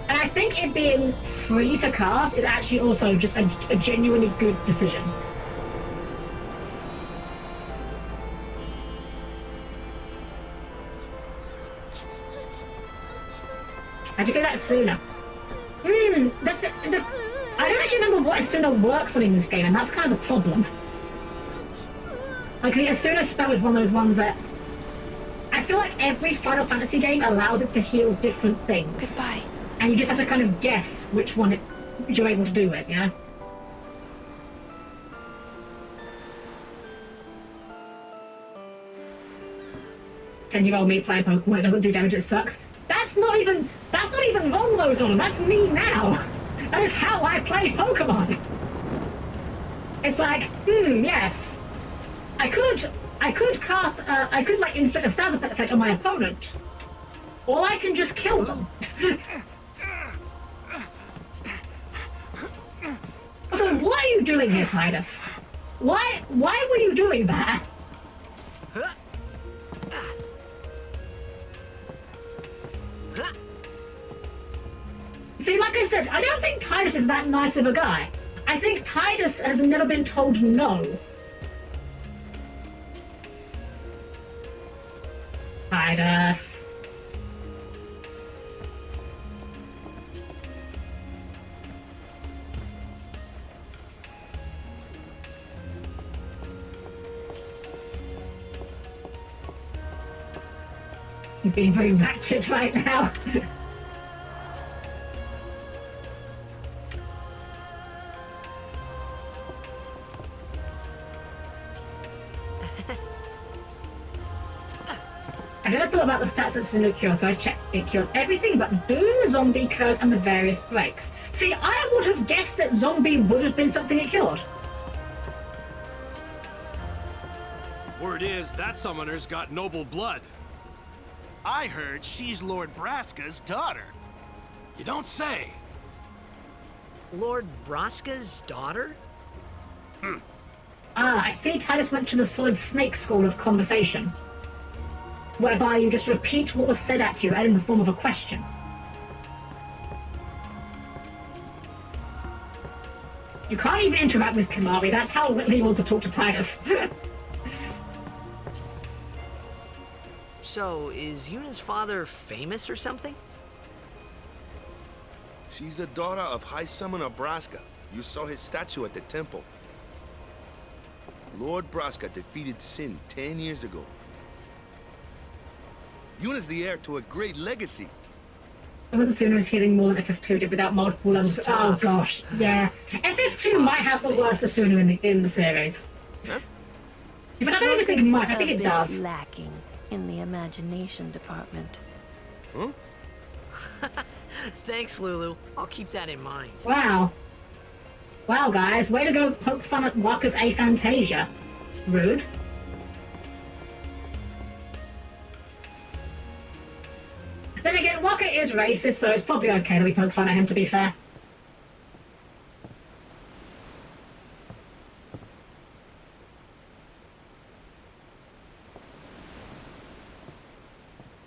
And I I think it being free to cast is actually also just a genuinely good decision. How'd you feel that Asuna? I don't actually remember what Asuna works on in this game, and that's kind of the problem. Like, the Asuna spell is one of those ones that I feel like every Final Fantasy game allows it to heal different things. Goodbye. And you just have to kind of guess which one you're able to do with, you know? Ten-year-old me playing Pokemon, it doesn't do damage, it sucks. That's not even wrong, though, Zona. That's me now. That is how I play Pokemon. It's like, yes. I could cast, I could like inflict a Sazapet effect on my opponent. Or I can just kill them. So what are you doing here, Titus? Why were you doing that? See, like I said, I don't think Titus is that nice of a guy. I think Titus has never been told no. Titus. He's being very ratchet right now. I never thought about the stats that Sunu cures, so I checked it cures everything but Boom, Zombie, Curse, and the various breaks. See, I would have guessed that Zombie would have been something it cured. Word is, that summoner's got noble blood. I heard she's Lord Braska's daughter. You don't say. Lord Braska's daughter? Ah, I see Titus went to the Solid Snake School of Conversation, whereby you just repeat what was said at you in the form of a question. You can't even interact with Kamari, that's how little he wants to talk to Titus. So, is Yuna's father famous or something? She's the daughter of High Summoner Braska. You saw his statue at the temple. Lord Braska defeated Sin 10 years ago. Yuna's the heir to a great legacy. It was as soon as healing more than FF2 did without multiple levels. Oh gosh, yeah. FF2 might have the worst Asuna in the series. Huh? But I don't even think it might, I think it does. Lacking in the imagination department. Huh? Thanks, Lulu. I'll keep that in mind. Wow. Wow, guys, way to go poke fun at Waka's aphantasia. Rude. Then again, Waka is racist, so it's probably okay that we poke fun at him, to be fair.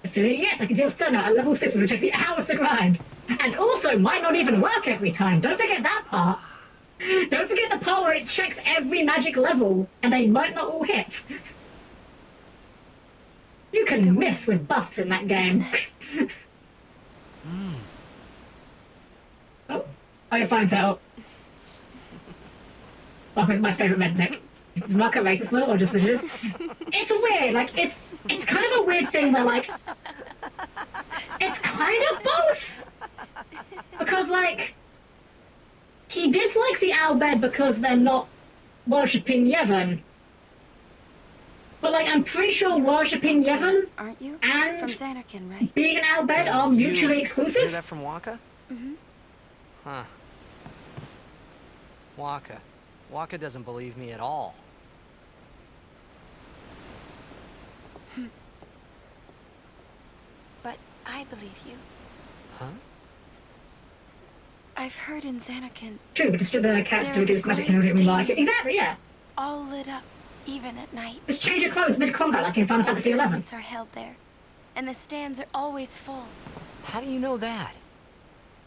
So yes, I can deal stun out at level 6, which will take me hours to grind. And also might not even work every time. Don't forget that part. Don't forget the part where it checks every magic level, and they might not all hit. You can miss with buffs in that game. Oh, I find out. Waka's my favourite mednick. Is Waka racist though, or just vicious? It's weird, like, it's kind of a weird thing where, like, it's kind of both. Because, like, he dislikes the Albed because they're not worshipping Yevon. But, like, I'm pretty sure worshipping Yevon Aren't you? and From Xanarkand, right? being an Albed are mutually Hear exclusive. that from Waka? Mm-hmm. Huh. Waka doesn't believe me at all. But I believe you. Huh? I've heard in Xanarkand. True, but the cats there do is do a magic great and don't even like it. stadium. Exactly, yeah. All lit up, even at night. Just change your clothes mid-combat like in Final Fantasy XI. Tournaments are held there, and the stands are always full. How do you know that?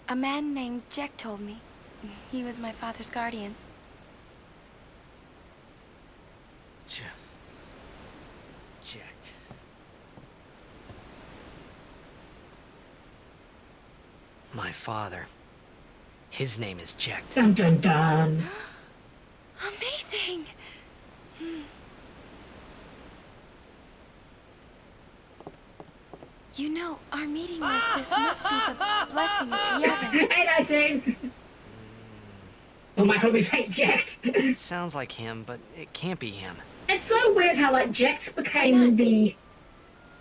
A man named Jack told me. He was my father's guardian. Jacked. My father. His name is Jacked. Dun dun dun. Amazing! You know, our meeting like this must be the blessing of Yevon. Hey, 19! Oh, my homies hate Jacked. Sounds like him, but it can't be him. It's so weird how, like, Jacked became the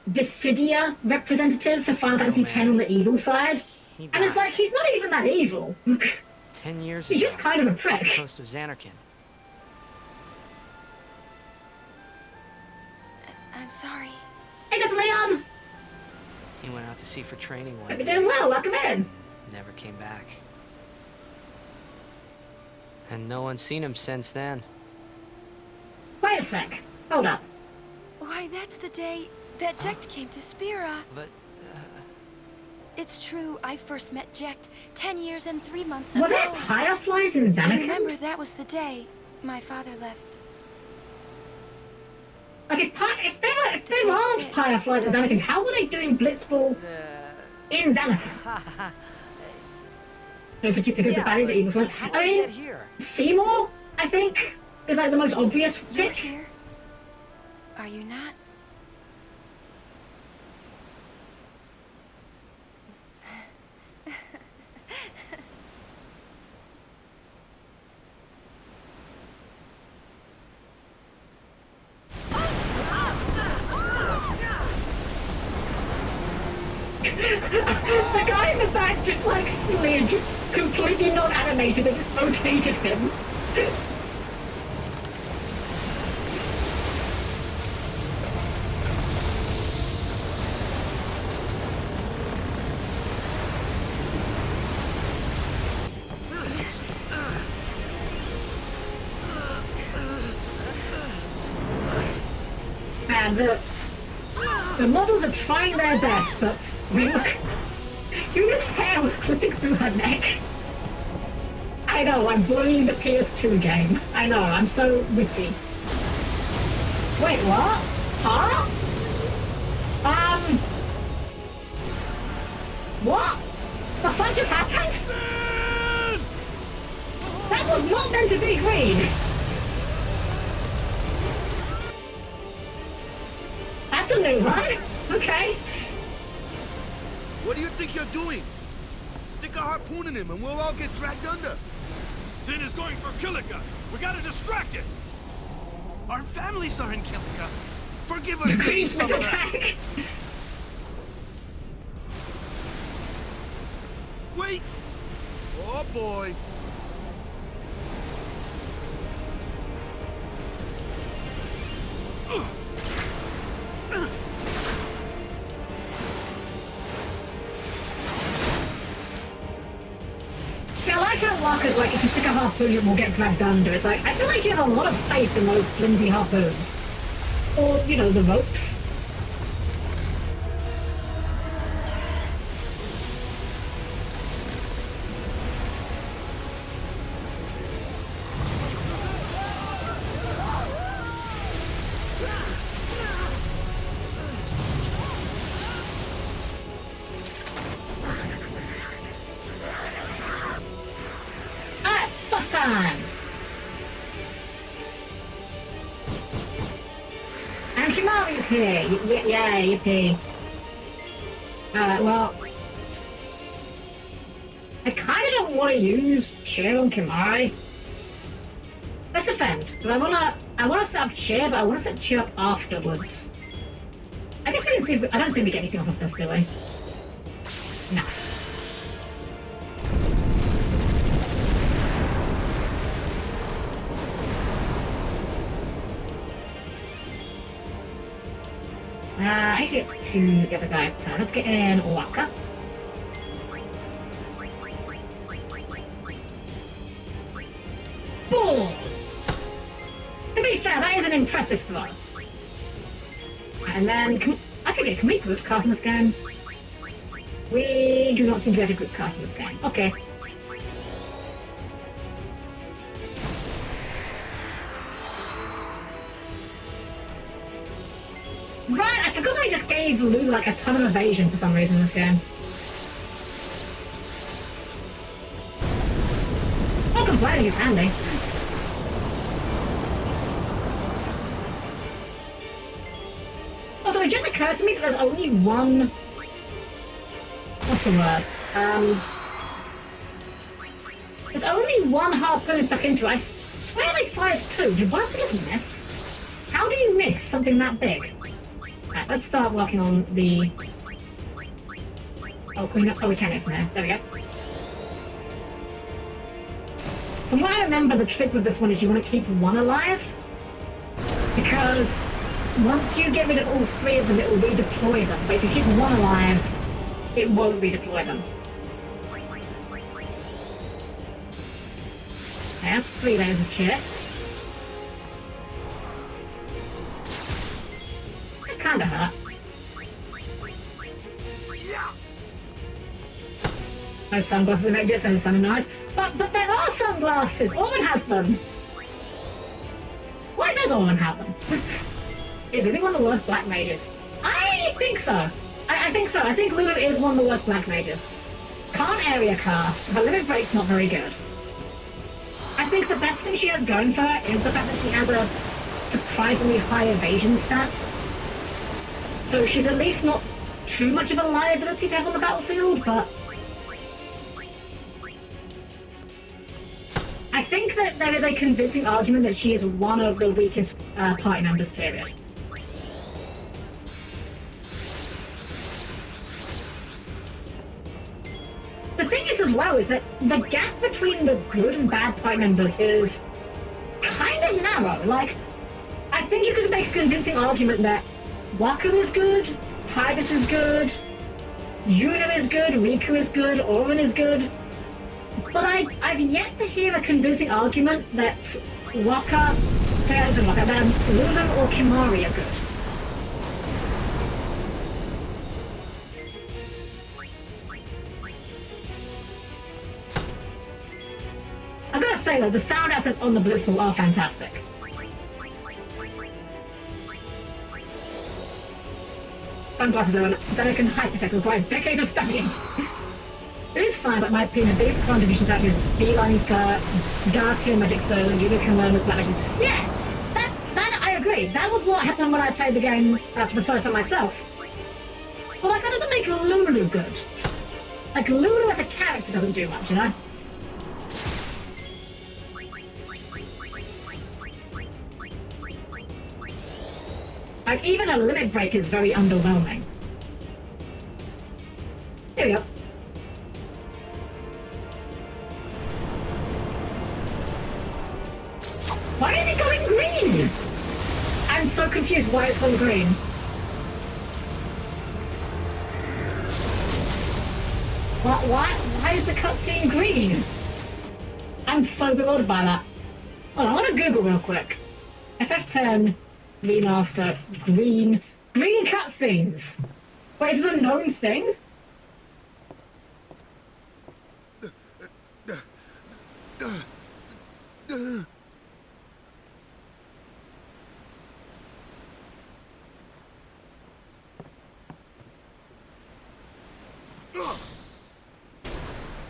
Dissidia representative for Final Fantasy X on the evil side. And it's like, he's not even that evil. 10 years He's ago. just kind of a prick. Off the coast of Xanarkand. I'm sorry. Hey, that's Leon! He went out to sea for training one Hope you're day. doing well, welcome in. Never came back. And no one's seen him since then. Wait a sec. Hold up. Why, that's the day that Jecht came to Spira. But, It's true, I first met Jecht 10 years and 3 months Were ago. there fireflies in I Xanarkand? remember that was the day my father left. Like, if there aren't fireflies in Xanarkand, how were they doing Blitzball in Xanarkand? No, so you pick as a baddie the evil one. I mean, Seymour, I think, is like the most obvious You're pick. here? Are you not? The guy in the back just like slid, completely non-animated, and just rotated him. Man, the models are trying their best, but I mean, look, Yuna's hair was clipping through her neck. I know, I'm bullying the PS2 game. I know, I'm so witty. Wait, what? Huh? What? The fuck just happened? That was not meant to be green. That's a new one. Okay. What do you think you're doing? Stick a harpoon in him and we'll all get dragged under. Zin is going for Kilika. We gotta distract it. Our families are in Kilika. Forgive us. The green slip attack. Wait! Oh boy! See, I like how Walker's like, if you stick a harpoon, it will get dragged under. It's like, I feel like you have a lot of faith in those flimsy harpoons. Or, you know, the ropes. Boss time! And Kimari's here! Yeah, yippee. Well... I kinda don't want to use Cheer on Kimari. Let's defend, because I wanna set up Cheer, but I wanna set Cheer up afterwards. I guess we can see if I don't think we get anything off of this, do we? No. Actually, it's to the other guy's turn. Let's get in Waka. Boom! To be fair, that is an impressive throw. And then, I forget, can we group cast in this game? We do not seem to get a group cast in this game. Okay. Right, I forgot they just gave Lou like a ton of evasion for some reason in this game. Not complaining, it's handy. Also, it just occurred to me that there's only one... What's the word? There's only one harpoon stuck into it. I swear they fired two. Did one of them just miss? How do you miss something that big? Right, let's start working on the... Oh, can we not? Oh, we can get from there. There we go. From what I remember, the trick with this one is you want to keep one alive. Because once you get rid of all three of them, it will redeploy them. But if you keep one alive, it won't redeploy them. That's 3 layers of shit. That kinda hurt. No sunglasses are just no sun and eyes. But there are sunglasses! Orman has them! Why does Orman have them? Is he one of the worst black mages? I think so. I think so. I think Lulu is one of the worst black mages. Can't area cast. Her limit break's not very good. I think the best thing she has going for her is the fact that she has a surprisingly high evasion stat. So she's at least not too much of a liability to have on the battlefield, but... I think that there is a convincing argument that she is one of the weakest party members, period. The thing is as well is that the gap between the good and bad party members is kind of narrow. Like, I think you could make a convincing argument that Waku is good, Titus is good, Yuna is good, Riku is good, Orin is good. But I've yet to hear a convincing argument that Lulu or Kimari are good. I gotta say though, the sound assets on the Blitzball are fantastic. Sunglasses are Zenecan Hypertech requires decades of studying. It is fine, but in my opinion, the biggest contribution to that is beelining for dark tier magic so you can learn with black magic. Yeah, that I agree. That was what happened when I played the game for the first time myself. But like, that doesn't make Lulu good. Like, Lulu as a character doesn't do much, you know? Like, even a limit break is very underwhelming. There we go. Why is it going green? I'm so confused why it's going green. Why is the cutscene green? I'm so bewildered by that. Hold on, I want to Google real quick. FF10 remaster green cutscenes. Wait, is this a known thing?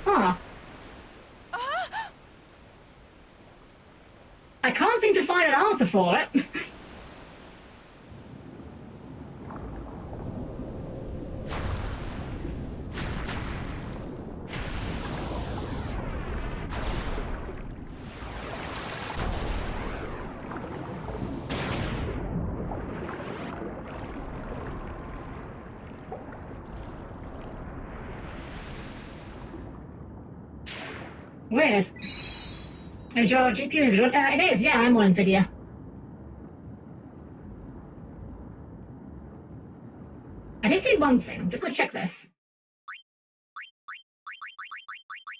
Huh. I can't seem to find an answer for it. Weird. Is your GPU? It is, yeah, I'm on NVIDIA. I did see one thing. I'm just gonna check this.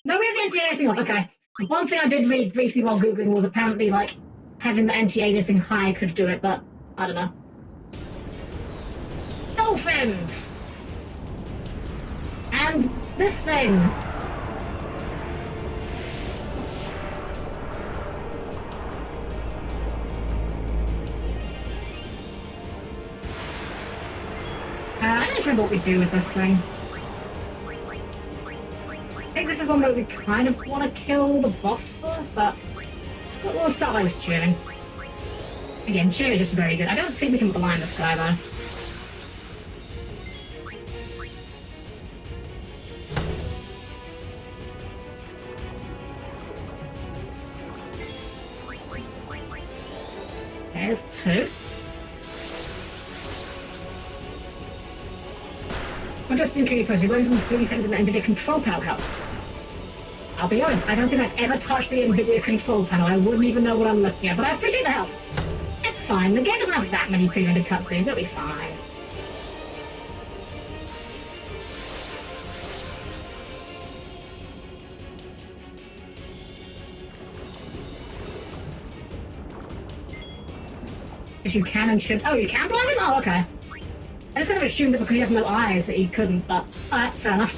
No, we have the anti-aliasing off, okay. One thing I did read briefly while Googling was apparently, like, having the anti-aliasing high could do it, but I don't know. Dolphins! And this thing. I don't remember what we do with this thing. I think this is one where we kind of want to kill the boss first, but we'll start by just cheering. Again, cheer is just very good. I don't think we can blind this guy though. There's two. Interesting curious post. You're going some 3 seconds in the NVIDIA control panel helps. I'll be honest, I don't think I've ever touched the NVIDIA control panel. I wouldn't even know what I'm looking at, but I appreciate the help. It's fine. The game doesn't have that many pre-rendered cutscenes. It'll be fine. Yes, you can and should. Oh, you can blind him? Oh, okay. I just kind of assumed that because he has no eyes that he couldn't, but alright, fair enough.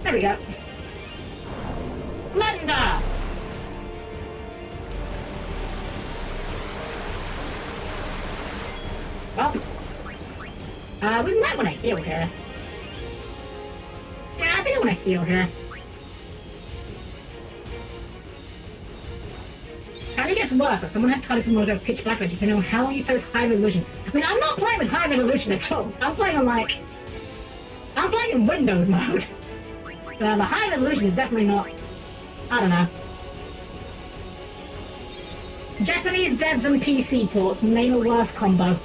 There we go. Blender! Well, we might want to heal here. Yeah, I think I want to heal here. And it gets worse. As someone had told us someone to go pitch black, depending on how you play with high resolution. I mean, I'm not playing with high resolution at all. I'm playing on like... I'm playing in windowed mode. So the high resolution is definitely not... I don't know. Japanese devs and PC ports name a worse combo.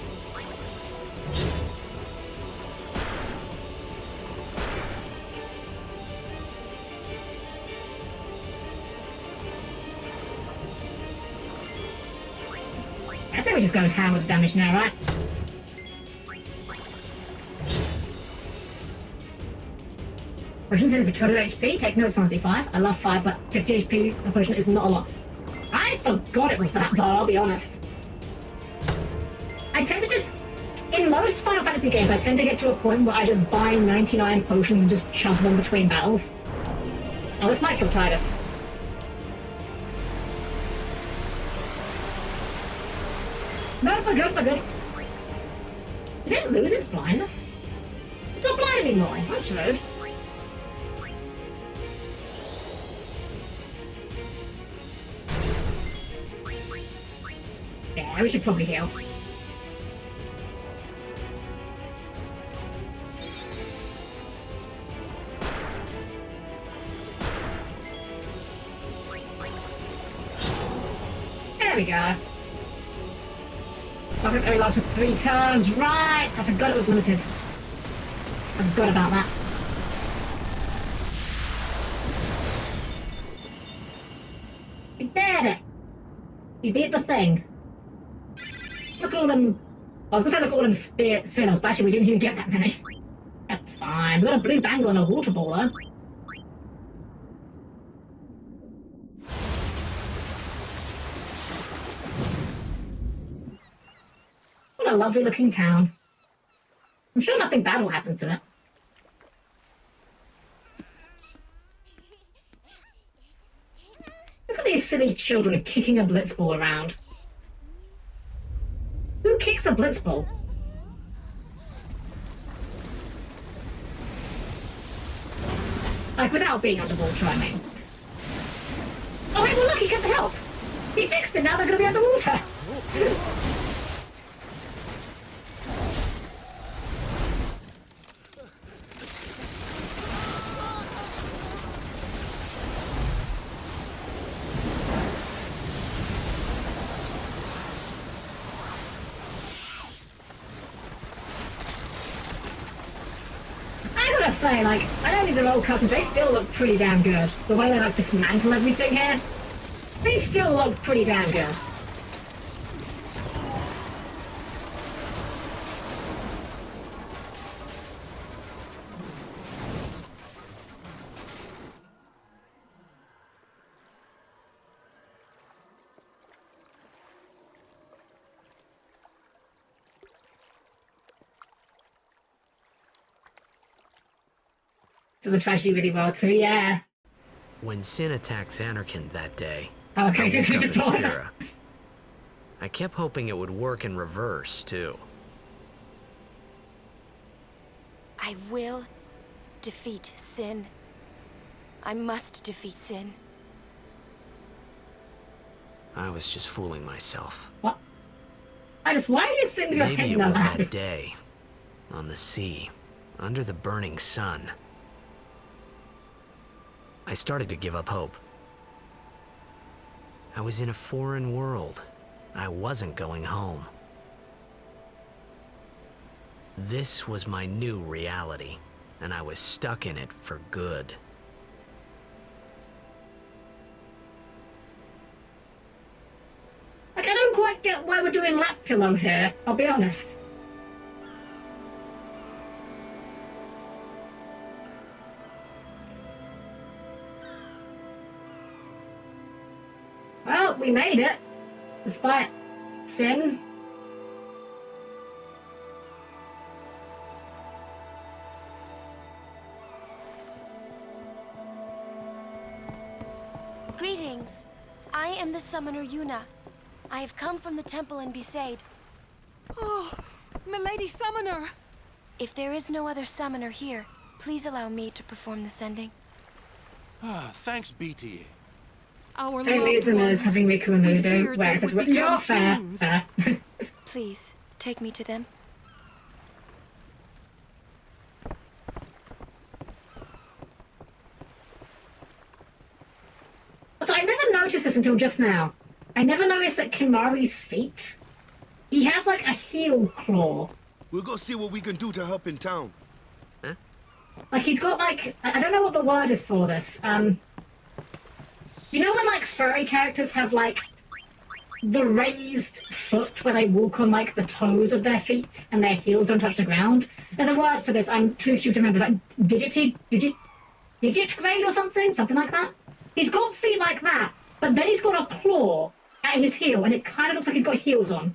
I think we're just going ham with damage now, right? Potions in for 200 HP, take notes from C5. I love 5, but 50 HP a potion is not a lot. I forgot it was that though, I'll be honest. I tend to just... In most Final Fantasy games, I tend to get to a point where I just buy 99 potions and just chunk them between battles. Oh, this might kill Titus. No, we're good, we're good. Did it lose its blindness? It's not blind anymore, that's rude. Yeah, we should probably heal. There we go. I think it only lasts for 3 turns. Right! I forgot it was limited. I forgot about that. We did it! We beat the thing. Look at all them... I was gonna say look at all them spin-offs, but actually we didn't even get that many. That's fine. We got a blue bangle and a water ball though. What a lovely looking town. I'm sure nothing bad will happen to it. Look at these silly children kicking a blitzball around. Who kicks a blitzball? Like, without being underwater, I mean. Oh, wait, well, look, he got the help. He fixed it, now they're going to be underwater. I gotta say, like, I know these are old customs, they still look pretty damn good. The way they, like, dismantle everything here, they still look pretty damn good. So the tragedy really well too, yeah. When Sin attacked Xanarkand that day, Oh, okay, I just woke up in looking forward. Spira. I kept hoping it would work in reverse, too. I will defeat Sin. I must defeat Sin. I was just fooling myself. What? I just, why are you sitting your Maybe head it like was that? that day, on the sea, under the burning sun. I started to give up hope. I was in a foreign world. I wasn't going home. This was my new reality, and I was stuck in it for good. Like, I don't quite get why we're doing lap pillow here, I'll be honest. Well, we made it, despite Sin. Greetings. I am the summoner Yuna. I have come from the temple in Besaid. Oh, Milady Summoner! If there is no other summoner here, please allow me to perform the sending. Thanks, BT. Our Same loved reason as ones. having Riku and We Udo, feared where they it's like, would you're become fair, fiends. fair. Please, take me to them. So I never noticed this until just now. I never noticed that Kimari's feet, he has like a heel claw. We'll go see what we can do to help in town. Like he's got like, I don't know what the word is for this. You know when like furry characters have like the raised foot where they walk on like the toes of their feet and their heels don't touch the ground? There's a word for this, I'm too stupid to remember. It's like digit grade or something? Something like that? He's got feet like that, but then he's got a claw at his heel and it kind of looks like he's got heels on.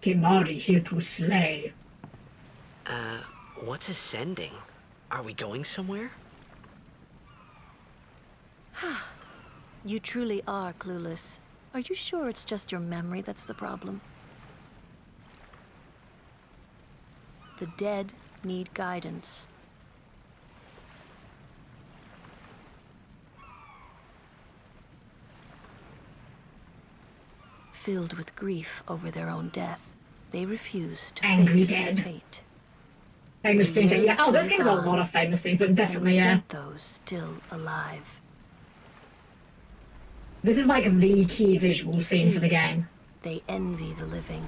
Kimari here to slay. What's ascending? Are we going somewhere? You truly are clueless. Are you sure it's just your memory that's the problem? The dead need guidance. Filled with grief over their own death, they refuse to Angry face dead. their fate. Famous They scenes. yearn Yeah, oh, to this live game's a on lot of famous scenes, but and definitely, yeah. resent those still alive. This is like the key visual scene for the game. They envy the living.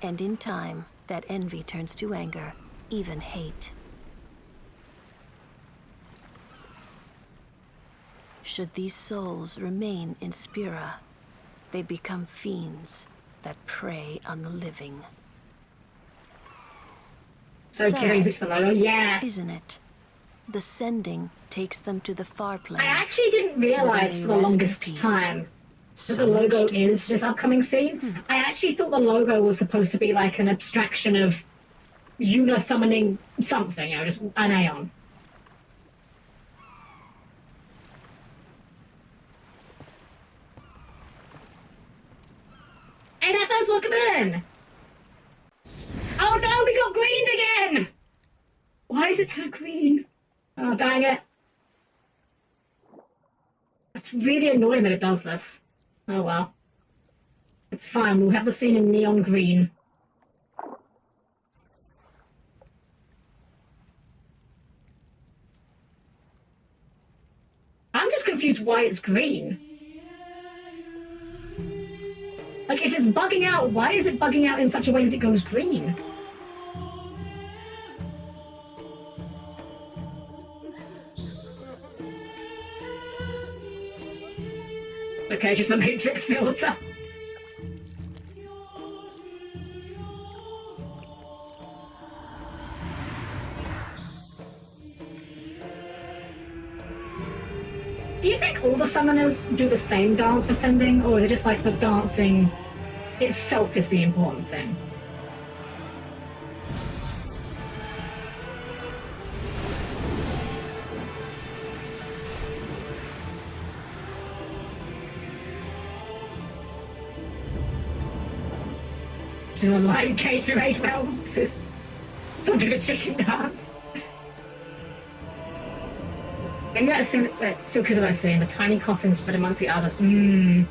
And in time, that envy turns to anger, even hate. Should these souls remain in Spira, they become fiends that prey on the living. So curious Sad, for the logo, yeah. isn't it? The sending takes them to the far plane. I actually didn't realize for the rest in longest peace. time that the logo is this upcoming scene. I actually thought the logo was supposed to be like an abstraction of Yuna summoning something, you know, just an Aeon. Hey, Nethos, welcome in! Oh no, we got greened again! Why is it so green? Oh, dang it. It's really annoying that it does this. Oh well. It's fine, we'll have the scene in neon green. I'm just confused why it's green. Like, if it's bugging out, why is it bugging out in such a way that it goes green? Okay, just the Matrix filter. Do you think all the summoners do the same dance for sending, or is it just like the dancing itself is the important thing? To the line K-8 realm. Some do the chicken dance. And you guys see, so because I was saying, the tiny coffin spread amongst the others. The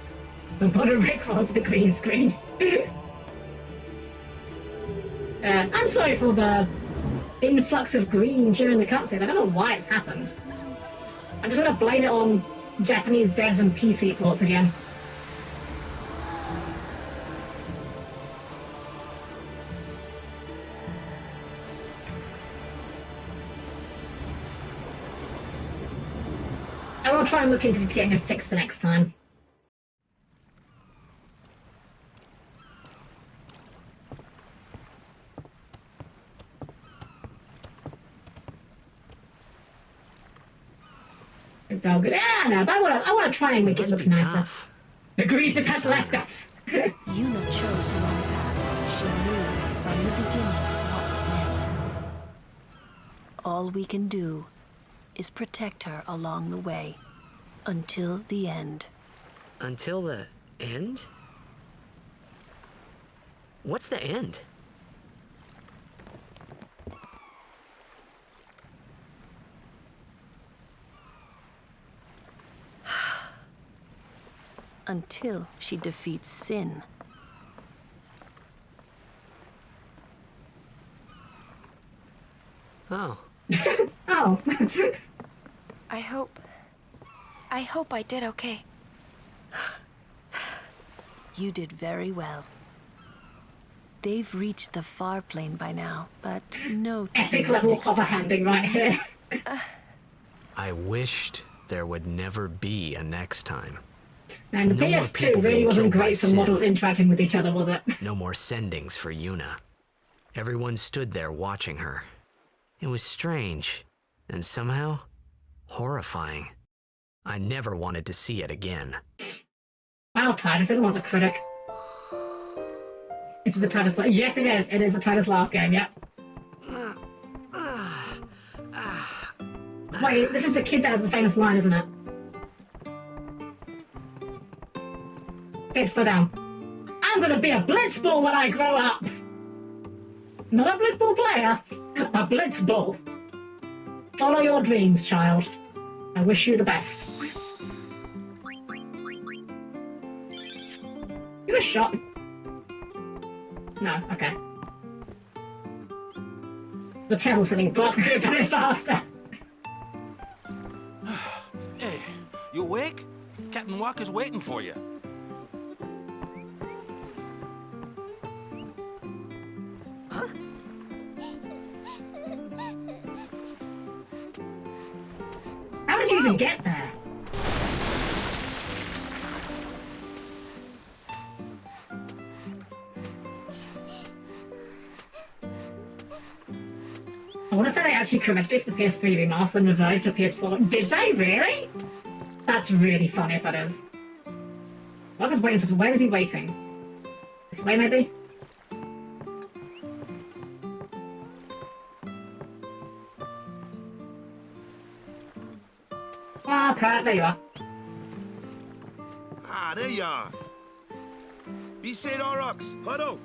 bottom Rick roll for the green screen. I'm sorry for the influx of green during the cutscene. I don't know why it's happened. I'm just gonna blame it on Japanese devs and PC ports again. I will try and look into getting a fix for next time. It's all good. Yeah, no, but I want to try and make it look nicer. The grease has left us. Yuna chose her own path. She knew from the beginning what it meant. All we can do is protect her along the way, until the end. Until the end? What's the end? Until she defeats sin. Oh. Oh. I hope I did okay. You did very well. They've reached the far plane by now, but no Epic tears level next hover time. handing right here. I wished there would never be a next time. And the No more PS2 people really being wasn't killed by great for sin. models interacting with each other, was it? No more sendings for Yuna. Everyone stood there watching her. It was strange, and somehow horrifying. I never wanted to see it again. Wow, Titus, everyone's a critic. Is the Titus laugh? Yes, it is. It is the Titus laugh game, yep. Wait, this is the kid that has the famous line, isn't it? Kid, slow down. I'm gonna be a blitzball when I grow up! Not a blitzball player, a blitzball. Follow your dreams, child. I wish you the best. You a shop? No, okay. The terrible sitting boss could have done it faster. Hey, you awake? Captain Walker's waiting for you. Huh? How did you even get there? I want to say they actually corrected it for the PS3 remaster and reverted for PS4. Did they really? That's really funny if that is. Walker's waiting for some. Where is he waiting? This way, maybe? Ah, okay, there you are. Ah, there you are. Be said, Aurochs, huddle.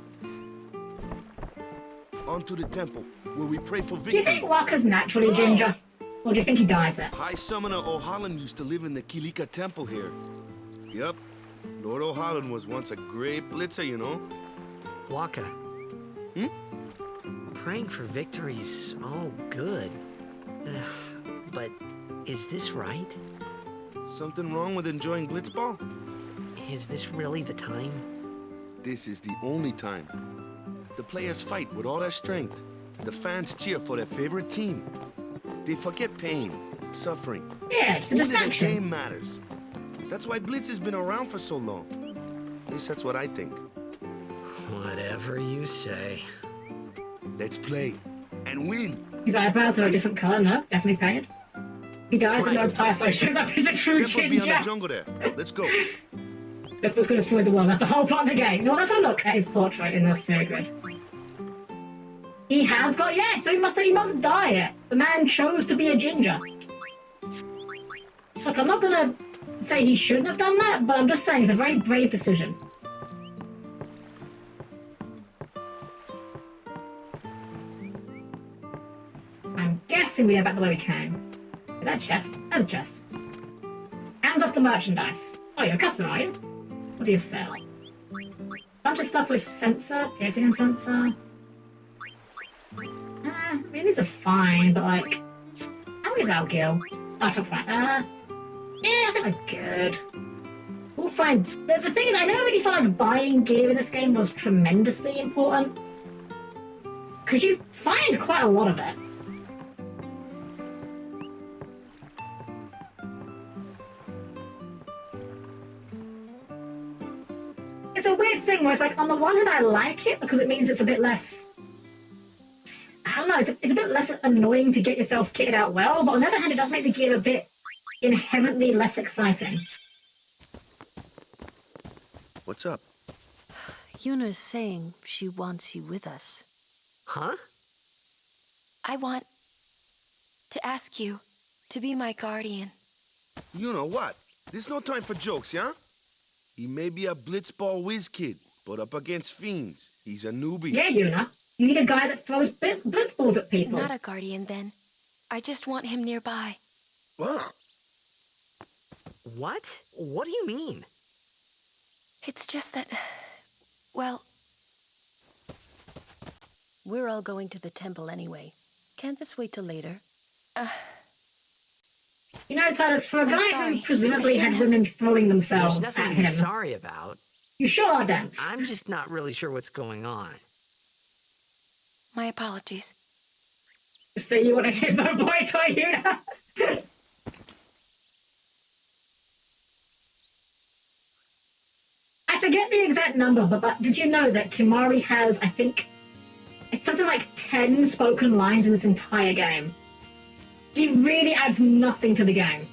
On to the temple, where we pray for Do victory. you think Walker's naturally ginger? Or do you think he dyes it? High Summoner O'Holland used to live in the Kilika Temple here. Yup. Lord O'Holland was once a great blitzer, you know? Waka. Praying for victory's all good. But is this right? Something wrong with enjoying blitzball? Is this really the time? This is the only time. The players fight with all their strength. The fans cheer for their favorite team. They forget pain, suffering. Yeah, it's a Only the distraction. game matters. That's why Blitz has been around for so long. At least that's what I think. Whatever you say. Let's play and win. His eyebrows are a different colour, no? Definitely painted. He dies and no Python shows up as a true Temple's beyond ginger. that jungle there. Let's go. That's what's going to destroy the world. That's the whole point of the game. No, let's have a look at his portrait in the sphere grid. He has got, yeah, so he must dye it. The man chose to be a ginger. Look, I'm not gonna say he shouldn't have done that, but I'm just saying it's a very brave decision. I'm guessing we go back the way we came. Is that a chest? That's a chest. Hands off the merchandise. Oh, you're a customer, are you? What do you sell? Bunch of stuff with sensor, piercing and sensor. I mean, these are fine, but like, how is our gil? Oh, top right. Yeah, I think we're good. We'll find. The thing is, I never really felt like buying gear in this game was tremendously important, because you find quite a lot of it. It's a weird thing where it's like, on the one hand, I like it because it means it's a bit less. I don't know, it's a bit less annoying to get yourself kitted out well, but on the other hand, it does make the gear a bit inherently less exciting. What's up? Yuna's saying she wants you with us. Huh? I want to ask you to be my guardian. You know what? There's no time for jokes, yeah? He may be a blitzball whiz kid, but up against fiends, he's a newbie. Yeah, Yuna. You need a guy that throws blitzballs at people. Not a guardian, then. I just want him nearby. What? What? What do you mean? It's just that... well... We're all going to the temple anyway. Can't this wait till later? You know, Titus, for a guy sorry. who presumably had women throwing There's themselves nothing at to be him, sorry about. you sure are, Dance. I'm just not really sure what's going on. My apologies. So you want to hit my boy, Yuna? I forget the exact number, but did you know that Kimahri has, I think, it's something like 10 spoken lines in this entire game? He really adds nothing to the game.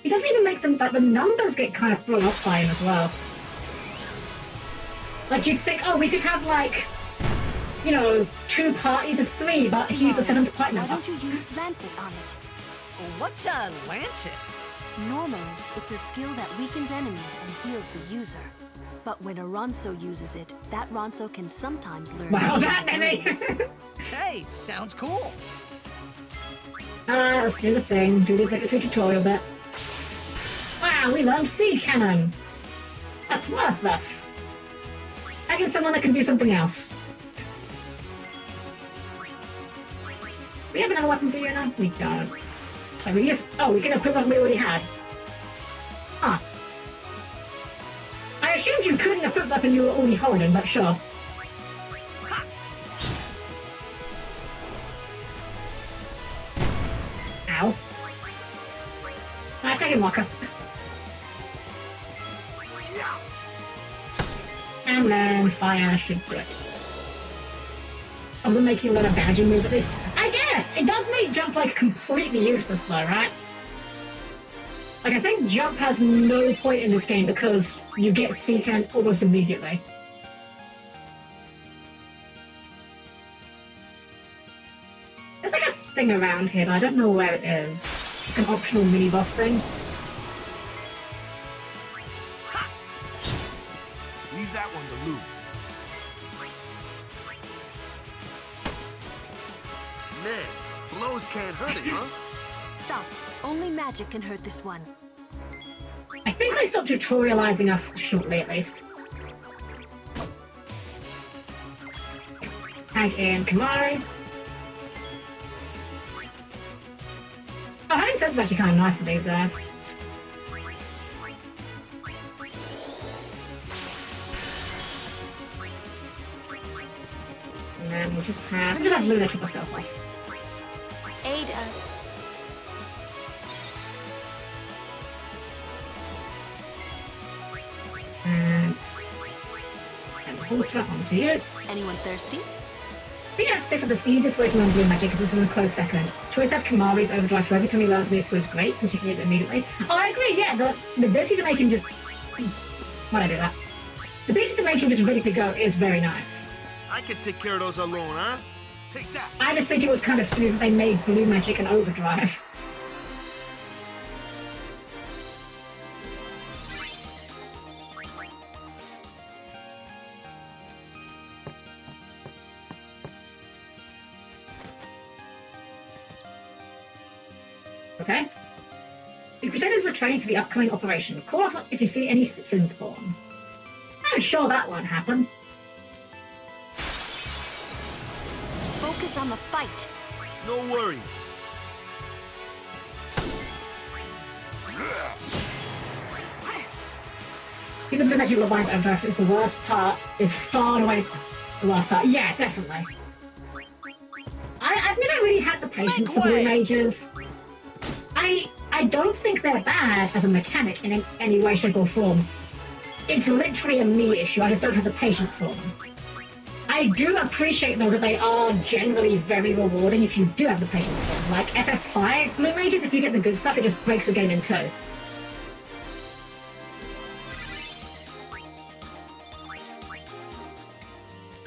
He doesn't even make them, like, the numbers get kind of thrown off by him as well. Like, you'd think, oh, we could have, like, you know, 2 parties of 3, but he's the 7th party Why member. don't you use Lancet on it? What's a lancet? Normally, it's a skill that weakens enemies and heals the user. But when a Ronso uses it, that Ronso can sometimes learn Wow, new that many! abilities. Hey, sounds cool. Let's do the thing. Do the obligatory tutorial bit. Wow, we learned Seed Cannon! That's worthless! I get someone that can do something else. We have another weapon for you now? We don't. Like, we just... Oh, we can equip what we already had. Huh. I assumed you couldn't equip weapons you were already holding, but sure. Ow. Take him, Walker. And then fire should do it. I wasn't making a lot of dodging move at least. I guess! It does make jump, like, completely useless though, right? Like, I think jump has no point in this game because you get Seed Cannon almost immediately. There's like a thing around here, but I don't know where it is. Like an optional mini-boss thing. Leave that one to Lou. Man, blows can't hurt it, huh? Stop. Only magic can hurt this one. I think they stopped tutorializing us shortly, at least. Tag in Kimahri. Oh, having sense is actually kind of nice for these guys. And then we'll just have Luna trip herself off. Aid us. And teleporter onto you. Anyone thirsty? I think I have to say something that's the easiest way to learn blue magic if this is a close second. Choice to have Kamari's overdrive for every time he learns new skill is great, since you can use it immediately. Oh, I agree, yeah, the ability to make him just... Why'd I do that? The ability to make him just ready to go is very nice. I could take care of those alone, huh? Take that! I just think it was kind of silly that they made blue magic an overdrive. Okay. The Crusaders are training for the upcoming operation. Call us up if you see any sin spawn. I'm sure that won't happen. Focus on the fight. No worries. Even the magic Levi's overdrive is the worst part, is far and away the worst part. Yeah, definitely. I've never really had the patience for blue mages. I don't think they're bad as a mechanic in any way, shape, or form. It's literally a me issue. I just don't have the patience for them. I do appreciate, though, that they are generally very rewarding if you do have the patience for them. Like FF5 blue mages, if you get the good stuff, it just breaks the game in two.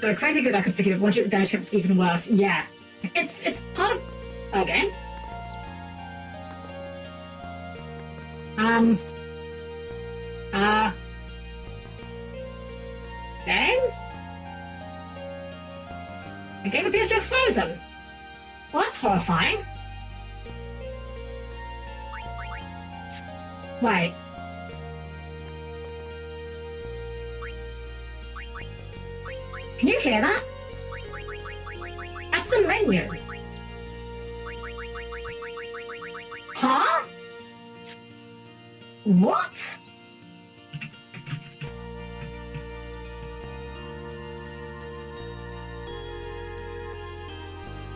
So crazy good I could figure it. Once you get the damage, it's even worse. Yeah, it's part of a game. Game? The game appears to have frozen. Well, that's horrifying. Wait. Can you hear that? That's the menu. Huh? What?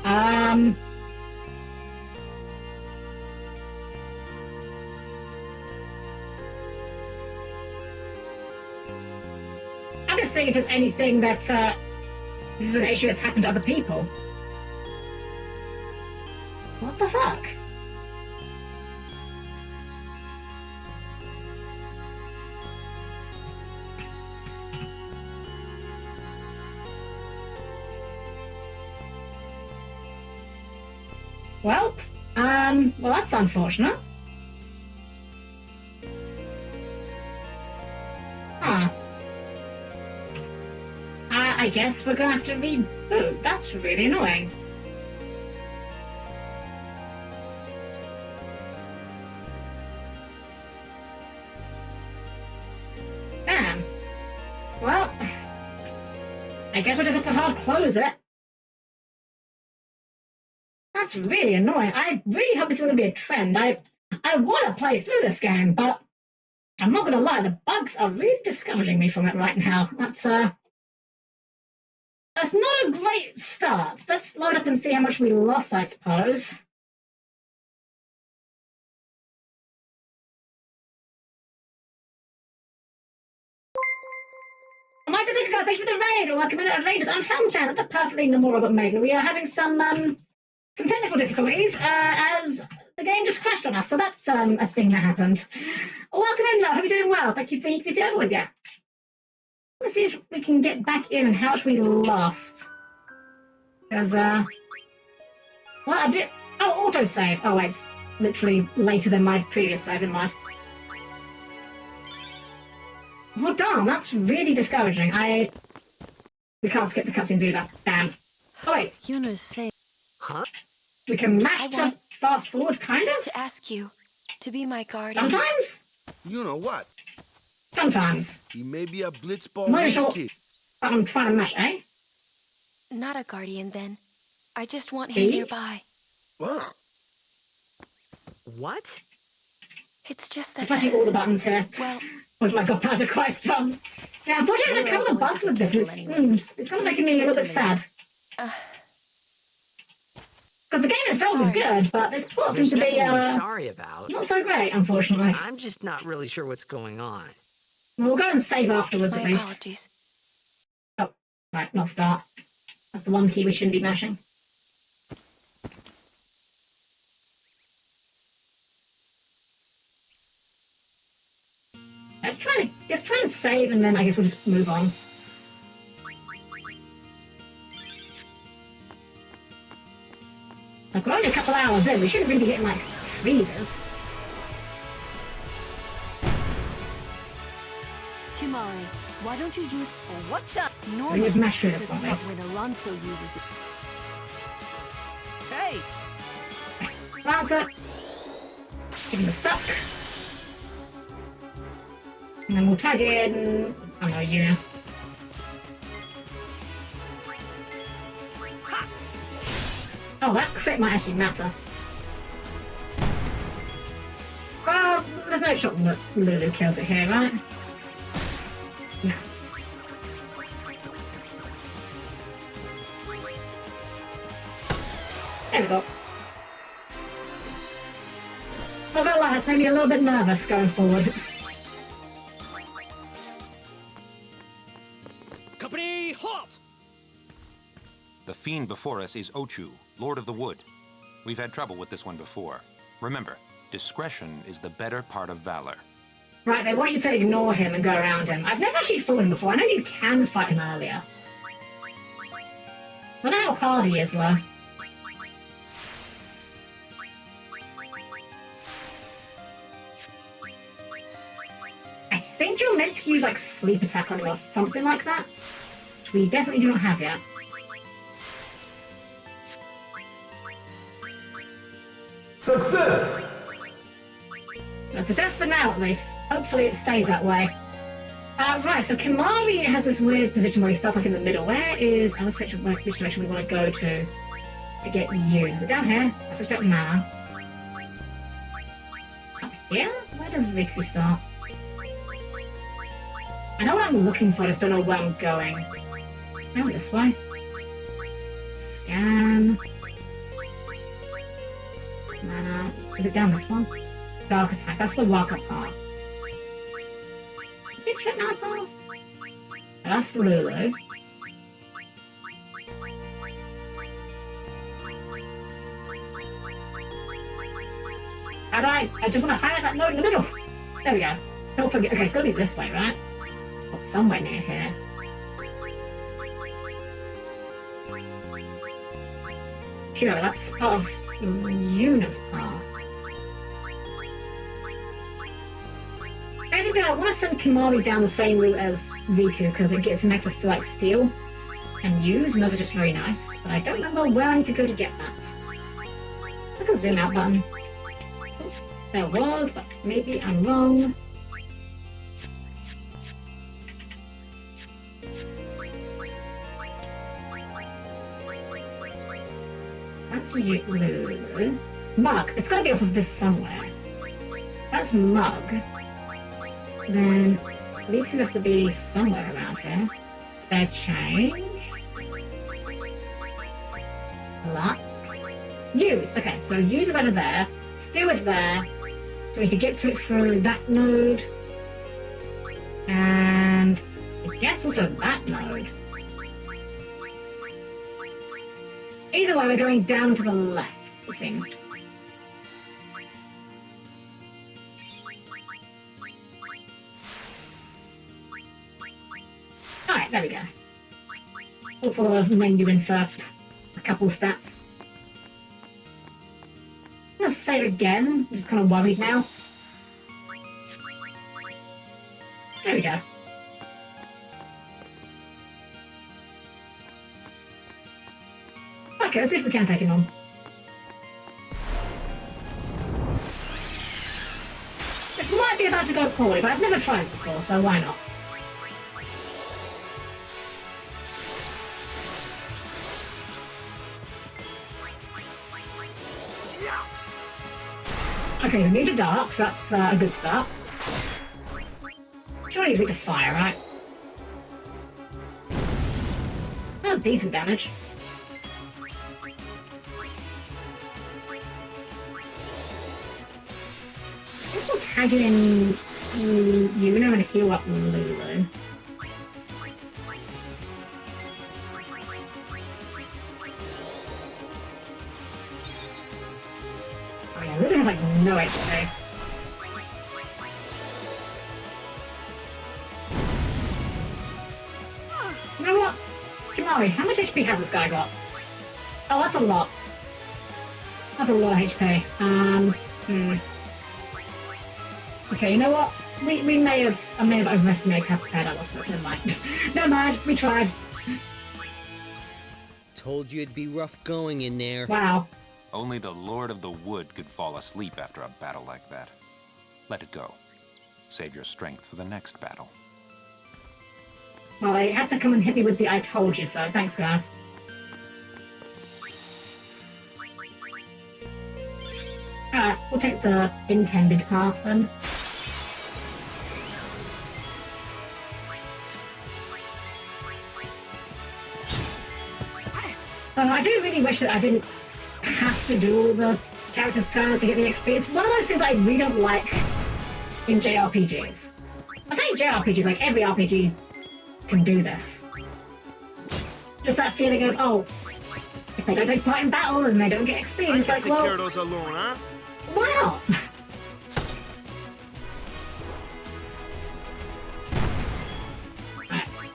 I'm just seeing if there's anything that, this is an issue that's happened to other people. What the fuck? Well, well, that's unfortunate. Huh. I guess we're gonna have to reboot. That's really annoying. Damn. Well, I guess we'll just have to hard close it. That's really annoying. I really hope this is going to be a trend. I want to play through this game, but I'm not going to lie, the bugs are really discouraging me from it right now. That's not a great start. Let's load up and see how much we lost, I suppose. I might just take a go. Thank you for the raid, or welcome in at Raiders. I'm Helm-Chan at the perfectly memorable maiden. We are having some technical difficulties as the game just crashed on us, so that's a thing that happened. Welcome in, though. Hope you're doing well. Thank you for equity over with you. Let's see if we can get back in and how much we lost. Because, well, I did. Oh, autosave. Oh, wait, it's literally later than my previous save in mind. Oh, darn, that's really discouraging. We can't skip the cutscenes either. Damn. Oh, wait. Yuna's saying. Huh? We can mash to fast forward, kind of? To ask you to be my guardian. Sometimes? You know what? Sometimes. He may be a blitzball Not sure kid. I'm trying to mash, eh? Not a guardian, then. I just want him nearby. What? What? It's just that... Especially all the buttons here. Well... Oh my god, buttons are quite strong. Yeah, unfortunately, a couple of bugs with this. It's kind of making me a little bit sad. Because the game itself is good, but this plot seems to be, sorry about. Not so great, unfortunately. I'm just not really sure what's going on. We'll go and save afterwards, at least. Apologies. Oh, Right, not start. That's the one key we shouldn't be mashing. Let's try and save, and then I guess we'll just move on. Like, we're only a couple hours in, we shouldn't really be getting, like, freezes. Kimari, why don't you use... Oh, what's up? We just mash through this one, not basically. when Alonso uses it. Hey! Lancer! Give him a suck. And then we'll tag in... I know, you. Oh, that crit might actually matter. Well, there's no shot that Lulu kills it here, right? No. There we go. I've got to lie, it's made me a little bit nervous going forward. Company, halt! The fiend before us is Ochu, Lord of the Wood. We've had trouble with this one before. Remember, discretion is the better part of valor. Right, they want you to ignore him and go around him. I've never actually fought him before. I know you can fight him earlier. I don't know how hard he is, though. I think you're meant to use, like, sleep attack on him or something like that. Which we definitely do not have yet. Success! That's a success for now, at least. Hopefully it stays that way. Right, so Kimari has this weird position where he starts like in the middle. Where is... I was which direction we want to go to get used. Is it down here? Let's extract mana. Up here? Where does Riku start? I know what I'm looking for, I just don't know where I'm going. Oh, this way. Scan. Mana. Is it down this one? Dark attack. That's the walk-up path. Big shit now path. That's Lulu. How do I just want to highlight that note in the middle. There we go. Don't forget. Okay, it's got to be this way, right? Or somewhere near here. Sure, that's part of Yuna's path. Basically, I want to send Kimari down the same route as Riku because it gets him access to, like, steal and use, and those are just very nice. But I don't remember where I need to go to get that. Look at the zoom out button. Oh, there was, but maybe I'm wrong. That's Lulu. Mug. It's got to be off of this somewhere. That's Mug. Then Riku has to be somewhere around here. Spare change. Luck. Use. Okay, so use is over there. Steal is there. So we need to get to it through that node. And I guess also that node. Either way, we're going down to the left, it seems. Alright, there we go. Awful lot of menuing for a couple stats. I'm gonna save again. I'm just kind of worried now. There we go. Okay, let's see if we can take him on. This might be about to go poorly, but I've never tried this before, so why not? Okay, so Ninja Dark, so that's a good start. Surely he's weak to fire, right? That was decent damage. We'll tag in Yuna and heal up Lulu. Oh yeah, Lulu has like no HP. You know what? Kimari, how much HP has this guy got? Oh, that's a lot. That's a lot of HP. Okay, you know what? I may have overestimated how prepared I was for this. Never mind. Never mind, we tried. Told you it'd be rough going in there. Wow. Only the Lord of the Wood could fall asleep after a battle like that. Let it go. Save your strength for the next battle. Well, they had to come and hit me with the I told you so. Thanks, guys. Alright, we'll take the intended path then. I do really wish that I didn't have to do all the characters' turns to get the XP. It's one of those things I really don't like in JRPGs. I say JRPGs, like every RPG can do this. Just that feeling of, oh, if they don't take part in battle and they don't get XP, it's like, well, take care of those alone, huh? Why not?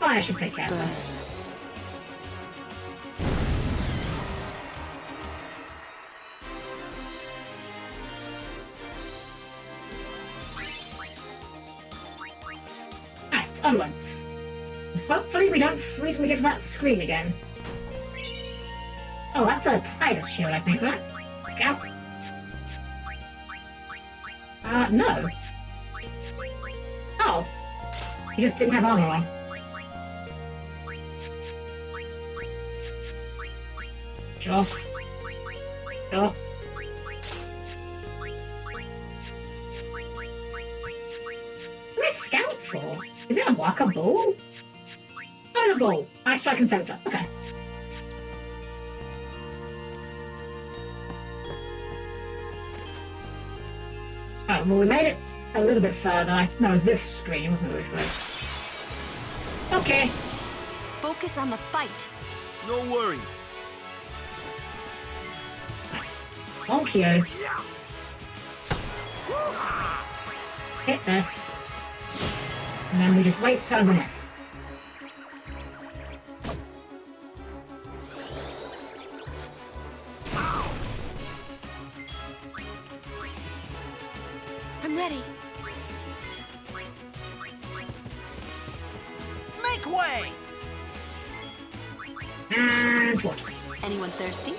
Alright, I should take care of this. Alright, onwards. Hopefully we don't freeze when we get to that screen again. Oh, that's a Titus shield, I think, right? Scout. No. Oh. He just didn't have armor on. Sure. Sure. What is Scout for? Is it a Waka ball? Oh, the ball. Eye strike and sensor. Okay. Oh, well, we made it a little bit further. No, it was this screen, wasn't it? First. Okay. Focus on the fight. No worries. Thank you. Hit this. And then we just waste turns on this. I'm ready. Make way! And what? Anyone thirsty?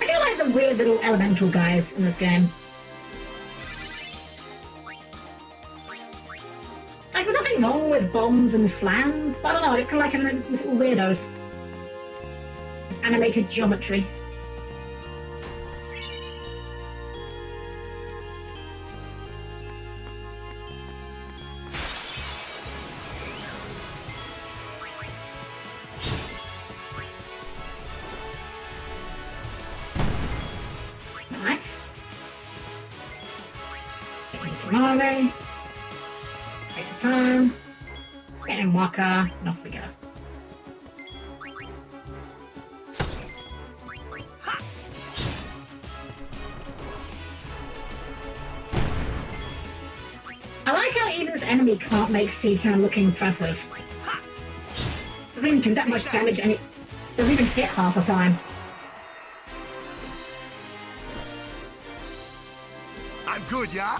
I do like the weird little elemental guys in this game. Like, there's nothing wrong with bombs and flans, but I don't know, it's kind of like little weirdos. Just animated geometry. Nice. Getting Kimari. Waste of time. Getting Waka, and off we go. I like how even this enemy can't make Seed kind of look impressive. Doesn't even do that much damage and it doesn't even hit half the time. I'm good, yeah?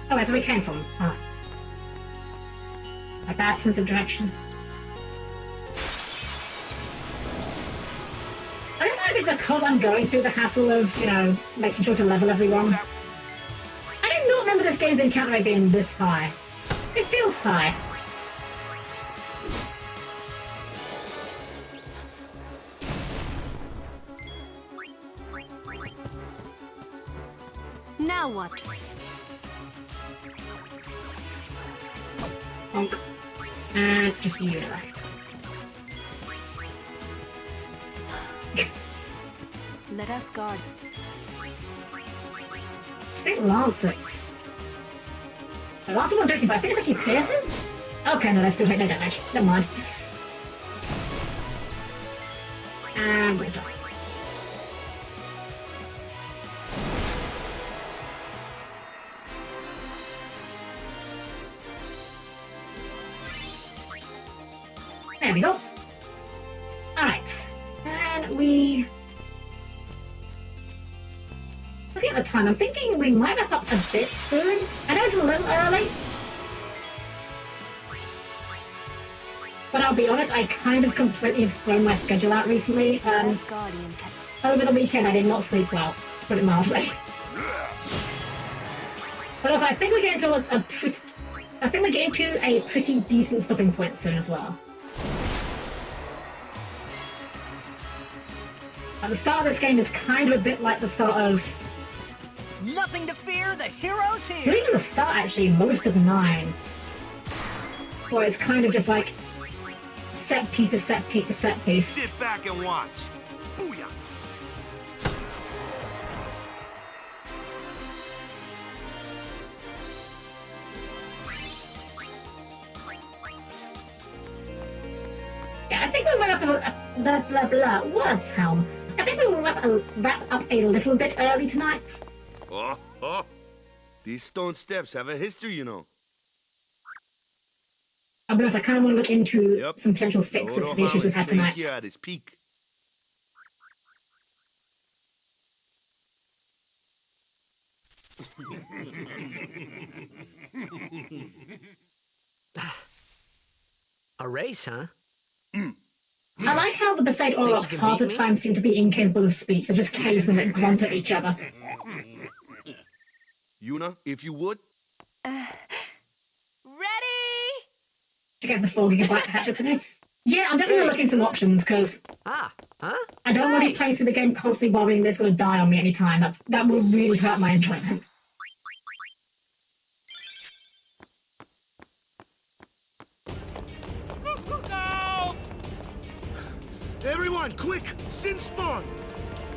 Oh, that's where we came from. Ah. My bad sense of direction. I don't know if it's because I'm going through the hassle of, you know, making sure to level everyone. I do not remember this game's encounter rate being this high. It feels high. Now what? Bonk. And just you left. Let us guard. I think Lancet. Lots of directly, but I think it's actually pierces? Okay, no, they still take no damage. Never mind. And we're done. There we go. Alright. And we... Looking at the time, I'm thinking we might wrap up a bit soon. I know it's a little early. But I'll be honest, I kind of completely have thrown my schedule out recently. Over the weekend, I did not sleep well, to put it mildly. But also, I think we're getting towards a pretty... I think we're getting to a pretty decent stopping point soon as well. At the start of this game is kind of a bit like the sort of... Nothing to fear, the hero's here! But even the start, actually, most of 9. Where it's kind of just like... set piece to set piece to set piece. Sit back and watch. Booyah! Yeah, I think we went up a blah blah blah. Words, Helm. I think we will wrap up a little bit early tonight. Oh. These stone steps have a history, you know. I'll be honest, I kind of want to look into some potential fixes to the issues we've had tonight. Here at his peak. A race, huh? I like how the Besaid Aurochs half the time seem to be incapable of speech. They're just cavemen that grunt at each other. Yuna, if you would. Ready? To get the 4 GB catch up to me. Yeah, I'm definitely looking at some options because I don't want to be playing through the game constantly worrying this going to die on me anytime. That will really hurt my enjoyment. No! Everyone, quick! Sin spawn!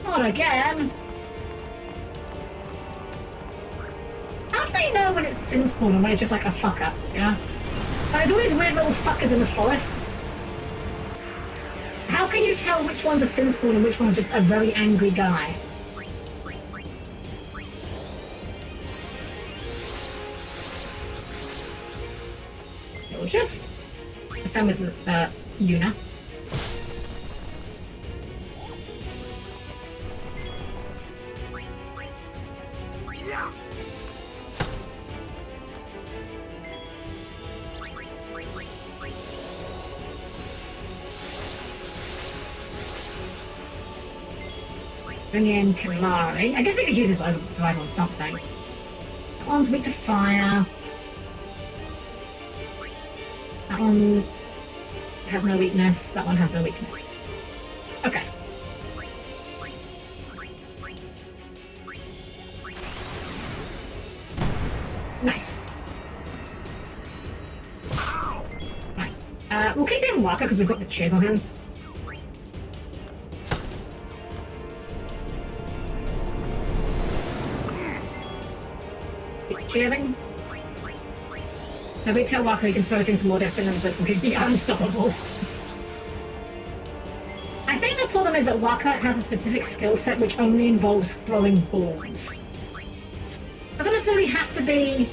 Not again. How do they know when it's sin spawn and when it's just like a fuck up, you know? There's always weird little fuckers in the forest. How can you tell which one's a sin spawn and which one's just a very angry guy? It was just... The fan was Yuna. Yeah! Bring in Kimari. I guess we could use this overdrive on something. That one's weak to fire. That one has no weakness. That one has no weakness. Okay. Nice. Right. We'll keep in Waka because we've got the cheers on him. Cheering. Nobody tell Waka he can throw things more distant than this will be unstoppable. I think the problem is that Waka has a specific skill set which only involves throwing balls. Doesn't necessarily have to be,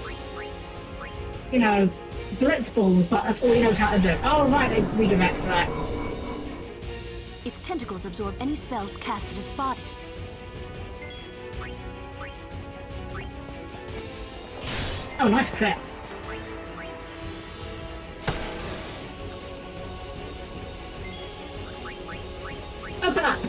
you know, blitz balls, but that's all he knows how to do. Oh right, they redirect, right. Its tentacles absorb any spells cast at its body. Oh, nice crit. Open up.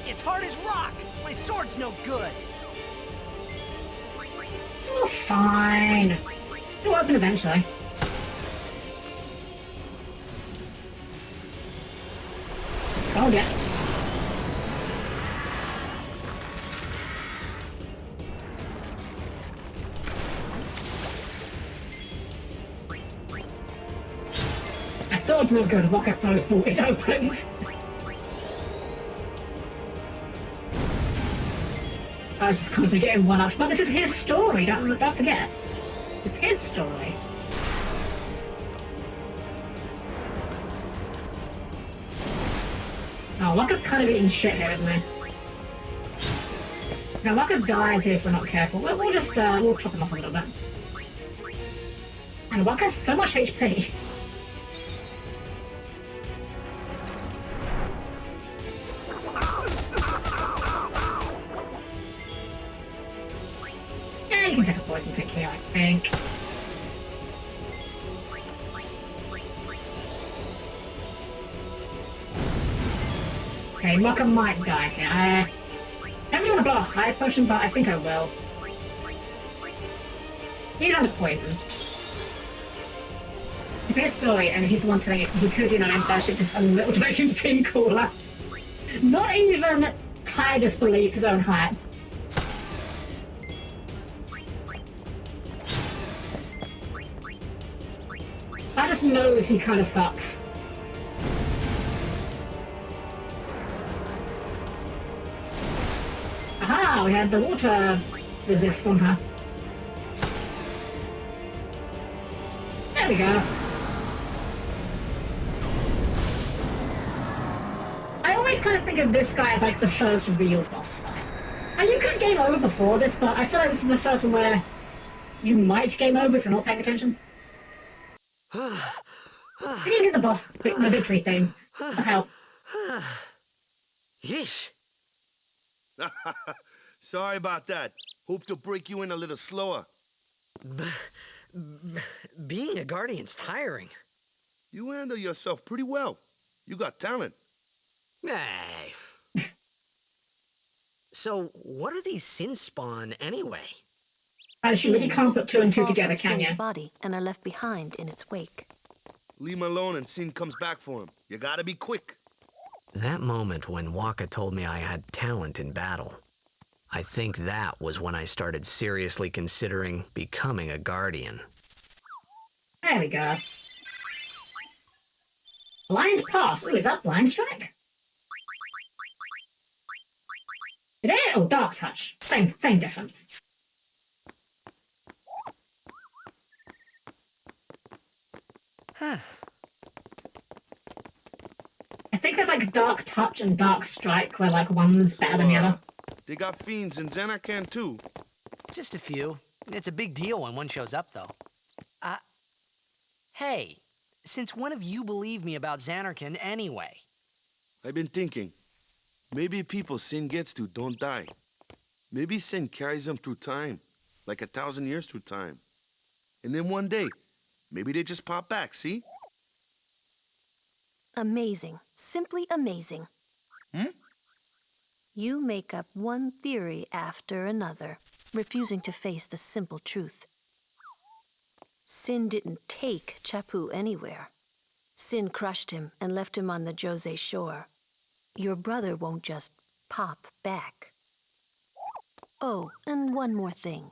It's hard as rock. My sword's no good. Oh, fine. It'll open eventually. Oh, yeah. My sword's no good. Waka throws ball, it opens. I was just constantly getting one up. But this is his story, don't forget. It's his story. Oh, Wakka's kind of eating shit here, isn't he? Now, Wakka dies here if we're not careful. We'll just, we'll chop him off a little bit. And Wakka has so much HP. Yeah, you can take a poison tick here, I think. Okay, Wakka might die here. I don't really want to blow a high potion, but I think I will. He's under poison. If his story, and he's the one telling it, he could, you know, embellish it just a little to make him seem cooler. Not even Titus believes his own hype. Titus knows he kind of sucks. Aha, we had the water resist on her. There we go. I always kind of think of this guy as like the first real boss fight. And you could game over before this, but I feel like this is the first one where you might game over if you're not paying attention. Can you get the boss, the victory thing? For help. Yeesh. Sorry about that. Hope to break you in a little slower. Being a guardian's tiring. You handle yourself pretty well. You got talent. Hey. So, what are these sin spawn anyway? You really can't put two and two together, can you? Body and are left behind in its wake. Leave him alone and Sin comes back for him. You gotta be quick. That moment when Wakka told me I had talent in battle, I think that was when I started seriously considering becoming a guardian. There we go. Blind pass. Ooh, is that blind strike? It is? Oh, dark touch. Same difference. Huh. I think there's like dark touch and dark strike where like one's better than the other. They got fiends in Zanarkand too. Just a few. It's a big deal when one shows up, though. Hey, since when have you believed me about Zanarkand anyway? I've been thinking. Maybe people Sin gets to don't die. Maybe Sin carries them through time. Like 1,000 years through time. And then one day, maybe they just pop back, see? Amazing. Simply amazing. You make up one theory after another, refusing to face the simple truth. Sin didn't take Chappu anywhere. Sin crushed him and left him on the Jose shore. Your brother won't just pop back. Oh, and one more thing.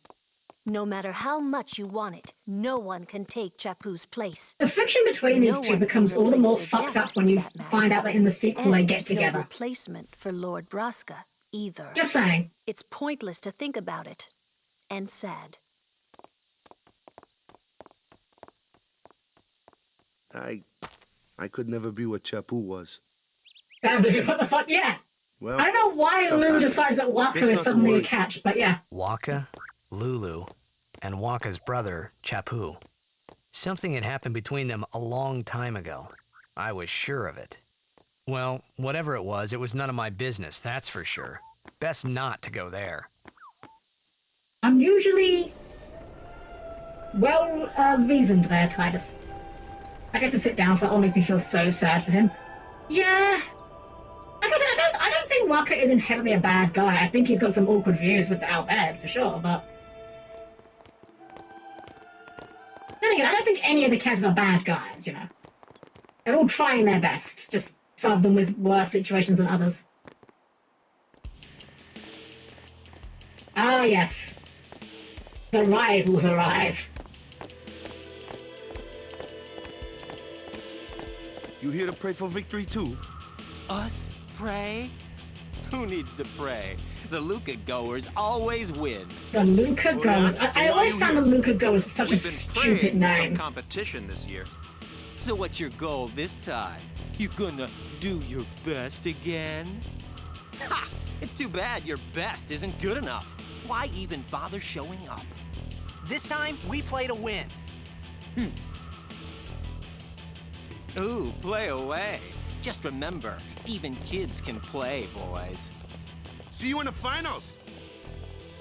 No matter how much you want it, no one can take Chappu's place. The friction between these two becomes all the more fucked up when you find out that in the sequel they get together. No replacement for Lord Braska either. Just saying. It's pointless to think about it. And sad. I could never be what Chappu was. What the fuck? Yeah. Well, I don't know why Lulu decides that Wakka is suddenly a catch, but yeah. Wakka, Lulu, and Wakka's brother, Chappu. Something had happened between them a long time ago. I was sure of it. Well, whatever it was none of my business, that's for sure. Best not to go there. I'm usually well reasoned there, Titus. I guess to sit down for that all makes me feel so sad for him. Yeah. Like I said, I don't think Wakka is inherently a bad guy. I think he's got some awkward views with Albed, for sure, but... Then again, I don't think any of the characters are bad guys, you know. They're all trying their best, just some of them with worse situations than others. Ah, yes. The rivals arrive. You here to pray for victory too? Us pray? Who needs to pray? The Luca goers always win. The Luca goers. I always found the Luca goers such a stupid name. Some competition this year. So what's your goal this time? You gonna do your best again? Ha! It's too bad your best isn't good enough. Why even bother showing up? This time, we play to win. Ooh, play away. Just remember, even kids can play, boys. See you in the finals.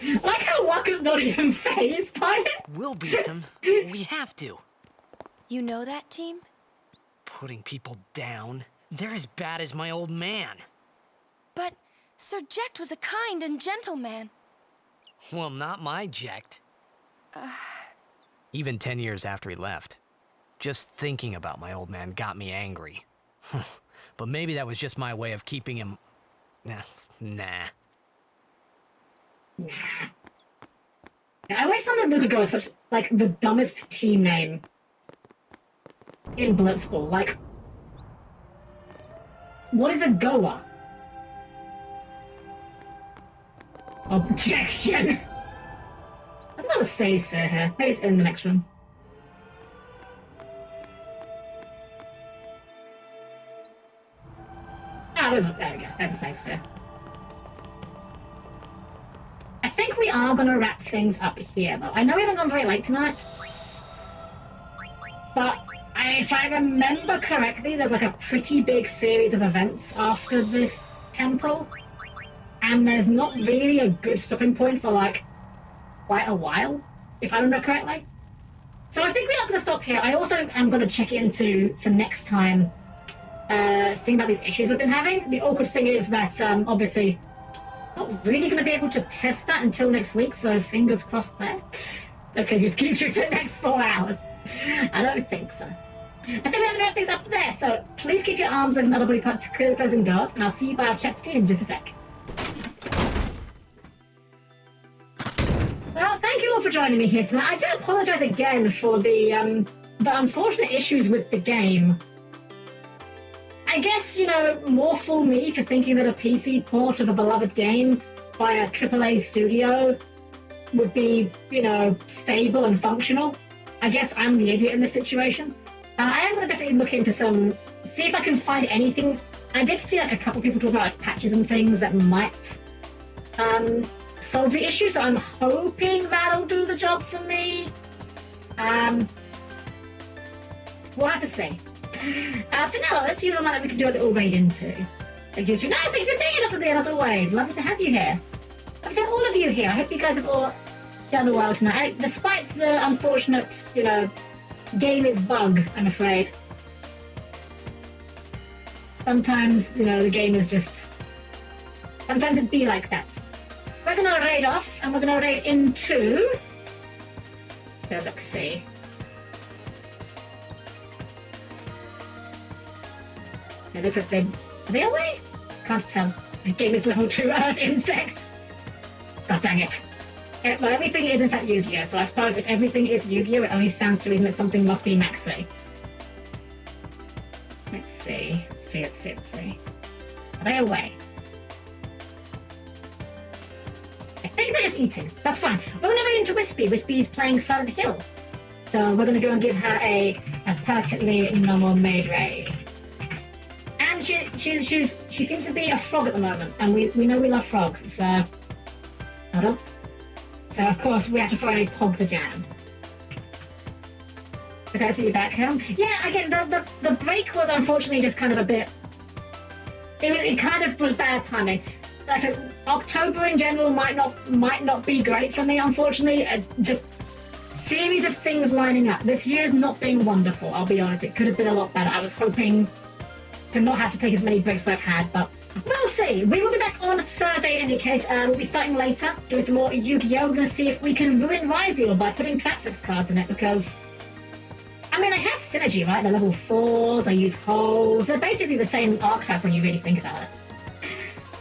I like how Waka's not even fazed by it. We'll beat them. We have to. You know that team? Putting people down. They're as bad as my old man. But Sir Jecht was a kind and gentle man. Well, not my Jecht. Even 10 years after he left, just thinking about my old man got me angry. But maybe that was just my way of keeping him... Nah. I always found that Luca Go is such, like, the dumbest team name in Blitzball. Like, what is a Goa? Objection! That's not a save sphere here. Maybe it's in the next room. There we go. That's a save sphere. I think we are going to wrap things up here, though. I know we haven't gone very late tonight, but if I remember correctly, there's like a pretty big series of events after this temple, and there's not really a good stopping point for like quite a while, if I remember correctly. So I think we are going to stop here. I also am going to check into, for next time, seeing about these issues we've been having. The awkward thing is that, obviously, not really going to be able to test that until next week, so fingers crossed there. Okay, just keep you for the next 4 hours. I don't think so. I think we have to wrap things up there, so please keep your arms, legs, and other body parts clearly closing doors, and I'll see you by our chat screen in just a sec. Well, thank you all for joining me here tonight. I do apologise again for the unfortunate issues with the game. I guess, you know, more fool me for thinking that a PC port of a beloved game by a AAA studio would be, you know, stable and functional. I guess I'm the idiot in this situation. I am going to definitely look into see if I can find anything. I did see like a couple people talk about like patches and things that might solve the issue, so I'm hoping that'll do the job for me. We'll have to see. For now, let's see what amount that we can do a little raid into. Thank you. No, thanks for being here, Dr. Leon, as always. Lovely to have you here. Lovely to have all of you here. I hope you guys have all done well tonight. Despite the unfortunate, you know, game is bug, I'm afraid. Sometimes, you know, the game is just... Sometimes it be like that. We're going to raid off, and we're going to raid into... So let's see. It looks like are they away? Can't tell. The game is level 2 insect. God dang it. Well, everything is in fact Yu-Gi-Oh! So I suppose if everything is Yu-Gi-Oh! It only stands to reason that something must be Maxi. Let's see. Are they away? I think they're just eating. That's fine. We're going to raid into Wispy. Wispy's playing Silent Hill. So we're going to go and give her a perfectly normal maid raid. And she seems to be a frog at the moment, and we know we love frogs, so hold on. So of course we have to throw in a Pog the Jam. Okay, I see you back, Helm. Yeah, again, the break was unfortunately just kind of a bit. It kind of was bad timing. Like I said, October in general might not be great for me, unfortunately. Just series of things lining up. This year's not been wonderful. I'll be honest. It could have been a lot better. I was hoping to not have to take as many breaks as I've had, but we'll see. We will be back on Thursday in any case. We'll be starting later, doing some more Yu-Gi-Oh! We're going to see if we can ruin Ryzeal by putting Traptrix cards in it, because, I mean, they have synergy, right? They're level 4s, they use holes. They're basically the same archetype when you really think about it.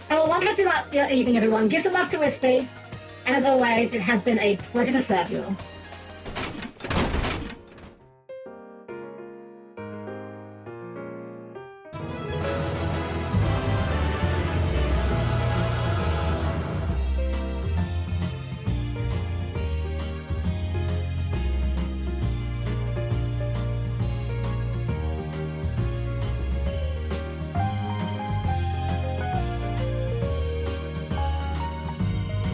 Well, wonderful evening, everyone. Give some love to Wispy. And as always, it has been a pleasure to serve you all.